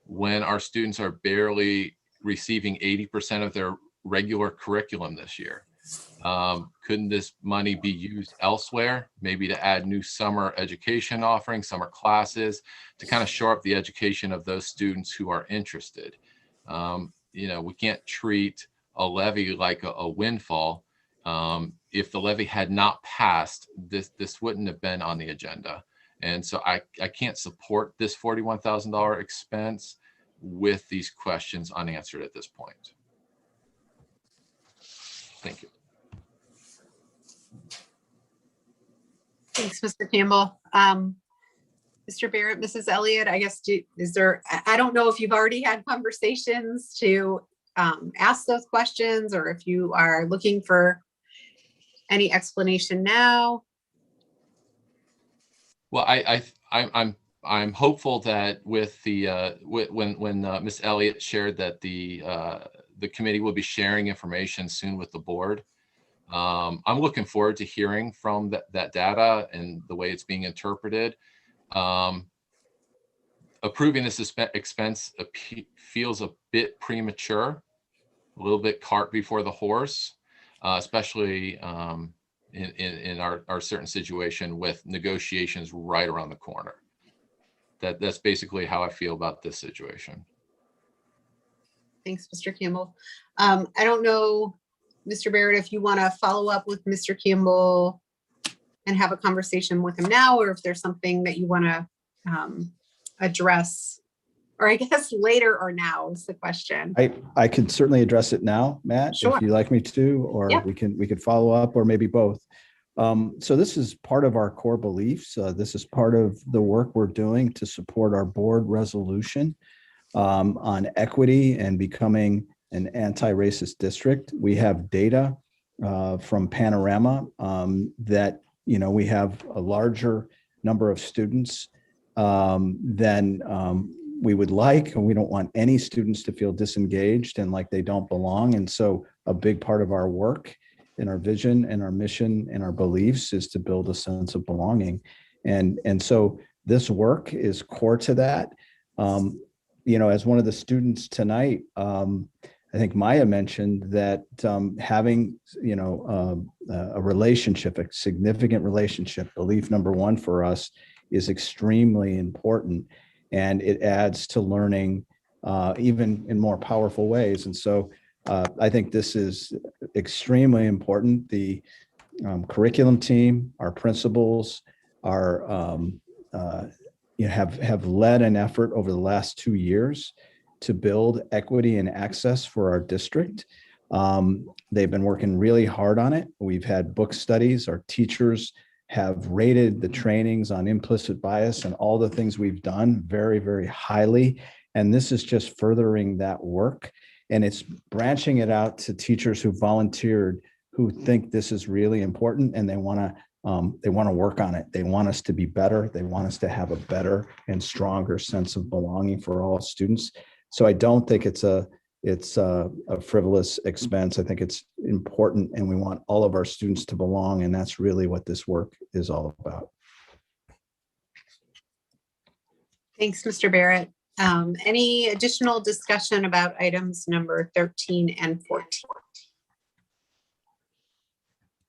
when our students are barely receiving 80% of their regular curriculum this year. Couldn't this money be used elsewhere, maybe to add new summer education offerings, summer classes, to kind of shore up the education of those students who are interested? We can't treat a levy like a windfall. If the levy had not passed, this wouldn't have been on the agenda. And so I can't support this $41,000 expense with these questions unanswered at this point. Thank you. Thanks, Mr. Campbell. Mr. Barrett, Mrs. Elliott, I guess, I don't know if you've already had conversations to ask those questions, or if you are looking for any explanation now. Well, I'm hopeful that with the when Ms. Elliott shared that the committee will be sharing information soon with the board. I'm looking forward to hearing from that data and the way it's being interpreted. Approving this expense feels a bit premature, a little bit cart before the horse, especially in our certain situation with negotiations right around the corner. That's basically how I feel about this situation. Thanks, Mr. Campbell. I don't know, Mr. Barrett, if you want to follow up with Mr. Campbell and have a conversation with him now, or if there's something that you want to address, or I guess later or now is the question. I could certainly address it now, Matt, Sure. if you'd like me to, or Yep. we could follow up, or maybe both. So this is part of our core beliefs. This is part of the work we're doing to support our board resolution on equity and becoming an anti-racist district. We have data from Panorama that, we have a larger number of students than we would like, and we don't want any students to feel disengaged and like they don't belong. And so a big part of our work and our vision and our mission and our beliefs is to build a sense of belonging. And so this work is core to that. As one of the students tonight, I think Maya mentioned that having, a relationship, a significant relationship, belief number one for us, is extremely important. And it adds to learning even in more powerful ways. And so I think this is extremely important. The curriculum team, our principals, have led an effort over the last 2 years to build equity and access for our district. They've been working really hard on it. We've had book studies. Our teachers have rated the trainings on implicit bias and all the things we've done very, very highly. And this is just furthering that work. And it's branching it out to teachers who volunteered, who think this is really important and they want to They want to work on it. They want us to be better. They want us to have a better and stronger sense of belonging for all students. So I don't think it's a frivolous expense. I think it's important, and we want all of our students to belong, and that's really what this work is all about. Thanks, Mr. Barrett. Any additional discussion about items number 13 and 14?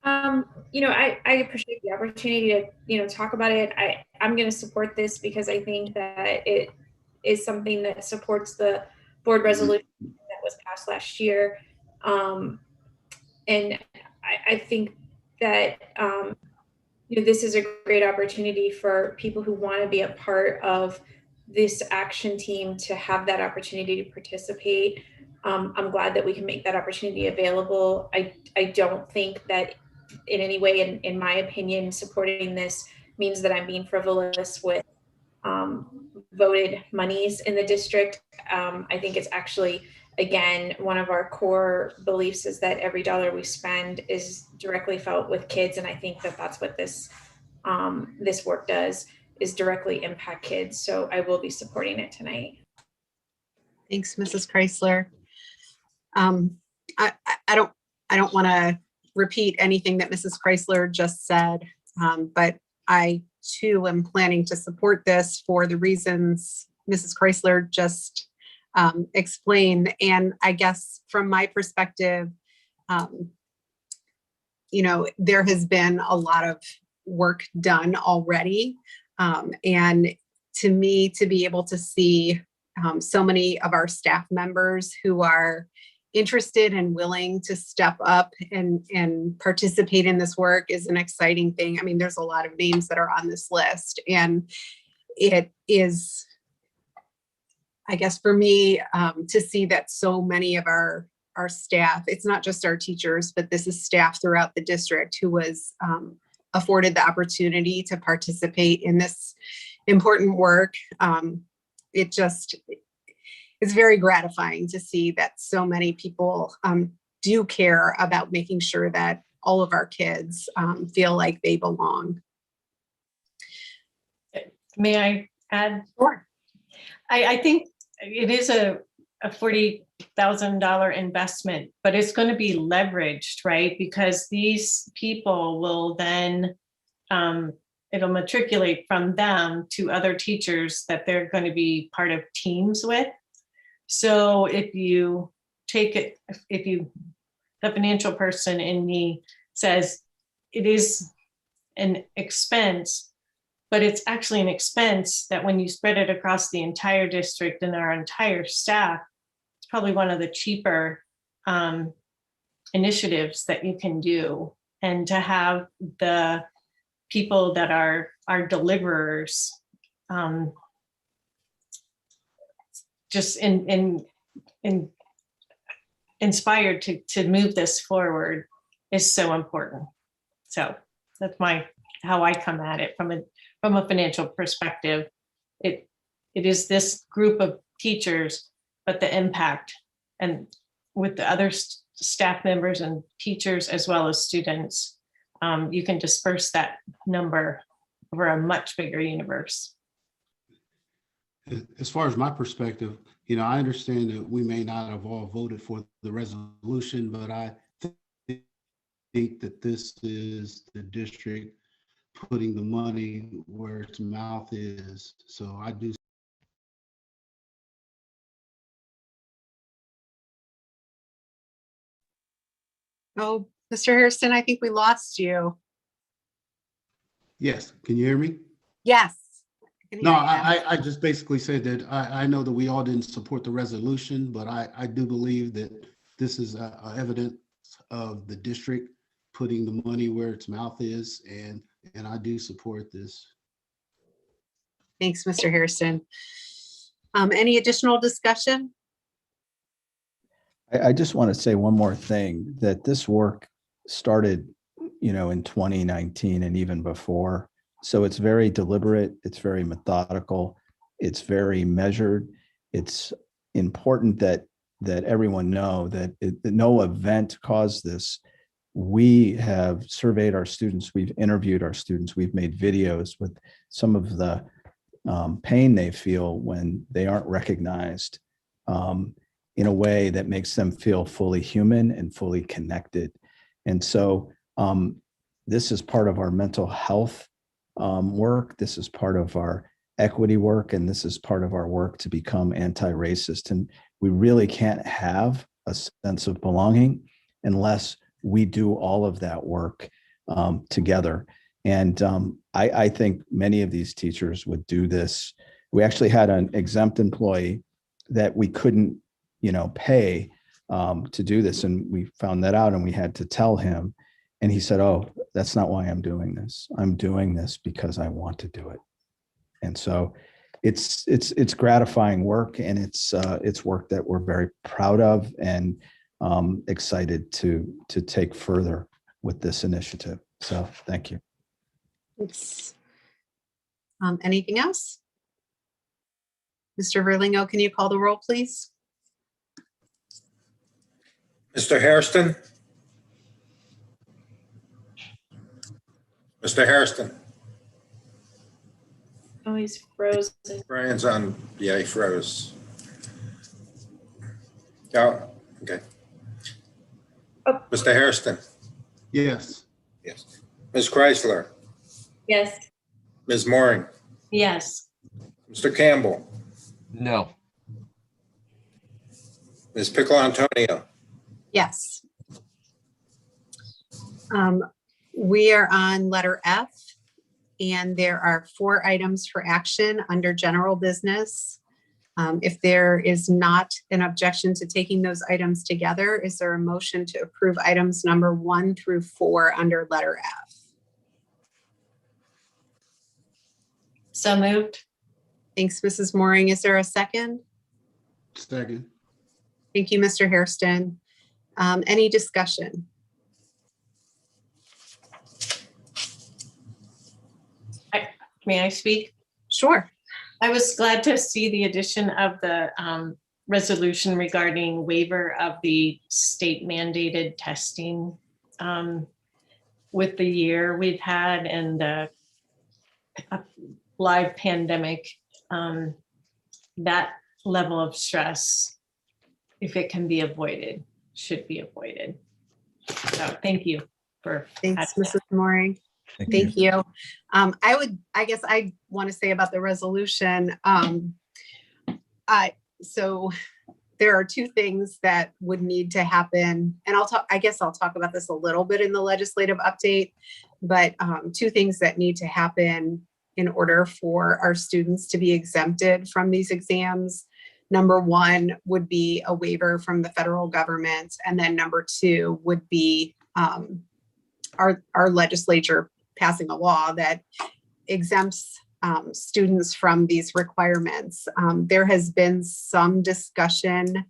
I appreciate the opportunity to, talk about it. I'm going to support this because I think that it is something that supports the board resolution that was passed last year. And I think that, this is a great opportunity for people who want to be a part of this action team to have that opportunity to participate. I'm glad that we can make that opportunity available. I don't think that in any way, in my opinion, supporting this means that I'm being frivolous with voted monies in the district. I think it's actually, again, one of our core beliefs is that every dollar we spend is directly felt with kids. And I think that that's what this work does, is directly impact kids. So I will be supporting it tonight. Thanks, Mrs. Chrysler. I don't want to repeat anything that Mrs. Chrysler just said, but I too am planning to support this for the reasons Mrs. Chrysler just explained. And I guess from my perspective, there has been a lot of work done already. And to me, to be able to see so many of our staff members who are interested and willing to step up and participate in this work is an exciting thing. I mean, there's a lot of names that are on this list, and it is, I guess for me, to see that so many of our staff, it's not just our teachers, but this is staff throughout the district who was afforded the opportunity to participate in this important work. It's very gratifying to see that so many people do care about making sure that all of our kids feel like they belong. May I add? Sure. I think it is a $40,000 investment, but it's going to be leveraged, right? Because these people will then, it'll matriculate from them to other teachers that they're going to be part of teams with. So if you take it, the financial person in me says it is an expense, but it's actually an expense that when you spread it across the entire district and our entire staff, it's probably one of the cheaper initiatives that you can do. And to have the people that are deliverers just inspired to move this forward is so important. So that's how I come at it from a financial perspective. It is this group of teachers, but the impact, and with the other staff members and teachers as well as students, you can disperse that number over a much bigger universe. As far as my perspective, I understand that we may not have all voted for the resolution, but I think that this is the district putting the money where its mouth is. So I do. Oh, Mr. Hairston, I think we lost you. Yes, can you hear me? Yes. No, I just basically said that I know that we all didn't support the resolution, but I do believe that this is evidence of the district putting the money where its mouth is, and I do support this. Thanks, Mr. Hairston. Any additional discussion? I just want to say one more thing, that this work started, in 2019 and even before. So it's very deliberate, it's very methodical, it's very measured. It's important that everyone know that no event caused this. we have surveyed our students, we've interviewed our students, we've made videos with some of the pain they feel when they aren't recognized in a way that makes them feel fully human and fully connected. And so this is part of our mental health work. This is part of our equity work, and this is part of our work to become anti-racist. And we really can't have a sense of belonging unless we do all of that work together. And I think many of these teachers would do this. We actually had an exempt employee that we couldn't, pay to do this. And we found that out and we had to tell him. And he said, "Oh, that's not why I'm doing this. I'm doing this because I want to do it." And so it's gratifying work, and it's work that we're very proud of and excited to take further with this initiative. So thank you. Thanks. Anything else? Mr. Verlingo, can you call the roll, please? Mr. Hairston? Mr. Hairston? Oh, he's frozen. Brian's on, yeah, he froze. Oh, okay. Oh. Mr. Hairston? Yes. Yes. Ms. Chrysler? Yes. Ms. Mooring? Yes. Mr. Campbell? No. Ms. Pickle Antonio? Yes. We are on letter F, and there are 4 items for action under general business. If there is not an objection to taking those items together, is there a motion to approve items number 1 through 4 under letter F? So moved. Thanks, Mrs. Mooring. Is there a second? Second. Thank you, Mr. Hairston. Any discussion? May I speak? Sure. I was glad to see the addition of the resolution regarding waiver of the state mandated testing with the year we've had and the live pandemic. That level of stress, if it can be avoided, should be avoided. So thank you for. Thanks, Mrs. Mooring. Thank you. I guess I want to say about the resolution. So there are 2 things that would need to happen, and I guess I'll talk about this a little bit in the legislative update, but 2 things that need to happen in order for our students to be exempted from these exams. Number 1 would be a waiver from the federal government, and then number 2 would be our legislature passing a law that exempts students from these requirements. There has been some discussion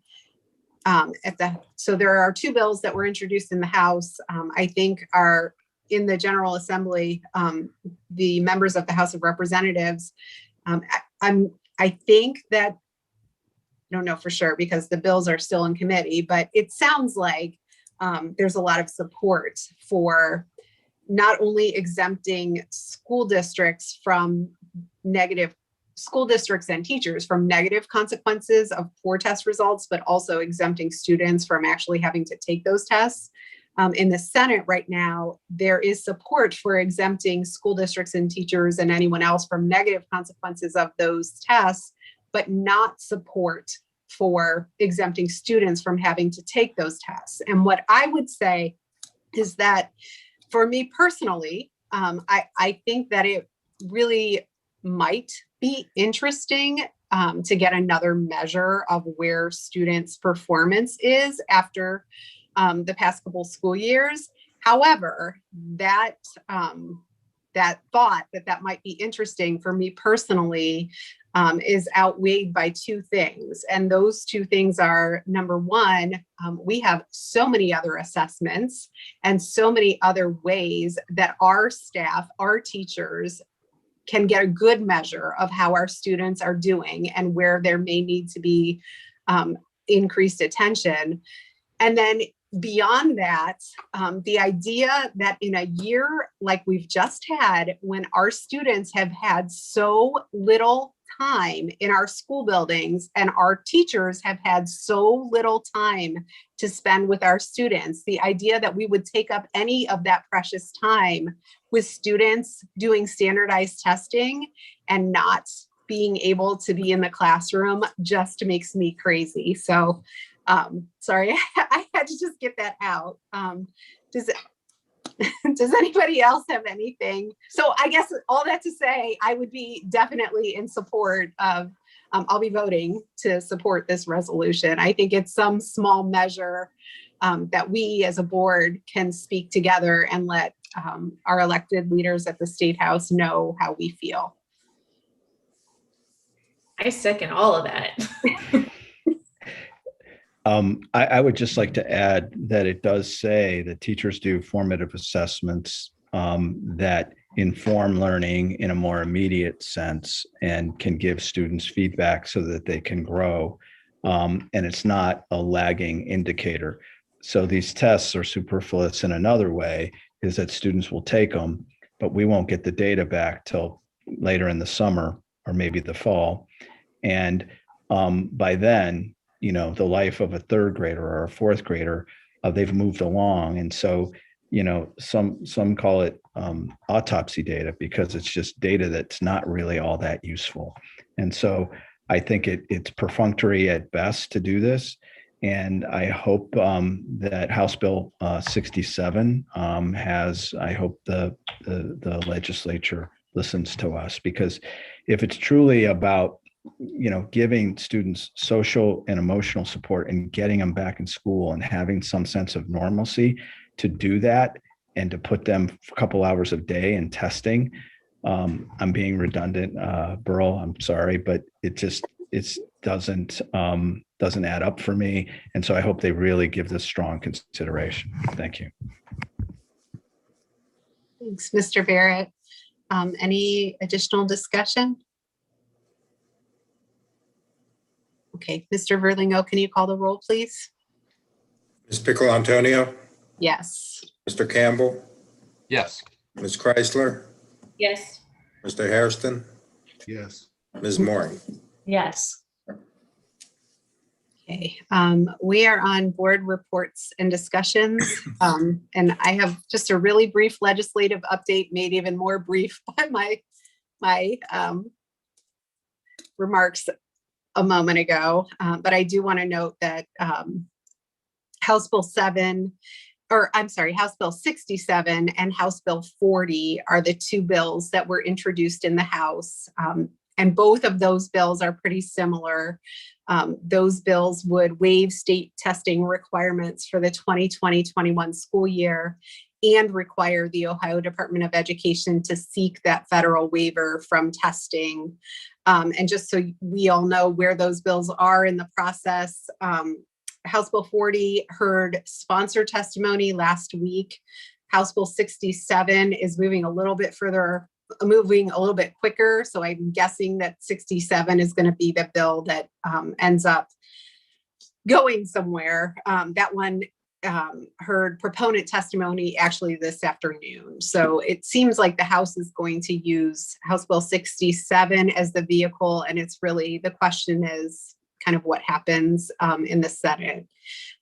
so there are 2 bills that were introduced in the House. I think are in the General Assembly, the members of the House of Representatives. I think that, I don't know for sure because the bills are still in committee, but it sounds like there's a lot of support for not only exempting school districts and teachers from negative consequences of poor test results, but also exempting students from actually having to take those tests. In the Senate right now, there is support for exempting school districts and teachers and anyone else from negative consequences of those tests, but not support for exempting students from having to take those tests. And what I would say is that for me personally, I think that it really might be interesting to get another measure of where students' performance is after the past couple school years. However, that thought that might be interesting for me personally is outweighed by 2 things. And those 2 things are, number 1, we have so many other assessments and so many other ways that our staff, our teachers can get a good measure of how our students are doing and where there may need to be increased attention. And then beyond that, the idea that in a year like we've just had, when our students have had so little time in our school buildings and our teachers have had so little time to spend with our students, the idea that we would take up any of that precious time with students doing standardized testing and not being able to be in the classroom just makes me crazy. So sorry, I had to just get that out. Does anybody else have anything? So I guess all that to say, I would be definitely in support of, I'll be voting to support this resolution. I think it's some small measure that we as a board can speak together and let our elected leaders at the State House know how we feel. I second all of that. I would just like to add that it does say that teachers do formative assessments that inform learning in a more immediate sense and can give students feedback so that they can grow. And it's not a lagging indicator. So these tests are superfluous in another way, is that students will take them, but we won't get the data back till later in the summer or maybe the fall. And by then, the life of a third grader or a fourth grader, they've moved along. And so, some call it autopsy data because it's just data that's not really all that useful. And so I think it's perfunctory at best to do this. And I hope that House Bill 67 I hope the legislature listens to us, because if it's truly about giving students social and emotional support and getting them back in school and having some sense of normalcy to do that and to put them a couple hours a day in testing. I'm being redundant, Burl, I'm sorry, but it doesn't add up for me. And so I hope they really give this strong consideration. Thank you. Thanks, Mr. Barrett. Any additional discussion? Okay, Mr. Verlingo, can you call the roll, please? Ms. Pickle Antonio, Yes. Mr. Campbell, Yes. Ms. Chrysler, Yes. Mr. Hairston, Yes. Ms. Moore. Yes. Okay, we are on board reports and discussions. And I have just a really brief legislative update, made even more brief by my remarks a moment ago. But I do want to note that House Bill 67 and House Bill 40 are the two bills that were introduced in the House. And both of those bills are pretty similar. Those bills would waive state testing requirements for the 2020-21 school year and require the Ohio Department of Education to seek that federal waiver from testing. And just so we all know where those bills are in the process, House Bill 40 heard sponsor testimony last week. House Bill 67 is moving a little bit quicker. So I'm guessing that 67 is going to be the bill that ends up going somewhere. That one heard proponent testimony actually this afternoon. So it seems like the House is going to use House Bill 67 as the vehicle. And it's really, the question is kind of what happens in the Senate.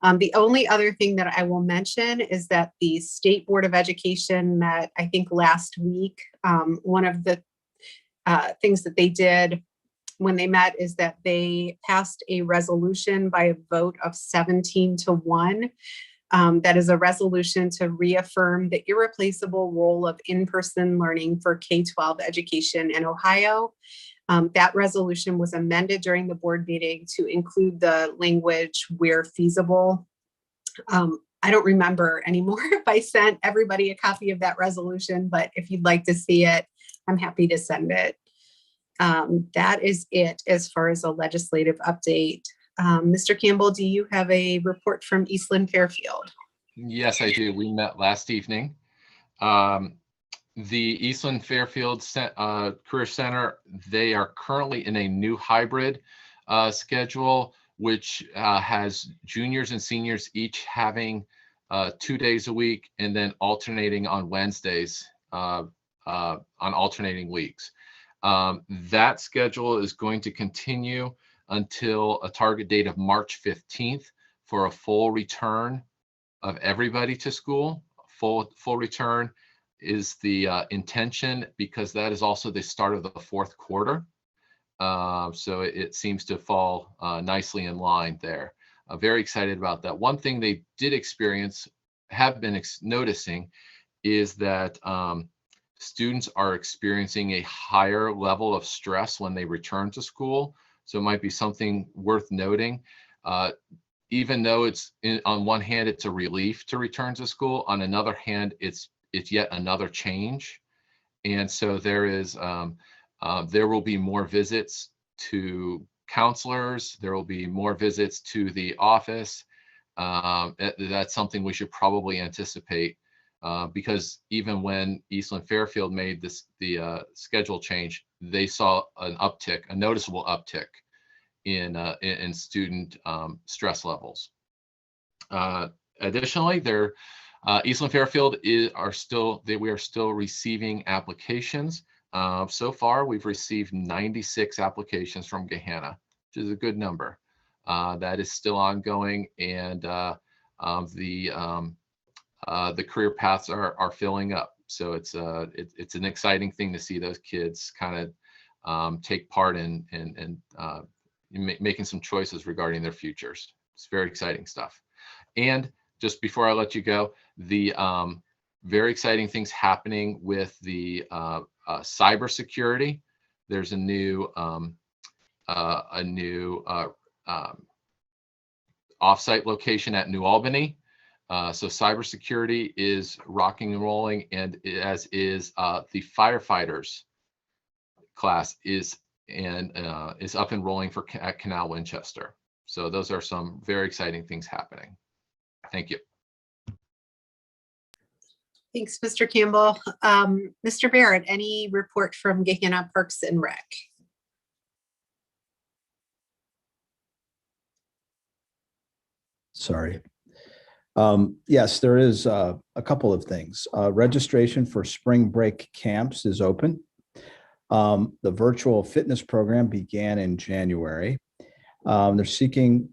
The only other thing that I will mention is that the State Board of Education met, I think, last week. One of the things that they did when they met is that they passed a resolution by a vote of 17-1. That is a resolution to reaffirm the irreplaceable role of in-person learning for K-12 education in Ohio. That resolution was amended during the board meeting to include the language where feasible. I don't remember anymore if I sent everybody a copy of that resolution, but if you'd like to see it, I'm happy to send it. That is it as far as a legislative update. Mr. Campbell, do you have a report from Eastland Fairfield? Yes, I do. We met last evening. The Eastland Fairfield Career Center, they are currently in a new hybrid schedule, which has juniors and seniors each having 2 days a week, and then alternating on Wednesdays on alternating weeks. That schedule is going to continue until a target date of March 15th for a full return of everybody to school. Full return is the intention, because that is also the start of the fourth quarter. So it seems to fall nicely in line there. Very excited about that. One thing they did have been noticing is that students are experiencing a higher level of stress when they return to school. So it might be something worth noting. Even though on one hand, it's a relief to return to school, on another hand, it's yet another change. And so there will be more visits to counselors. There will be more visits to the office. That's something we should probably anticipate, because even when Eastland Fairfield made the schedule change, they saw a noticeable uptick in student stress levels. Additionally, Eastland Fairfield we are still receiving applications. So far, we've received 96 applications from Gahanna, which is a good number. That is still ongoing, and the career paths are filling up. So it's an exciting thing to see those kids kind of take part in making some choices regarding their futures. It's very exciting stuff. And just before I let you go, the very exciting things happening with the cybersecurity. There's a new offsite location at New Albany. So cybersecurity is rocking and rolling, and as is the firefighters class is up and rolling at Canal Winchester. So those are some very exciting things happening. Thank you. Thanks, Mr. Campbell. Mr. Barrett, any report from Gahanna Parks and Rec? Sorry. Yes, there is a couple of things. Registration for spring break camps is open. The virtual fitness program began in January. They're seeking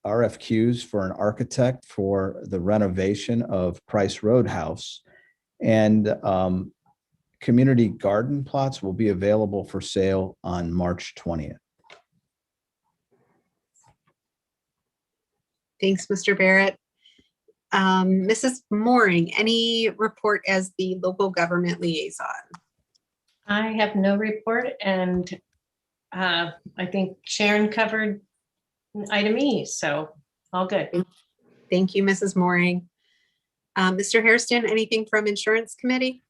RFQs for an architect for the renovation of Price Roadhouse, and community garden plots will be available for sale on March 20th. Thanks, Mr. Barrett. Mrs. Mooring, any report as the local government liaison? I have no report, and I think Sharon covered item E, so all good. Thank you, Mrs. Mooring. Mr. Hairston, anything from Insurance Committee?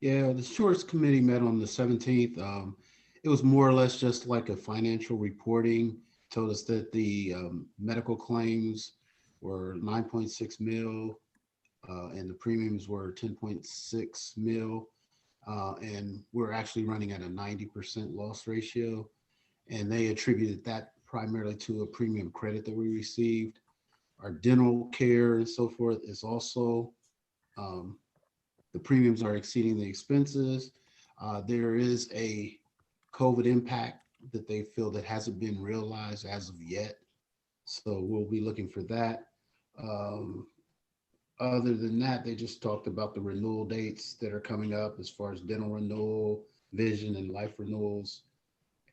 Yeah, the Insurance Committee met on the 17th. It was more or less just like a financial reporting. Told us that the medical claims were 9.6 mil and the premiums were 10.6 mil. And we're actually running at a 90% loss ratio. And they attributed that primarily to a premium credit that we received. Our dental care and so forth is also, the premiums are exceeding the expenses. There is a COVID impact that they feel that hasn't been realized as of yet. So we'll be looking for that. Other than that, they just talked about the renewal dates that are coming up as far as dental renewal, vision, and life renewals.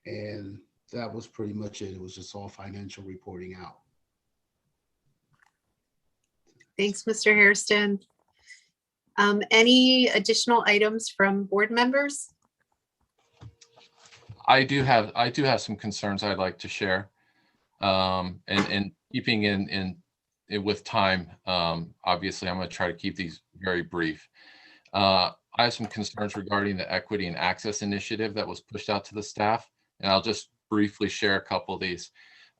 And that was pretty much it. It was just all financial reporting out. Thanks, Mr. Hairston. Any additional items from board members? I do have some concerns I'd like to share, and keeping in with time. Obviously, I'm going to try to keep these very brief. I have some concerns regarding the equity and access initiative that was pushed out to the staff, and I'll just briefly share a couple of these.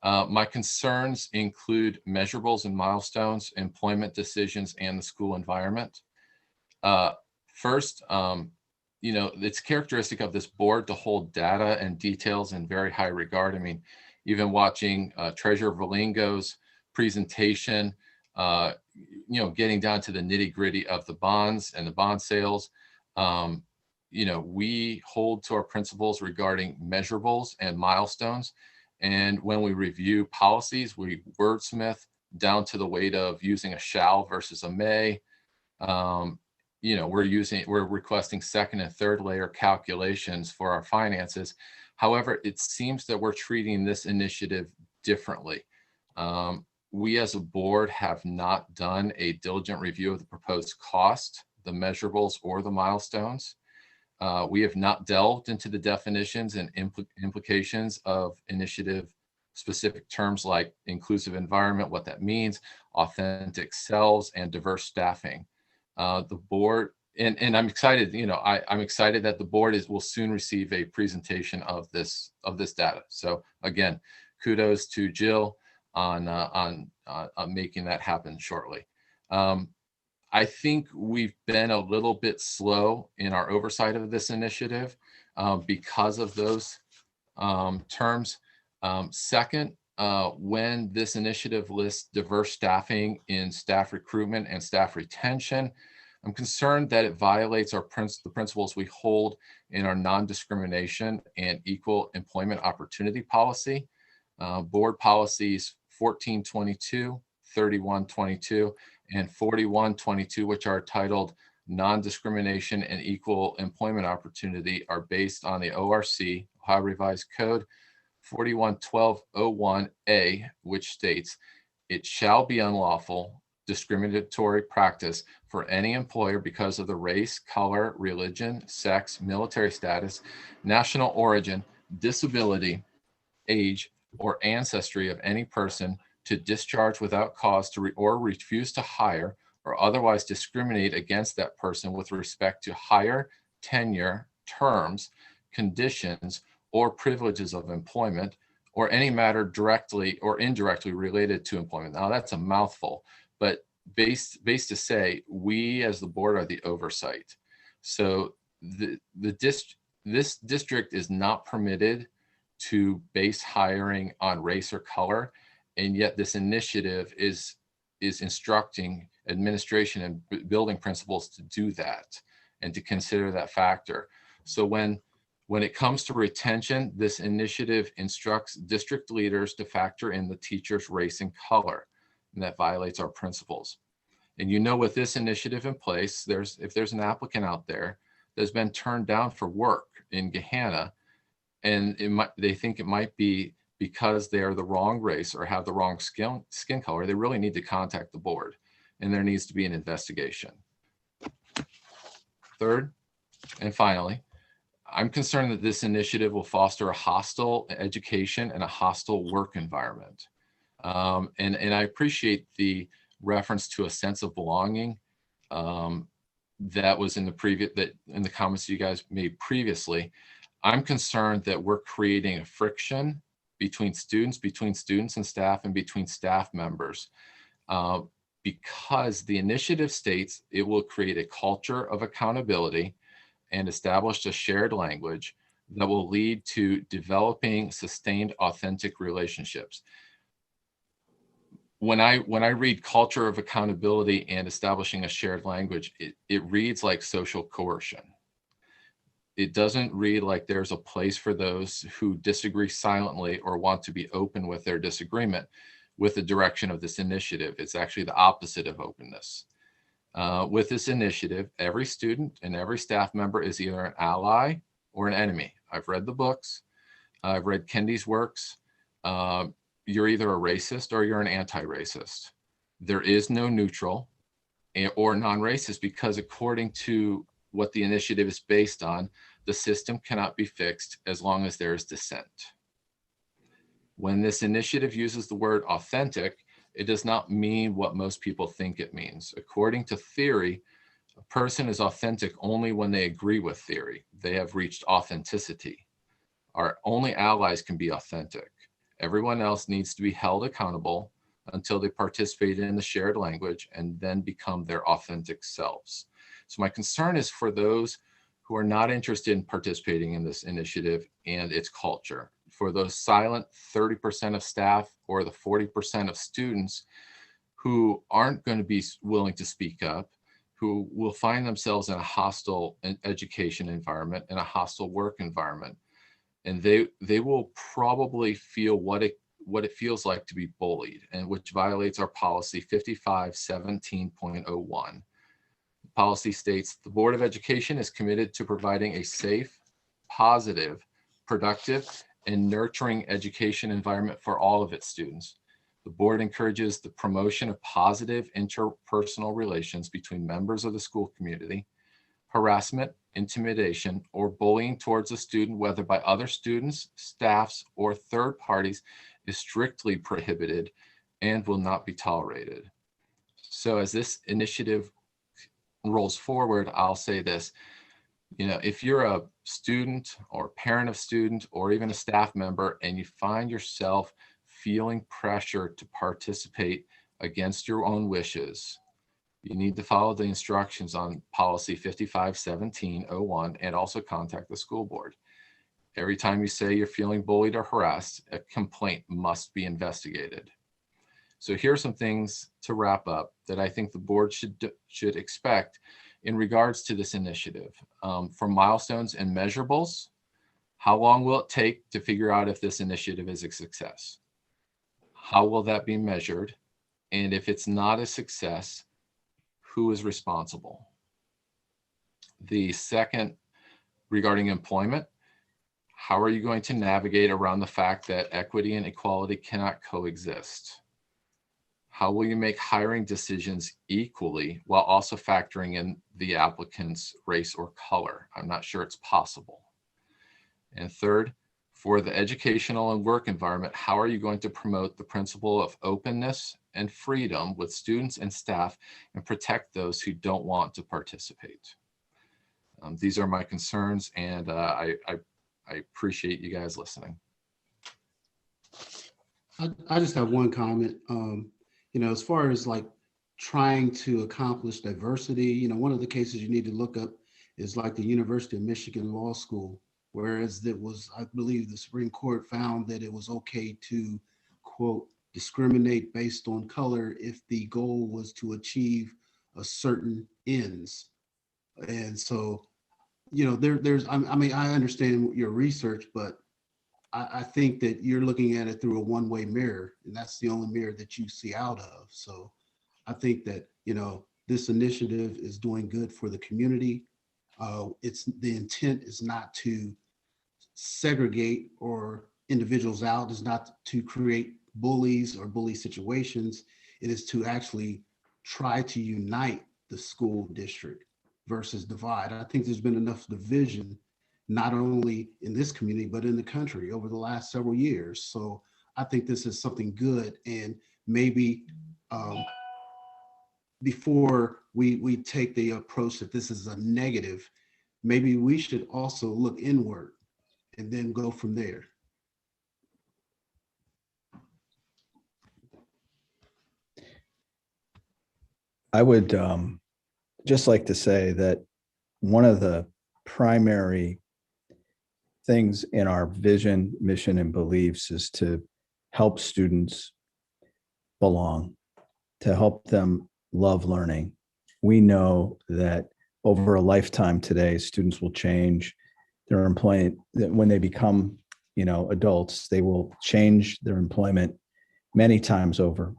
My concerns include measurables and milestones, employment decisions, and the school environment. First, it's characteristic of this board to hold data and details in very high regard. I mean, even watching Treasurer Valingo's presentation, getting down to the nitty gritty of the bonds and the bond sales. We hold to our principles regarding measurables and milestones. And when we review policies, we wordsmith down to the weight of using a shall versus a may. We're requesting second and third layer calculations for our finances. However, it seems that we're treating this initiative differently. We as a board have not done a diligent review of the proposed cost, the measurables, or the milestones. We have not delved into the definitions and implications of initiative specific terms like inclusive environment, what that means, authentic selves, and diverse staffing. The board, and I'm excited, I'm excited that the board will soon receive a presentation of this data. So again, kudos to Jill on making that happen shortly. I think we've been a little bit slow in our oversight of this initiative because of those terms. Second, when this initiative lists diverse staffing in staff recruitment and staff retention, I'm concerned that it violates the principles we hold in our non-discrimination and equal employment opportunity policy. Board policies 1422, 3122, and 4122, which are titled Non-Discrimination and Equal Employment Opportunity, are based on the ORC, Ohio Revised Code 411201A, which states, it shall be unlawful discriminatory practice for any employer because of the race, color, religion, sex, military status, national origin, disability, age, or ancestry of any person to discharge without cause or refuse to hire or otherwise discriminate against that person with respect to hire, tenure, terms, conditions, or privileges of employment, or any matter directly or indirectly related to employment. Now that's a mouthful, but based to say, we as the board are the oversight. So this district is not permitted to base hiring on race or color, and yet this initiative is instructing administration and building principals to do that and to consider that factor. So when it comes to retention, this initiative instructs district leaders to factor in the teacher's race and color, and that violates our principles. And with this initiative in place, if there's an applicant out there that's been turned down for work in Gahanna, and they think it might be because they are the wrong race or have the wrong skin color, they really need to contact the board, and there needs to be an investigation. Third, and finally, I'm concerned that this initiative will foster a hostile education and a hostile work environment. And I appreciate the reference to a sense of belonging that was in the comments you guys made previously. I'm concerned that we're creating a friction between students and staff, and between staff members, because the initiative states it will create a culture of accountability and establish a shared language that will lead to developing sustained, authentic relationships. When I read culture of accountability and establishing a shared language, it reads like social coercion. It doesn't read like there's a place for those who disagree silently or want to be open with their disagreement with the direction of this initiative. It's actually the opposite of openness. With this initiative, every student and every staff member is either an ally or an enemy. I've read the books. I've read Kendi's works. You're either a racist or you're an anti-racist. There is no neutral or non-racist, because according to what the initiative is based on, the system cannot be fixed as long as there is dissent. When this initiative uses the word authentic, it does not mean what most people think it means. According to theory, a person is authentic only when they agree with theory. They have reached authenticity. Our only allies can be authentic. Everyone else needs to be held accountable until they participate in the shared language and then become their authentic selves. So my concern is for those who are not interested in participating in this initiative and its culture. For those silent 30% of staff or the 40% of students who aren't going to be willing to speak up, who will find themselves in a hostile education environment and a hostile work environment. And they will probably feel what it feels like to be bullied, and which violates our policy 5517.01. The policy states the Board of Education is committed to providing a safe, positive, productive, and nurturing education environment for all of its students. The board encourages the promotion of positive interpersonal relations between members of the school community. Harassment, intimidation, or bullying towards a student, whether by other students, staffs, or third parties, is strictly prohibited and will not be tolerated. So as this initiative rolls forward, I'll say this. If you're a student or parent of student or even a staff member and you find yourself feeling pressure to participate against your own wishes, you need to follow the instructions on policy 5517.01 and also contact the school board. Every time you say you're feeling bullied or harassed, a complaint must be investigated. So here are some things to wrap up that I think the board should expect in regards to this initiative. For milestones and measurables, how long will it take to figure out if this initiative is a success? How will that be measured? And if it's not a success, who is responsible? The second, regarding employment, how are you going to navigate around the fact that equity and equality cannot coexist? How will you make hiring decisions equally while also factoring in the applicant's race or color? I'm not sure it's possible. And third, for the educational and work environment, how are you going to promote the principle of openness and freedom with students and staff and protect those who don't want to participate? These are my concerns, and I appreciate you guys listening. I just have one comment. As far as like trying to accomplish diversity, one of the cases you need to look up is like the University of Michigan Law School, whereas I believe the Supreme Court found that it was okay to, quote, discriminate based on color if the goal was to achieve a certain ends. And so, I understand your research, but I think that you're looking at it through a one-way mirror, and that's the only mirror that you see out of. So I think that, this initiative is doing good for the community. The intent is not to segregate or individuals out, is not to create bullies or bully situations. It is to actually try to unite the school district versus divide. I think there's been enough division, not only in this community, but in the country over the last several years. So I think this is something good. And maybe before we take the approach that this is a negative, maybe we should also look inward and then go from there. I would just like to say that one of the primary things in our vision, mission, and beliefs is to help students belong, to help them love learning. We know that over a lifetime today, students will change their employment. When they become, adults, they will change their employment many times over.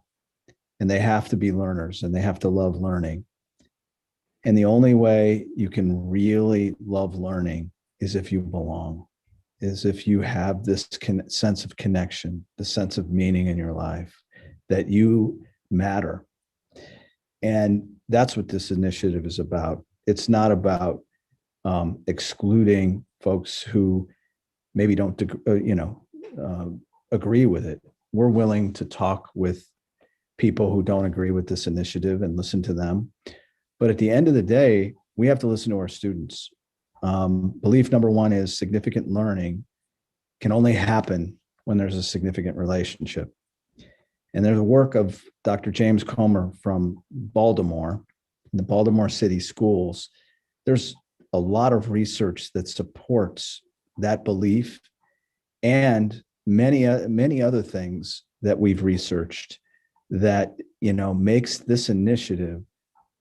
And they have to be learners and they have to love learning. And the only way you can really love learning is if you belong, is if you have this sense of connection, the sense of meaning in your life, that you matter. And that's what this initiative is about. It's not about excluding folks who maybe don't, agree with it. We're willing to talk with people who don't agree with this initiative and listen to them. But at the end of the day, we have to listen to our students. Belief number one is significant learning can only happen when there's a significant relationship. And there's a work of Dr. James Comer from Baltimore, the Baltimore City Schools. There's a lot of research that supports that belief and many other things that we've researched that, makes this initiative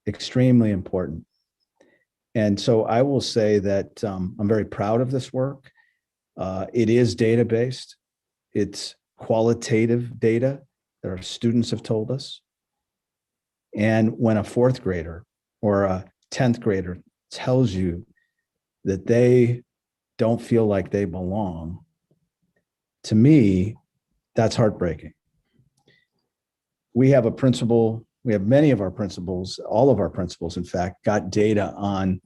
extremely important. And so I will say that I'm very proud of this work. It is data-based. It's qualitative data that our students have told us. And when a fourth grader or a 10th grader tells you that they don't feel like they belong, to me, that's heartbreaking. We have a principal, we have many of our principals, all of our principals, in fact, got data on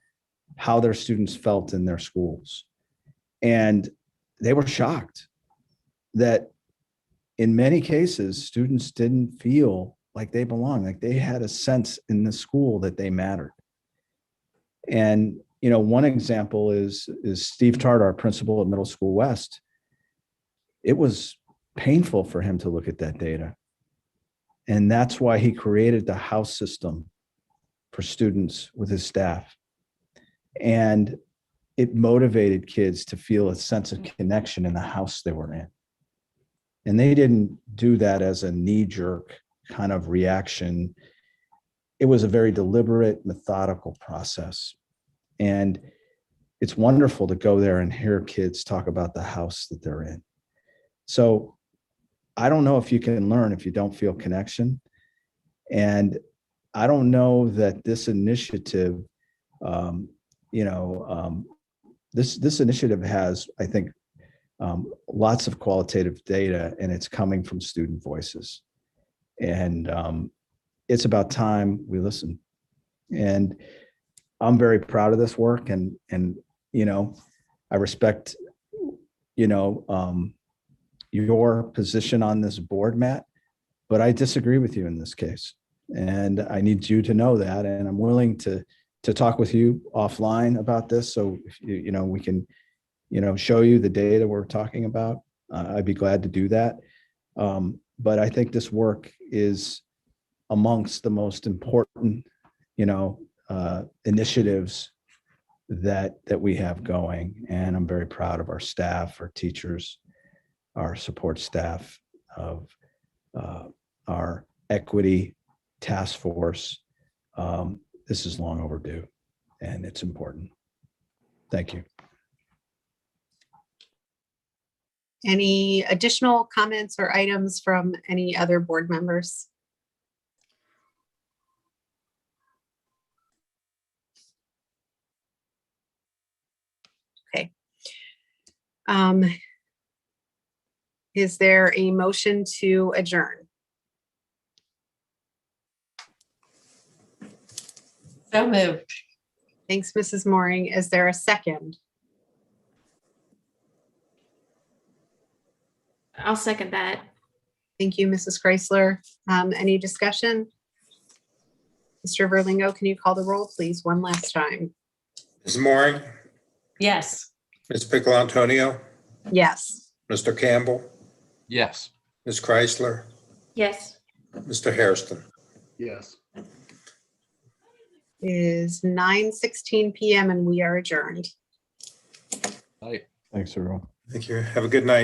how their students felt in their schools. And they were shocked that in many cases, students didn't feel like they belonged, like they had a sense in the school that they mattered. And, one example is Steve Tart, our principal at Middle School West. It was painful for him to look at that data. And that's why he created the house system for students with his staff. And it motivated kids to feel a sense of connection in the house they were in. And they didn't do that as a knee-jerk kind of reaction. It was a very deliberate, methodical process. And it's wonderful to go there and hear kids talk about the house that they're in. So I don't know if you can learn if you don't feel connection. And I don't know that this initiative, this initiative has, I think, lots of qualitative data, and it's coming from student voices. And it's about time we listen. And I'm very proud of this work, and I respect, your position on this board, Matt, but I disagree with you in this case. And I need you to know that, and I'm willing to talk with you offline about this. So if we can, show you the data we're talking about. I'd be glad to do that. But I think this work is amongst the most important, initiatives that we have going. And I'm very proud of our staff, our teachers, our support staff, of our equity task force. This is long overdue, and it's important. Thank you. Any additional comments or items from any other board members? Okay. Is there a motion to adjourn? So moved. Thanks, Mrs. Mooring. Is there a second? I'll second that. Thank you, Mrs. Chrysler. Any discussion? Mr. Verlingo, can you call the roll, please, one last time? Ms. Mooring, Yes. Ms. Piccolo-Antonio, Yes. Mr. Campbell, Yes. Ms. Chrysler, Yes. Mr. Hairston. Yes. It is 9:16 p.m. and we are adjourned. Right. Thanks, everyone. Thank you. Have a good night.